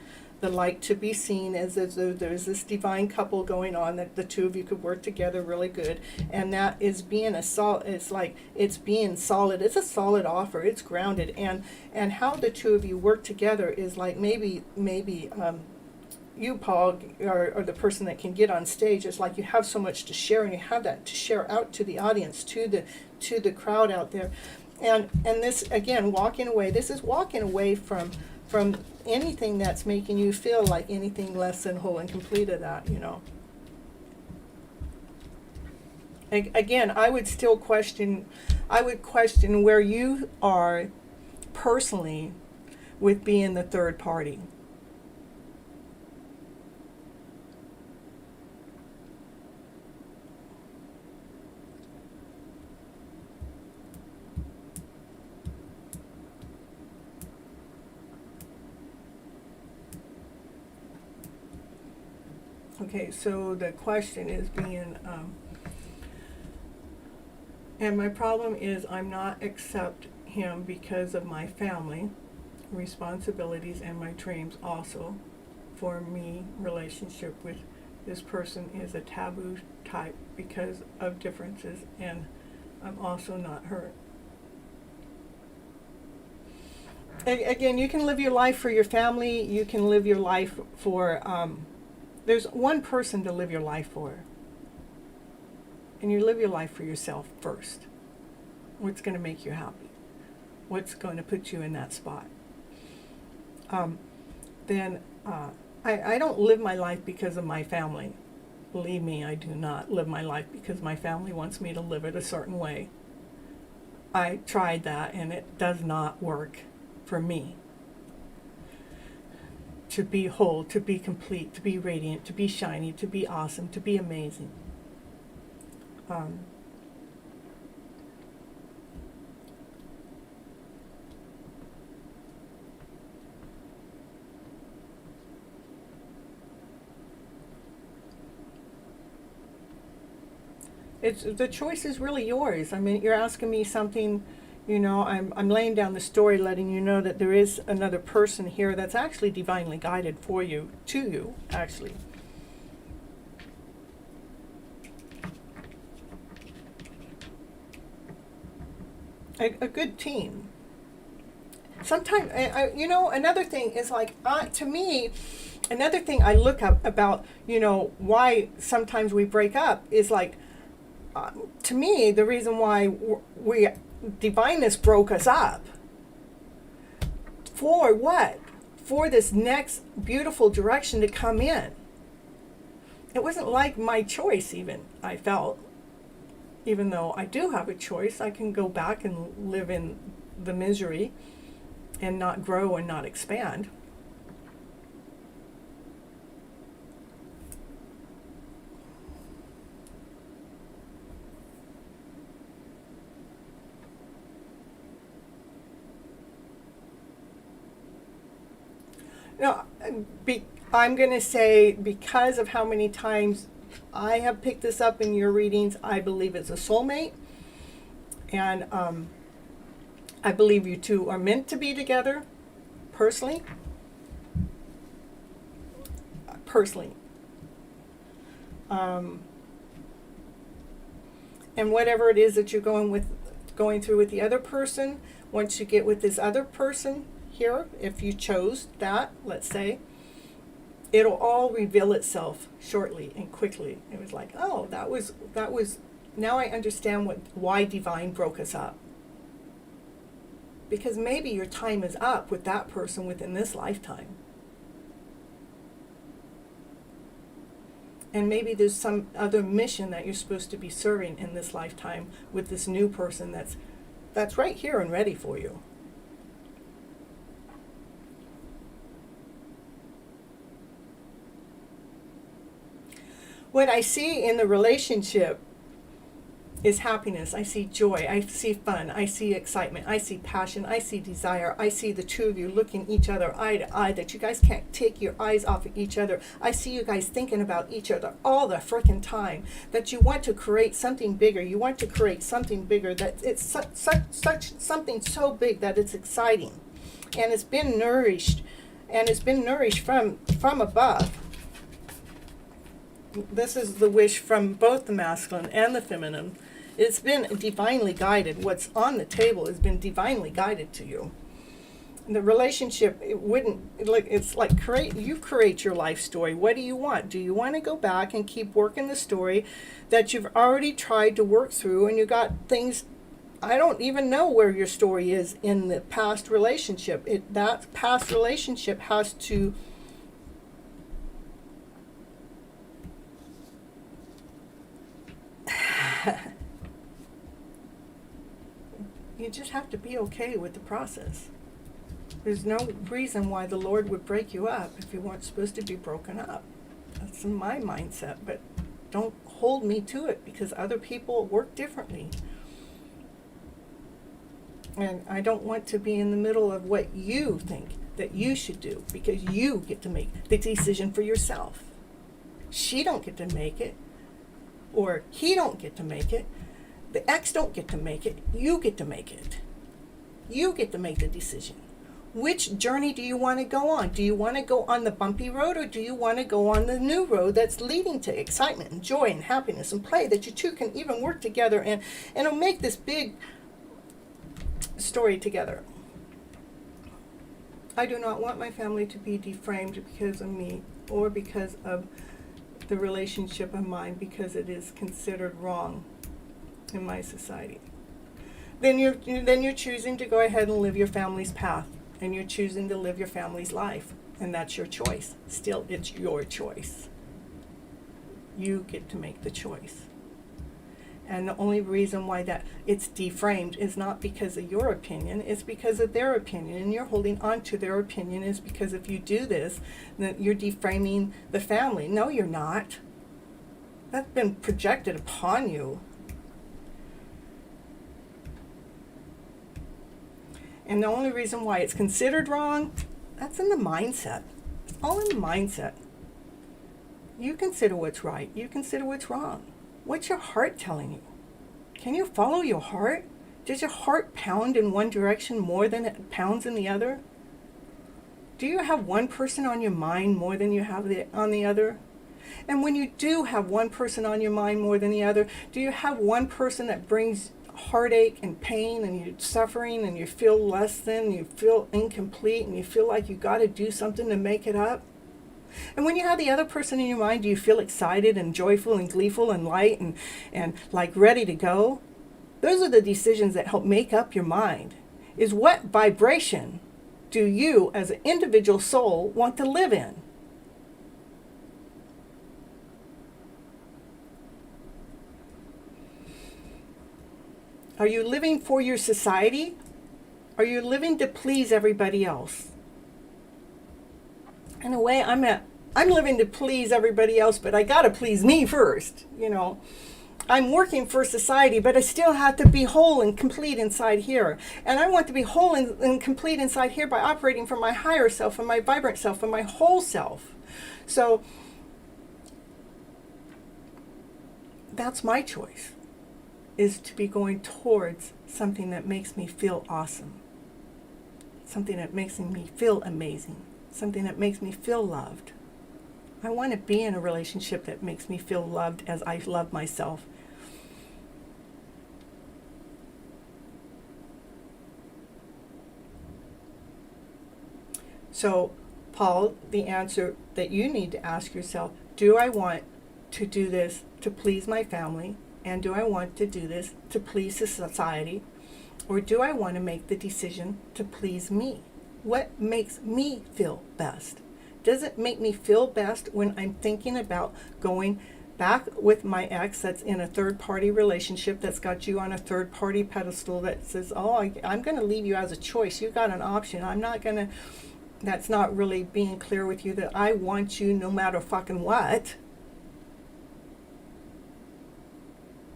The light to be seen as though there's this divine couple going on, that the two of you could work together really good, and that is being a solid. It's like it's being solid. It's a solid offer. It's grounded, and how the two of you work together is like maybe you, Paul, are the person that can get on stage. It's like you have so much to share, and you have that to share out to the audience, to the crowd out there. And this, again, walking away, this is walking away from anything that's making you feel like anything less than whole and complete of that, you know. Again, I would question where you are personally with being the third party. Okay, so the question is being, and my problem is I'm not accept him because of my family responsibilities and my dreams also. For me, relationship with this person is a taboo type because of differences, and I'm also not hurt. Again, you can live your life for your family, you can live your life for, there's one person to live your life for. And you live your life for yourself first. What's going to make you happy? What's going to put you in that spot? Then I don't live my life because of my family. Believe me, I do not live my life because my family wants me to live it a certain way. I tried that and it does not work for me. To be whole, to be complete, to be radiant, to be shiny, to be awesome, to be amazing. It's the choice is really yours. I mean, you're asking me something. You know, I'm laying down the story, letting you know that there is another person here that's actually divinely guided for you, to you, actually. A good team. Sometimes, you know, another thing is like, to me, another thing I look up about, you know, why sometimes we break up is like, to me, the reason why we divineness broke us up. For what? For this next beautiful direction to come in. It wasn't like my choice, even, I felt. Even though I do have a choice, I can go back and live in the misery and not grow and not expand. No, I'm going to say because of how many times I have picked this up in your readings, I believe it's a soulmate. And I believe you two are meant to be together, personally. And whatever it is that you're going through with the other person, once you get with this other person here, if you chose that, let's say, it'll all reveal itself shortly and quickly. It was like, oh, that was now I understand why divine broke us up. Because maybe your time is up with that person within this lifetime. And maybe there's some other mission that you're supposed to be serving in this lifetime with this new person that's right here and ready for you. What I see in the relationship is happiness. I see joy. I see fun. I see excitement. I see passion. I see desire. I see the two of you looking each other eye to eye, that you guys can't take your eyes off of each other. I see you guys thinking about each other all the frickin' time, that you want to create something bigger. You want to create something bigger, that it's such something so big that it's exciting. And it's been nourished, and it's been nourished from above. This is the wish from both the masculine and the feminine. It's been divinely guided. What's on the table has been divinely guided to you. The relationship, it's like you create your life story. What do you want? Do you want to go back and keep working the story that you've already tried to work through, and you got things, I don't even know where your story is in the past relationship. That past relationship has to you just have to be okay with the process. There's no reason why the Lord would break you up if you weren't supposed to be broken up. That's my mindset, but don't hold me to it, because other people work differently. And I don't want to be in the middle of what you think that you should do, because you get to make the decision for yourself. She don't get to make it, or he don't get to make it. The ex don't get to make it. You get to make it. You get to make the decision. Which journey do you want to go on? Do you want to go on the bumpy road, or do you want to go on the new road that's leading to excitement and joy and happiness and play, that you two can even work together and it'll make this big story together? I do not want my family to be defamed because of me, or because of the relationship of mine, because it is considered wrong in my society. Then you're choosing to go ahead and live your family's path, and you're choosing to live your family's life, and that's your choice. Still, it's your choice. You get to make the choice. And the only reason why that it's deframed is not because of your opinion, it's because of their opinion, and you're holding on to their opinion is because if you do this, then you're deframing the family. No, you're not. That's been projected upon you. And the only reason why it's considered wrong, that's in the mindset. It's all in the mindset. You consider what's right. You consider what's wrong. What's your heart telling you? Can you follow your heart? Does your heart pound in one direction more than it pounds in the other? Do you have one person on your mind more than you have on the other? And when you do have one person on your mind more than the other, do you have one person that brings heartache and pain, and you're suffering, and you feel less than, you feel incomplete, and you feel like you got to do something to make it up? And when you have the other person in your mind, do you feel excited and joyful and gleeful and light and like ready to go? Those are the decisions that help make up your mind. Is what vibration do you as an individual soul want to live in? Are you living for your society? Are you living to please everybody else? In a way, I'm living to please everybody else, but I gotta please me first, you know. I'm working for society, but I still have to be whole and complete inside here. And I want to be whole and complete inside here by operating from my higher self and my vibrant self and my whole self. So that's my choice, is to be going towards something that makes me feel awesome, something that makes me feel amazing, something that makes me feel loved. I want to be in a relationship that makes me feel loved as I love myself. So, Paul, the answer that you need to ask yourself, do I want to do this to please my family? And do I want to do this to please the society? Or do I want to make the decision to please me? What makes me feel best? Does it make me feel best when I'm thinking about going back with my ex that's in a third-party relationship, that's got you on a third-party pedestal, that says, oh, I'm going to leave you as a choice. You got an option. I'm not going to, that's not really being clear with you that I want you no matter fucking what.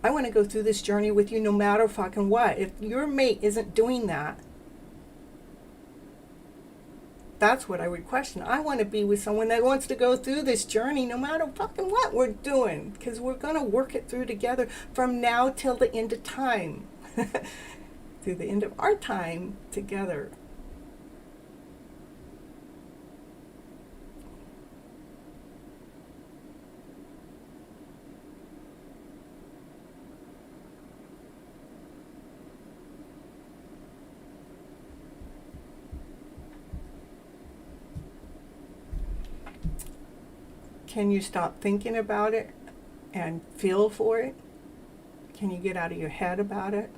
I want to go through this journey with you no matter fucking what. If your mate isn't doing that, that's what I would question. I want to be with someone that wants to go through this journey no matter fucking what we're doing, because we're going to work it through together from now till the end of time. Through the end of our time together. Can you stop thinking about it and feel for it? Can you get out of your head about it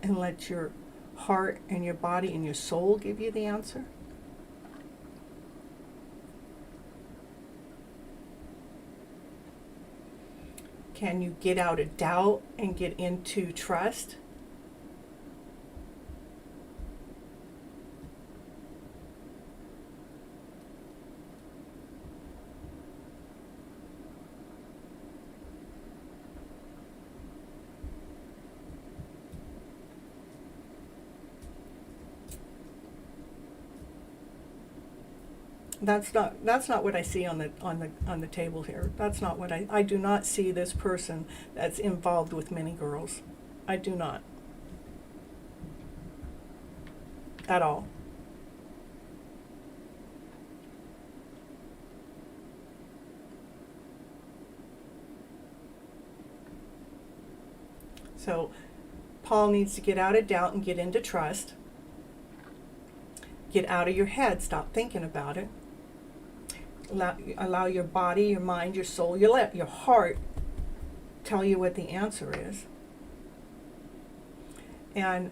and let your heart and your body and your soul give you the answer? Can you get out of doubt and get into trust? That's not what I see on the table here. That's not what I do not see this person that's involved with many girls. I do not. At all. So Paul needs to get out of doubt and get into trust. Get out of your head. Stop thinking about it. Allow your body, your mind, your soul, your heart tell you what the answer is. And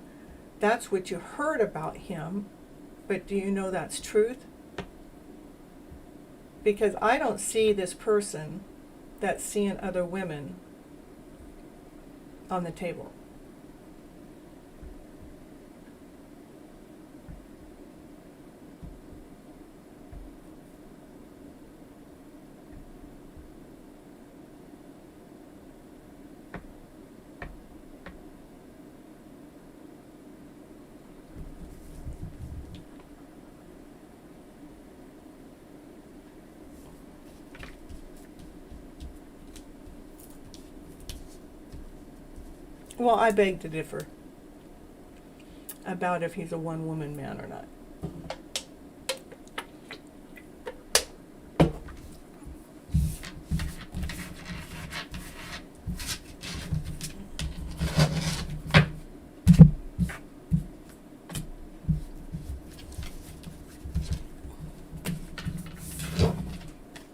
that's what you heard about him, but do you know that's truth? Because I don't see this person that's seeing other women on the table. Well, I beg to differ about if he's a one-woman man or not.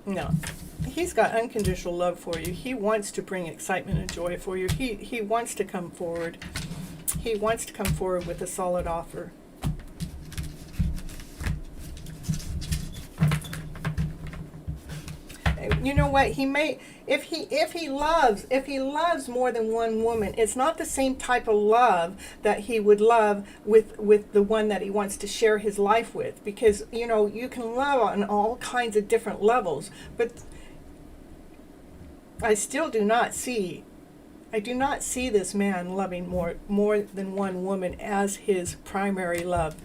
No. He's got unconditional love for you. He wants to bring excitement and joy for you. He wants to come forward. He wants to come forward with a solid offer. You know what? He may, if he loves more than one woman, it's not the same type of love that he would love with the one that he wants to share his life with. Because, you know, you can love on all kinds of different levels, but I still do not see this man loving more than one woman as his primary love.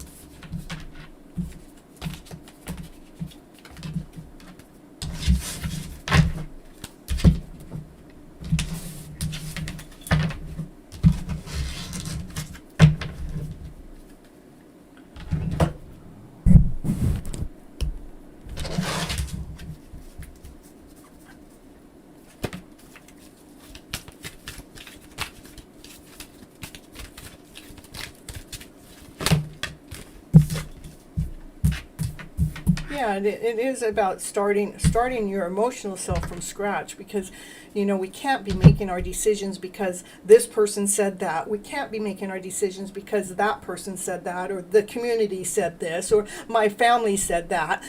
Yeah, it is about starting your emotional self from scratch, because We can't be making our decisions because this person said that. We can't be making our decisions because that person said that, or the community said this, or my family said that.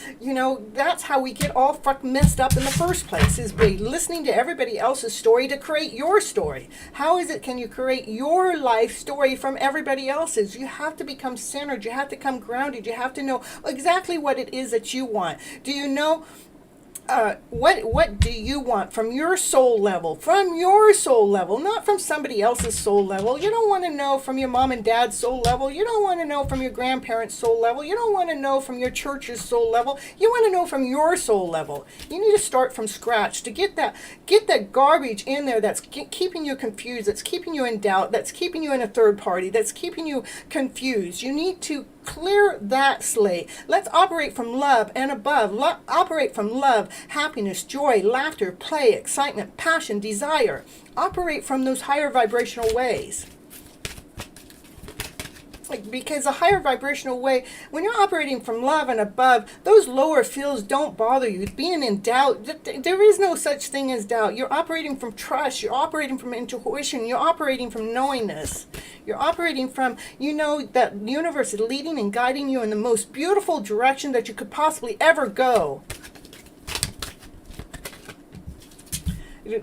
That's how we get all messed up in the first place, is by listening to everybody else's story to create your story. How can you create your life story from everybody else's? You have to become centered. You have to come grounded. You have to know exactly what it is that you want. Do you know what do you want from your soul level? From your soul level, not from somebody else's soul level. You don't want to know from your mom and dad's soul level. You don't want to know from your grandparents' soul level. You don't want to know from your church's soul level. You want to know from your soul level. You need to start from scratch to get that garbage in there that's keeping you confused, that's keeping you in doubt, that's keeping you in a third party, that's keeping you confused. You need to clear that slate. Let's operate from love and above. Operate from love, happiness, joy, laughter, play, excitement, passion, desire. Operate from those higher vibrational ways. Because a higher vibrational way, when you're operating from love and above, those lower fields don't bother you. Being in doubt, there is no such thing as doubt. You're operating from trust. You're operating from intuition. You're operating from knowingness. You're operating from, that the universe is leading and guiding you in the most beautiful direction that you could possibly ever go.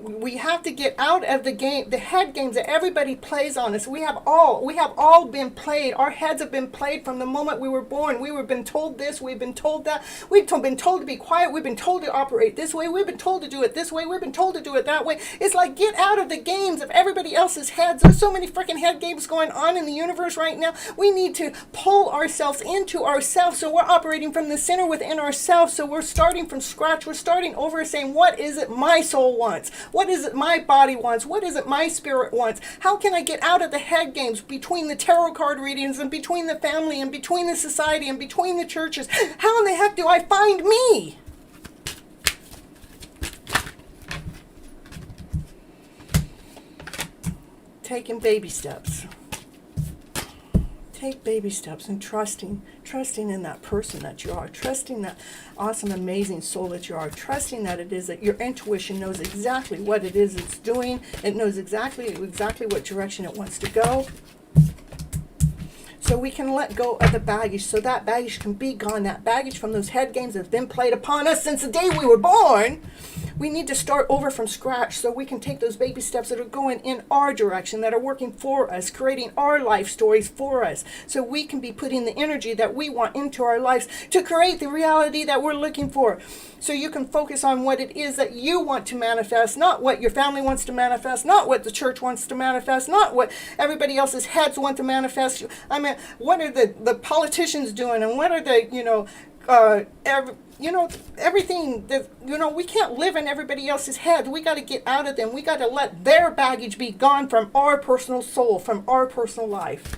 We have to get out of the head games that everybody plays on us. We have all been played. Our heads have been played from the moment we were born. We've been told this, we've been told that. We've been told to be quiet. We've been told to operate this way. We've been told to do it this way. We've been told to do it that way. It's like, get out of the games of everybody else's heads. There's so many freaking head games going on in the universe right now. We need to pull ourselves into ourselves, so we're operating from the center within ourselves. So we're starting from scratch. We're starting over, saying, what is it my soul wants? What is it my body wants? What is it my spirit wants? How can I get out of the head games between the tarot card readings and between the family and between the society and between the churches? How in the heck do I find me? Taking baby steps. Take baby steps and trusting in that person that you are, trusting that awesome, amazing soul that you are, trusting that it is that your intuition knows exactly what it is it's doing. It knows exactly what direction it wants to go. So we can let go of the baggage, so that baggage can be gone. That baggage from those head games that have been played upon us since the day we were born. We need to start over from scratch so we can take those baby steps that are going in our direction, that are working for us, creating our life stories for us, so we can be putting the energy that we want into our lives to create the reality that we're looking for. So you can focus on what it is that you want to manifest, not what your family wants to manifest, not what the church wants to manifest, not what everybody else's heads want to manifest. I mean, what are the politicians doing, and what are the, everything that, we can't live in everybody else's head. We got to get out of them. We got to let their baggage be gone from our personal soul, from our personal life.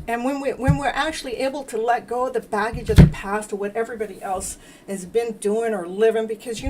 And when we're actually able to let go of the baggage of the past, or what everybody else has been doing or living, because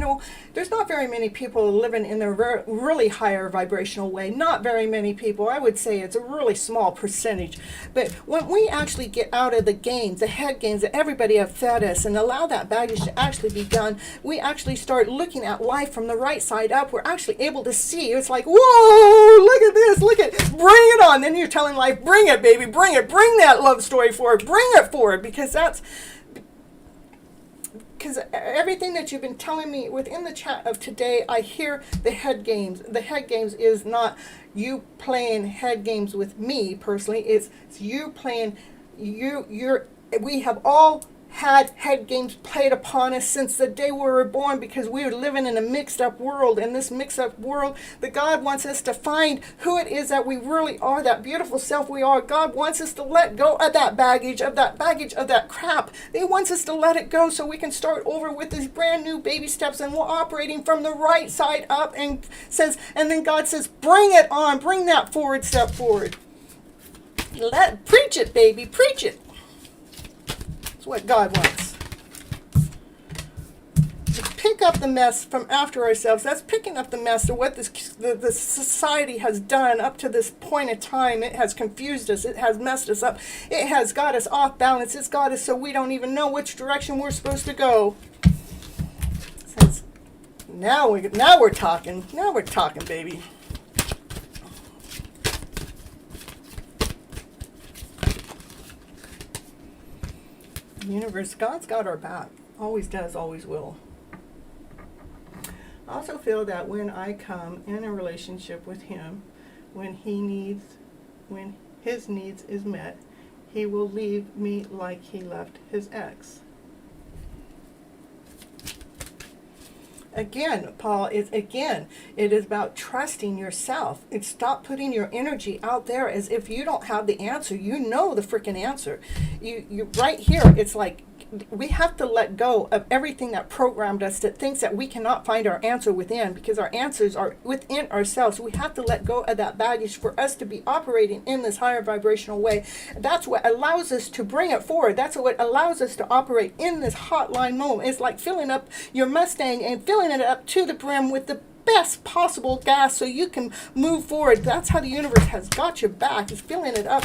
there's not very many people living in their really higher vibrational way. Not very many people. I would say it's a really small percentage. But when we actually get out of the games, the head games that everybody have fed us, and allow that baggage to actually be done, we actually start looking at life from the right side up. We're actually able to see. It's like, whoa, look at this, bring it on. Then you're telling life, bring it, baby, bring it, bring that love story forward, bring it forward, because everything that you've been telling me within the chat of today, I hear the head games. The head games is not you playing head games with me personally. It's you playing. We have all had head games played upon us since the day we were born, because we are living in a mixed up world. In this mixed up world, the God wants us to find who it is that we really are, that beautiful self we are. God wants us to let go of that baggage, of that crap. He wants us to let it go so we can start over with these brand new baby steps, and we're operating from the right side up, and then God says, bring it on, bring that forward step forward. Preach it, baby, preach it. What God wants. pick up the mess from after ourselves. That's picking up the mess of what the society has done up to this point in time. It has confused us. It has messed us up. It has got us off balance. It's got us so we don't even know which direction we're supposed to go. Since now we're talking. Now we're talking, baby. The universe, God's got our back. Always does, always will. I also feel that when I come in a relationship with him, when his needs is met, he will leave me like he left his ex. Again, Paul, it is about trusting yourself. It's stop putting your energy out there as if you don't have the answer. You know the freaking answer. You right here, it's like we have to let go of everything that programmed us that thinks that we cannot find our answer within, because our answers are within ourselves. We have to let go of that baggage for us to be operating in this higher vibrational way. That's what allows us to bring it forward. That's what allows us to operate in this hotline moment. It's like filling up your Mustang and filling it up to the brim with the best possible gas so you can move forward. That's how the universe has got your back, is filling it up.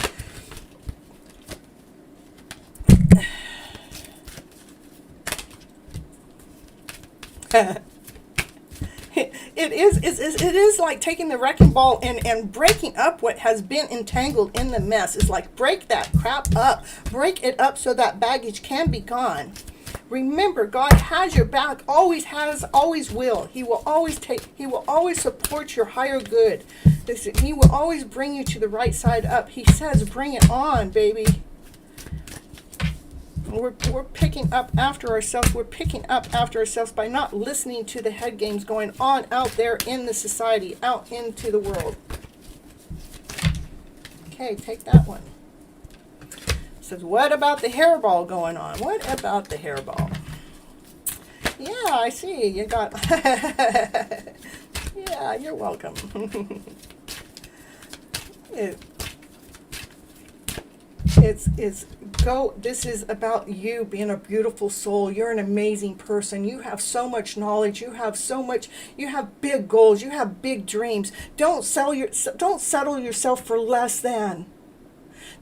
It is like taking the wrecking ball and breaking up what has been entangled in the mess. It's like break that crap up. Break it up so that baggage can be gone. Remember, God has your back, always has, always will. He will always support your higher good. He will always bring you to the right side up. He says, bring it on, baby. We're picking up after ourselves. We're picking up after ourselves by not listening to the head games going on out there in the society, out into the world. Okay, take that one. It says, what about the hairball going on? What about the hairball? Yeah, I see. You got... Yeah, you're welcome. This is about you being a beautiful soul. You're an amazing person. You have so much knowledge. You have big goals. You have big dreams. Don't settle yourself for less than.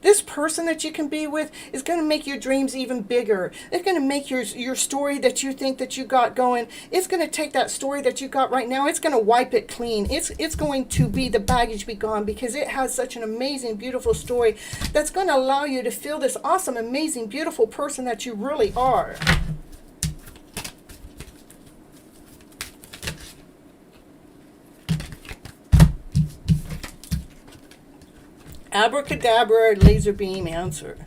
This person that you can be with is going to make your dreams even bigger. It's going to make your story that you think that you got going. It's going to take that story that you got right now. It's going to wipe it clean. It's going to be the baggage be gone, because it has such an amazing, beautiful story that's going to allow you to feel this awesome, amazing, beautiful person that you really are. Abracadabra, laser beam answer.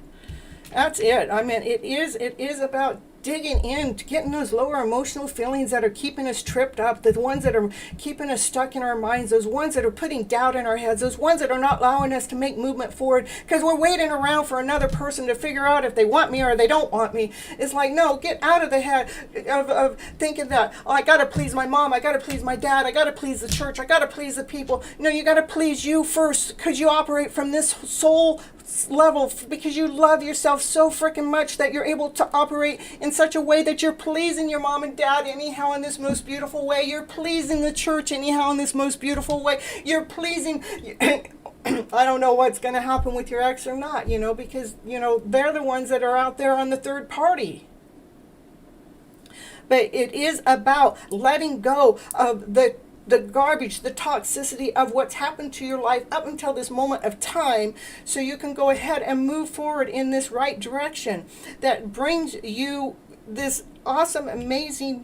That's it. I mean, it is about digging in, getting those lower emotional feelings that are keeping us tripped up, the ones that are keeping us stuck in our minds, those ones that are putting doubt in our heads, those ones that are not allowing us to make movement forward because we're waiting around for another person to figure out if they want me or they don't want me. It's like, no, get out of the head of thinking that, oh, I got to please my mom, I got to please my dad, I got to please the church, I got to please the people. No, you got to please you first, because you operate from this soul level, because you love yourself so freaking much that you're able to operate in such a way that you're pleasing your mom and dad anyhow in this most beautiful way. You're pleasing the church anyhow in this most beautiful way. You're pleasing... I don't know what's going to happen with your ex or not, because, they're the ones that are out there on the third party. But it is about letting go of the garbage, the toxicity of what's happened to your life up until this moment of time, so you can go ahead and move forward in this right direction that brings you this awesome, amazing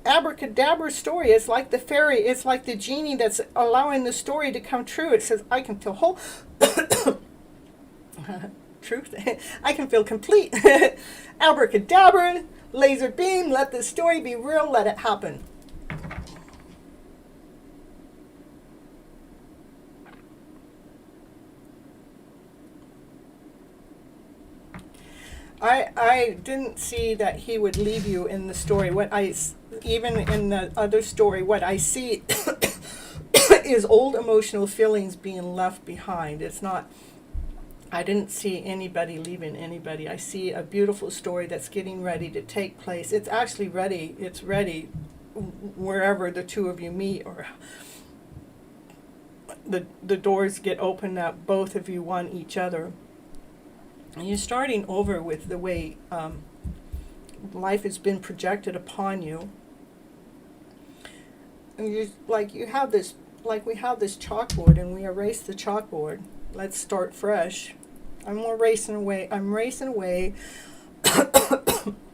abracadabra story. It's like the fairy, it's like the genie that's allowing the story to come true. It says, I can feel whole. Truth. I can feel complete. Abracadabra, laser beam, let the story be real, let it happen. I didn't see that he would leave you in the story. Even in the other story, what I see is old emotional feelings being left behind. It's not, I didn't see anybody leaving anybody. I see a beautiful story that's getting ready to take place. It's actually ready. It's ready wherever the two of you meet, or the doors get open that both of you want each other. And you're starting over with the way life has been projected upon you. And you have this, like we have this chalkboard, and we erase the chalkboard. Let's start fresh. I'm racing away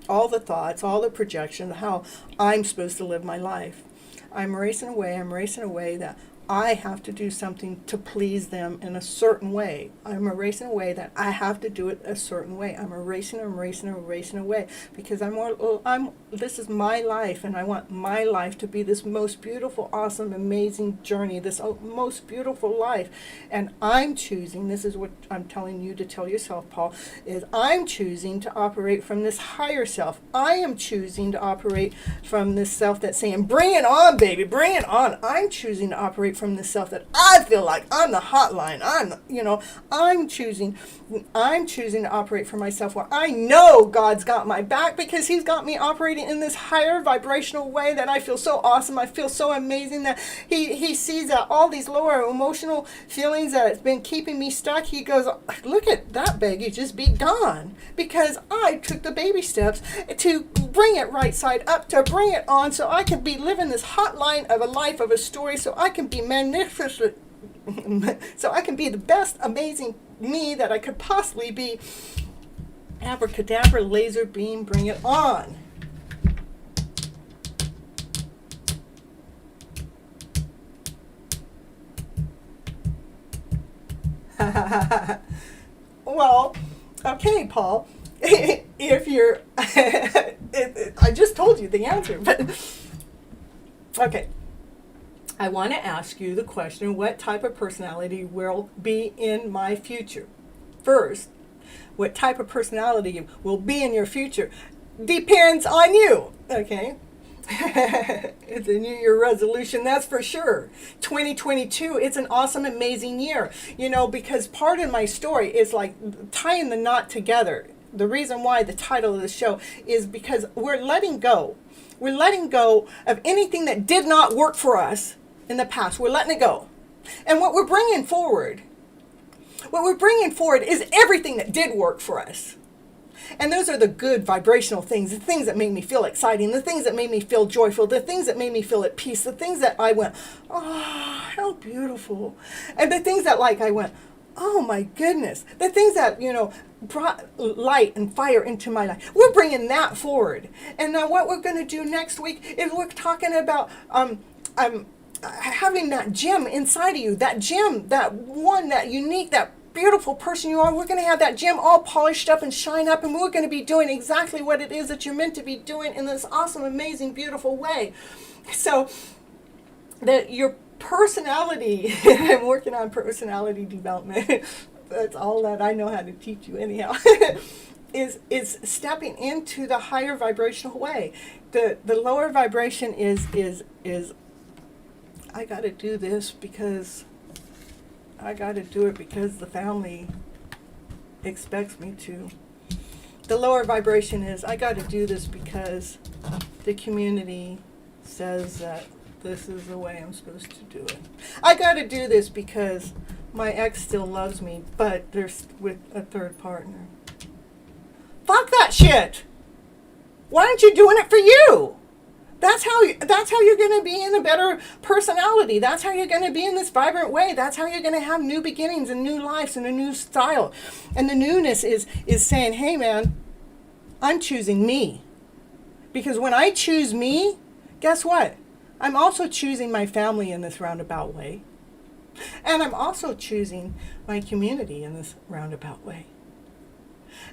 all the thoughts, all the projection, how I'm supposed to live my life. I'm racing away that I have to do something to please them in a certain way. I'm erasing away that I have to do it a certain way. I'm erasing away because this is my life, and I want my life to be this most beautiful, awesome, amazing journey, this most beautiful life. And I'm choosing, this is what I'm telling you to tell yourself, Paul, is I'm choosing to operate from this higher self. I am choosing to operate from this self that's saying, bring it on, baby, bring it on. I'm choosing to operate from the self that I feel like I'm the hotline. I'm choosing to operate for myself where I know God's got my back, because he's got me operating in this higher vibrational way that I feel so awesome. I feel so amazing that he sees that all these lower emotional feelings that it's been keeping me stuck. He goes, look at that baby just be gone, because I took the baby steps to bring it right side up, to bring it on, so I can be living this hotline of a life, of a story, so I can be magnificent, so I can be the best amazing me that I could possibly be. Abracadabra, laser beam, bring it on. Well, okay, Paul. If you're, I just told you the answer, but okay. I want to ask you the question, what type of personality will be in my future? First, what type of personality will be in your future depends on you, okay? It's a New Year resolution, that's for sure. 2022, it's an awesome, amazing year, because part of my story is like tying the knot together. The reason why the title of the show is because we're letting go. We're letting go of anything that did not work for us in the past. We're letting it go. And what we're bringing forward is everything that did work for us. And those are the good vibrational things, the things that made me feel exciting, the things that made me feel joyful, the things that made me feel at peace, the things that I went, oh, how beautiful. And the things that I went, oh my goodness. The things that, brought light and fire into my life. We're bringing that forward. And now what we're going to do next week is we're talking about having that gem inside of you, that gem, that one, that unique, that beautiful person you are. We're going to have that gem all polished up and shine up, and we're going to be doing exactly what it is that you're meant to be doing in this awesome, amazing, beautiful way. So that your personality, I'm working on personality development. That's all that I know how to teach you anyhow. is stepping into the higher vibrational way. The lower vibration is I got to do this because I got to do it because the family expects me to. The lower vibration is I got to do this because the community says that this is the way I'm supposed to do it. I got to do this because my ex still loves me, but they're with a third partner. Fuck that shit. Why aren't you doing it for you? That's how you're going to be in a better personality. That's how you're going to be in this vibrant way. That's how you're going to have new beginnings and new lives and a new style. And the newness is saying, hey man, I'm choosing me. Because when I choose me, guess what? I'm also choosing my family in this roundabout way. And I'm also choosing my community in this roundabout way.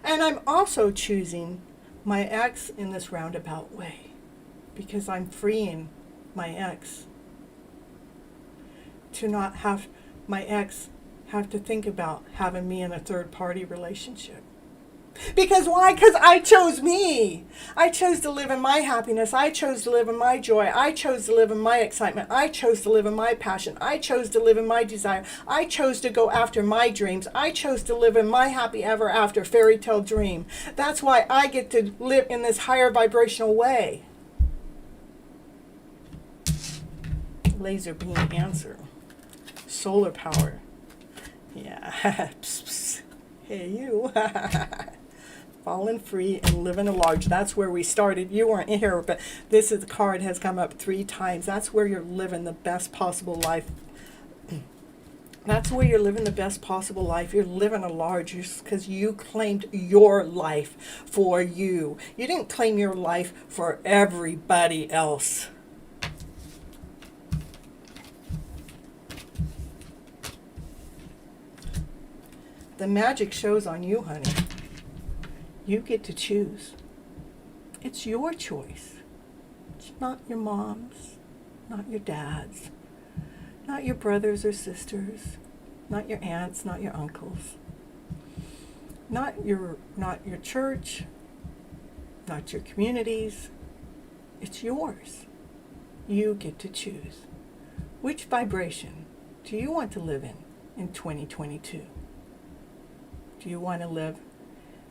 And I'm also choosing my ex in this roundabout way. Because I'm freeing my ex to not have my ex have to think about having me in a third party relationship. Because why? Because I chose me. I chose to live in my happiness. I chose to live in my joy. I chose to live in my excitement. I chose to live in my passion. I chose to live in my desire. I chose to go after my dreams. I chose to live in my happy ever after fairy tale dream. That's why I get to live in this higher vibrational way. Laser beam answer. Solar power. Yeah. Psst, psst. Hey, you. Falling free and living a large. That's where we started. You weren't in here, but this is the card has come up 3 times. That's where you're living the best possible life. That's where you're living the best possible life. You're living a large because you claimed your life for you. You didn't claim your life for everybody else. The magic shows on you, honey. You get to choose. It's your choice. It's not your mom's, not your dad's, not your brothers or sisters, not your aunts, not your uncles, not your church, not your communities. It's yours. You get to choose. Which vibration do you want to live in 2022? Do you want to live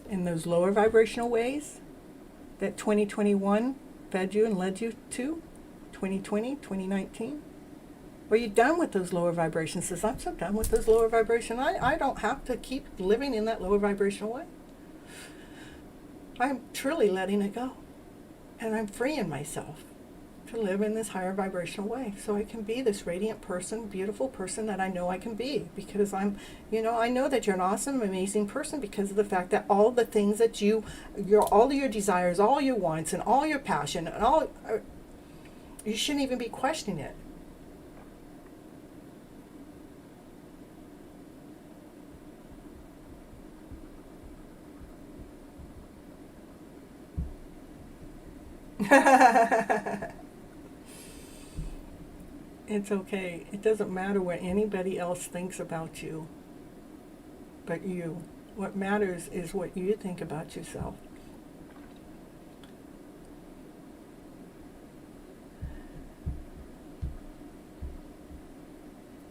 in those lower vibrational ways that 2021 fed you and led you to? 2020, 2019? Are you done with those lower vibrations? Says, I'm so done with those lower vibrations. I don't have to keep living in that lower vibrational way. I'm truly letting it go. And I'm freeing myself to live in this higher vibrational way so I can be this radiant person, beautiful person that I know I can be, because I know that you're an awesome, amazing person because of the fact that all the things that all of your desires, all your wants, and all your passion, and you shouldn't even be questioning it. It's okay. It doesn't matter what anybody else thinks about you but you. What matters is what you think about yourself.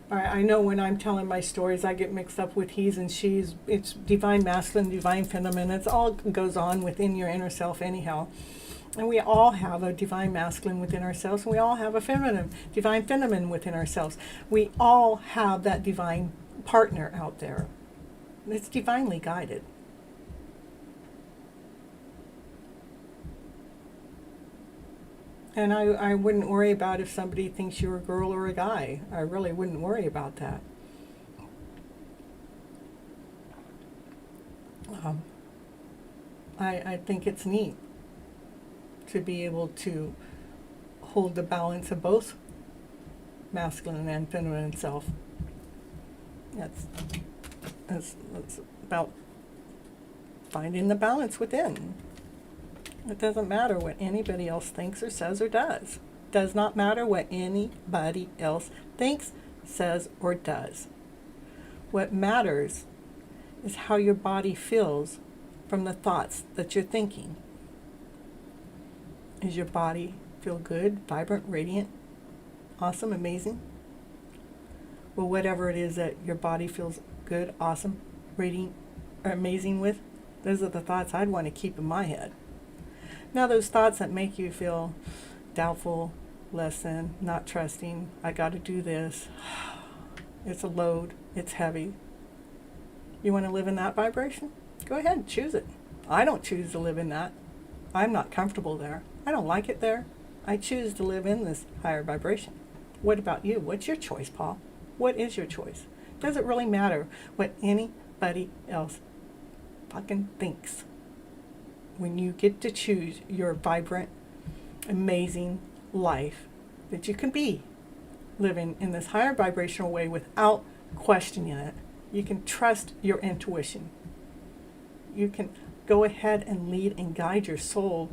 I know when I'm telling my stories, I get mixed up with he's and she's. It's divine masculine, divine feminine. It's all goes on within your inner self anyhow. And we all have a divine masculine within ourselves, and we all have a divine feminine within ourselves. We all have that divine partner out there. It's divinely guided. And I wouldn't worry about if somebody thinks you're a girl or a guy. I really wouldn't worry about that. I think it's neat to be able to hold the balance of both masculine and feminine self. That's about finding the balance within. It doesn't matter what anybody else thinks or says or does. Does not matter what anybody else thinks, says, or does. What matters is how your body feels from the thoughts that you're thinking. Does your body feel good, vibrant, radiant, awesome, amazing? Well, whatever it is that your body feels good, awesome, radiant, or amazing with, those are the thoughts I'd want to keep in my head. Now, those thoughts that make you feel doubtful, less than, not trusting, I got to do this, it's a load, it's heavy. You want to live in that vibration? Go ahead, choose it. I don't choose to live in that. I'm not comfortable there. I don't like it there. I choose to live in this higher vibration. What about you? What's your choice, Paul? What is your choice? Does it really matter what anybody else fucking thinks? When you get to choose your vibrant, amazing life that you can be, living in this higher vibrational way without questioning it, you can trust your intuition. You can go ahead and lead and guide your soul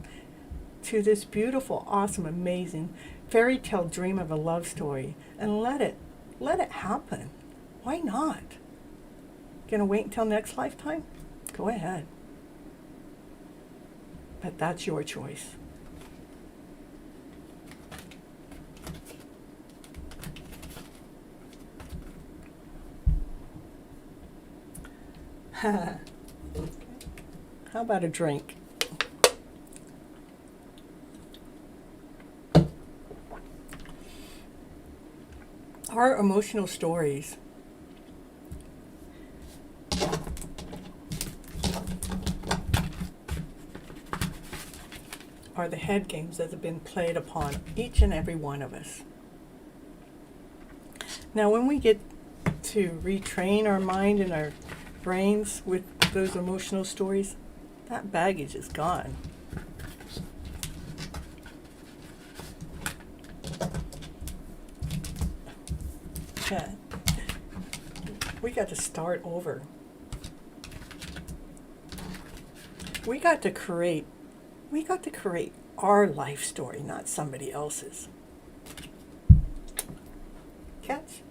to this beautiful, awesome, amazing fairy tale dream of a love story and let it happen. Why not? Gonna wait until next lifetime? Go ahead. But that's your choice. How about a drink? Our emotional stories are the head games that have been played upon each and every one of us. Now, when we get to retrain our mind and our brains with those emotional stories, that baggage is gone. Yeah. We got to start over. We got to create our life story, not somebody else's. Catch?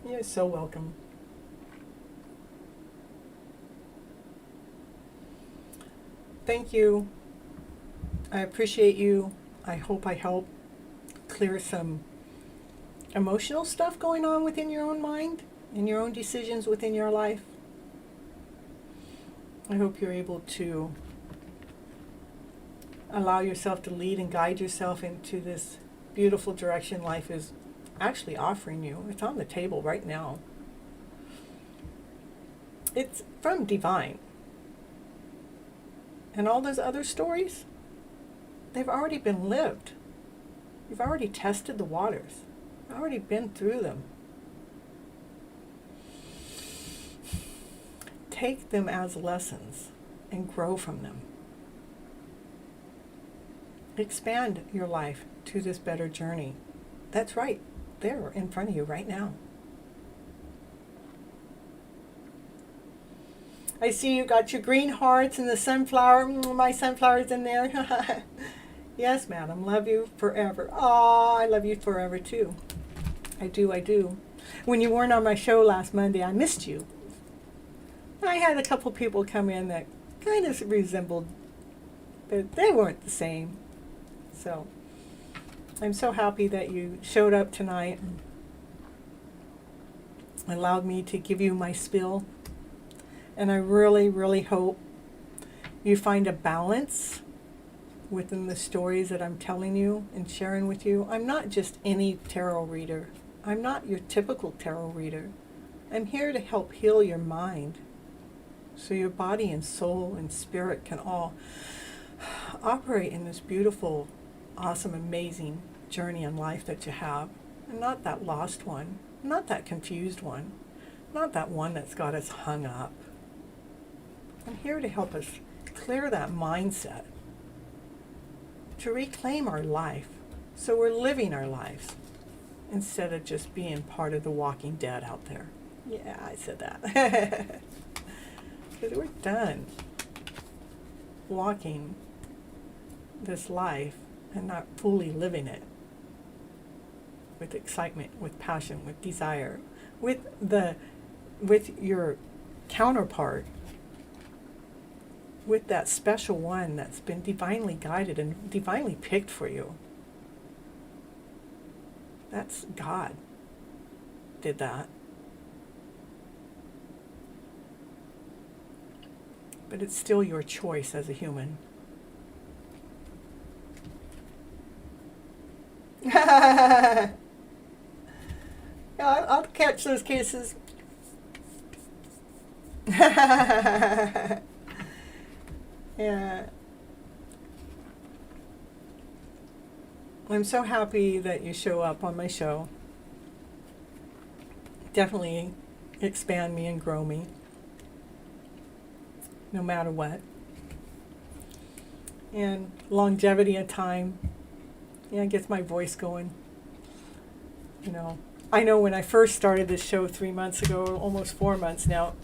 You're so welcome. Thank you. I appreciate you. I hope I help clear some emotional stuff going on within your own mind and your own decisions within your life. I hope you're able to allow yourself to lead and guide yourself into this beautiful direction life is actually offering you. It's on the table right now. It's from divine. And all those other stories, they've already been lived. You've already tested the waters. You've already been through them. Take them as lessons and grow from them. Expand your life to this better journey. That's right, there in front of you right now. I see you got your green hearts and the sunflower. My sunflower's in there. Yes, madam. Love you forever. Oh, I love you forever too. I do. When you weren't on my show last Monday, I missed you. I had a couple people come in that kind of resembled, but they weren't the same. So I'm so happy that you showed up tonight and allowed me to give you my spiel. And I really, really hope you find a balance within the stories that I'm telling you and sharing with you. I'm not just any tarot reader. I'm not your typical tarot reader. I'm here to help heal your mind so your body and soul and spirit can all operate in this beautiful, awesome, amazing journey in life that you have. And not that lost one, not that confused one, not that one that's got us hung up. I'm here to help us clear that mindset, to reclaim our life so we're living our lives instead of just being part of the walking dead out there. Yeah, I said that. Because we're done walking this life and not fully living it with excitement, with passion, with desire, with your counterpart, with that special one that's been divinely guided and divinely picked for you. That's God did that. But it's still your choice as a human. Yeah, I'll catch those cases. Yeah. I'm so happy that you show up on my show. Definitely expand me and grow me, no matter what. And longevity of time, gets my voice going. I know when I first started this show 3 months ago, almost 4 months now,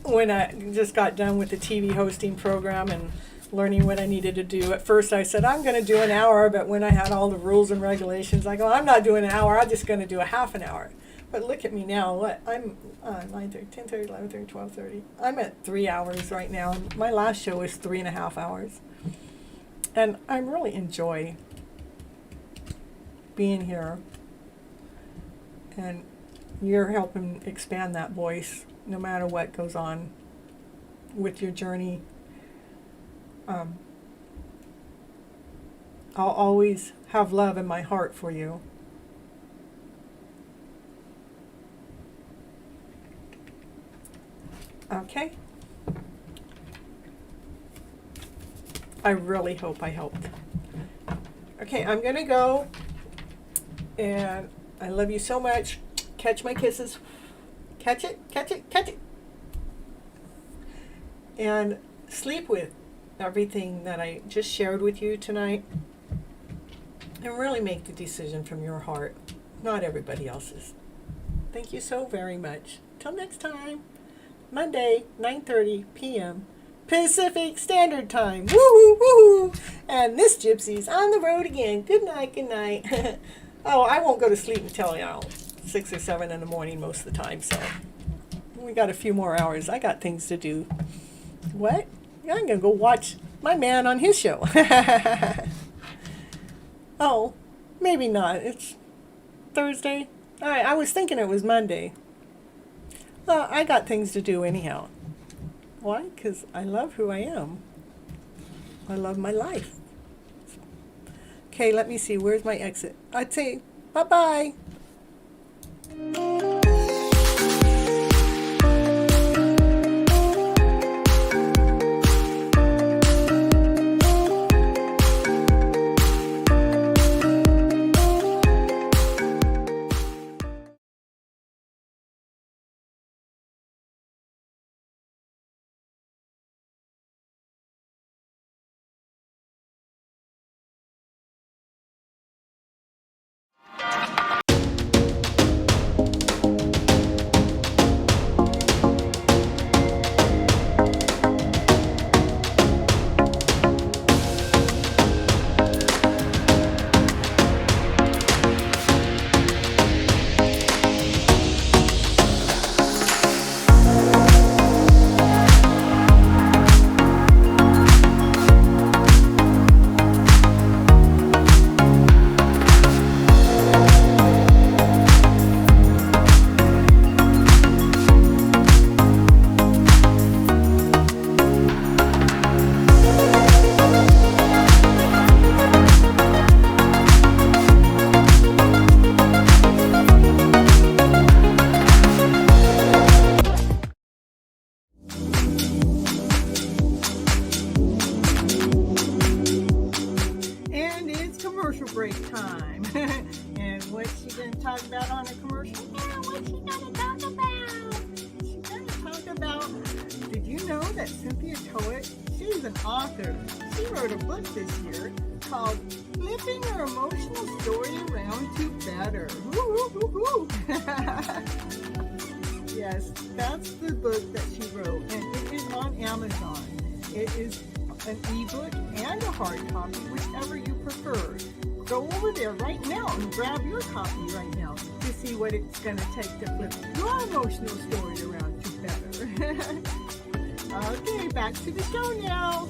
when I just got done with the TV hosting program and learning what I needed to do. At first I said, I'm going to do an hour, but when I had all the rules and regulations, I go, I'm not doing an hour, I'm just going to do a half an hour. But look at me now. What? I'm 9:30, 10:30, 11:30, 12:30. I'm at 3 hours right now. My last show was 3.5 hours. And I really enjoy being here. And you're helping expand that voice no matter what goes on with your journey. I'll always have love in my heart for you. Okay. I really hope I helped. Okay, I'm going to go. And I love you so much. Catch my kisses. Catch it, catch it, catch it. And sleep with everything that I just shared with you tonight. And really make the decision from your heart, not everybody else's. Thank you so very much. Till next time. Monday, 9:30 p.m. Pacific Standard Time. Woohoo, woohoo! And this Gypsy's on the road again. Good night, good night. Oh, I won't go to sleep until, 6 or 7 in the morning most of the time, so we got a few more hours. I got things to do. What? I'm going to go watch my man on his show. Oh, maybe not. It's Thursday. I was thinking it was Monday. Well, I got things to do anyhow. Why? Because I love who I am. I love my life. Okay, let me see. Where's my exit? I'd say bye-bye. Break time. And what's she going to talk about on a commercial? Yeah, what's she going to talk about? She's going to talk about, did you know that Cynthia Toet, she's an author. She wrote a book this year called Flipping Your Emotional Story Around to Better. Woo, woo, woo, woo. Yes, that's the book that she wrote, and it is on Amazon. It is an ebook and a hard copy, whichever you prefer. Go over there right now and grab your copy right now to see what it's going to take to flip your emotional story around to better. Okay, back to the show now.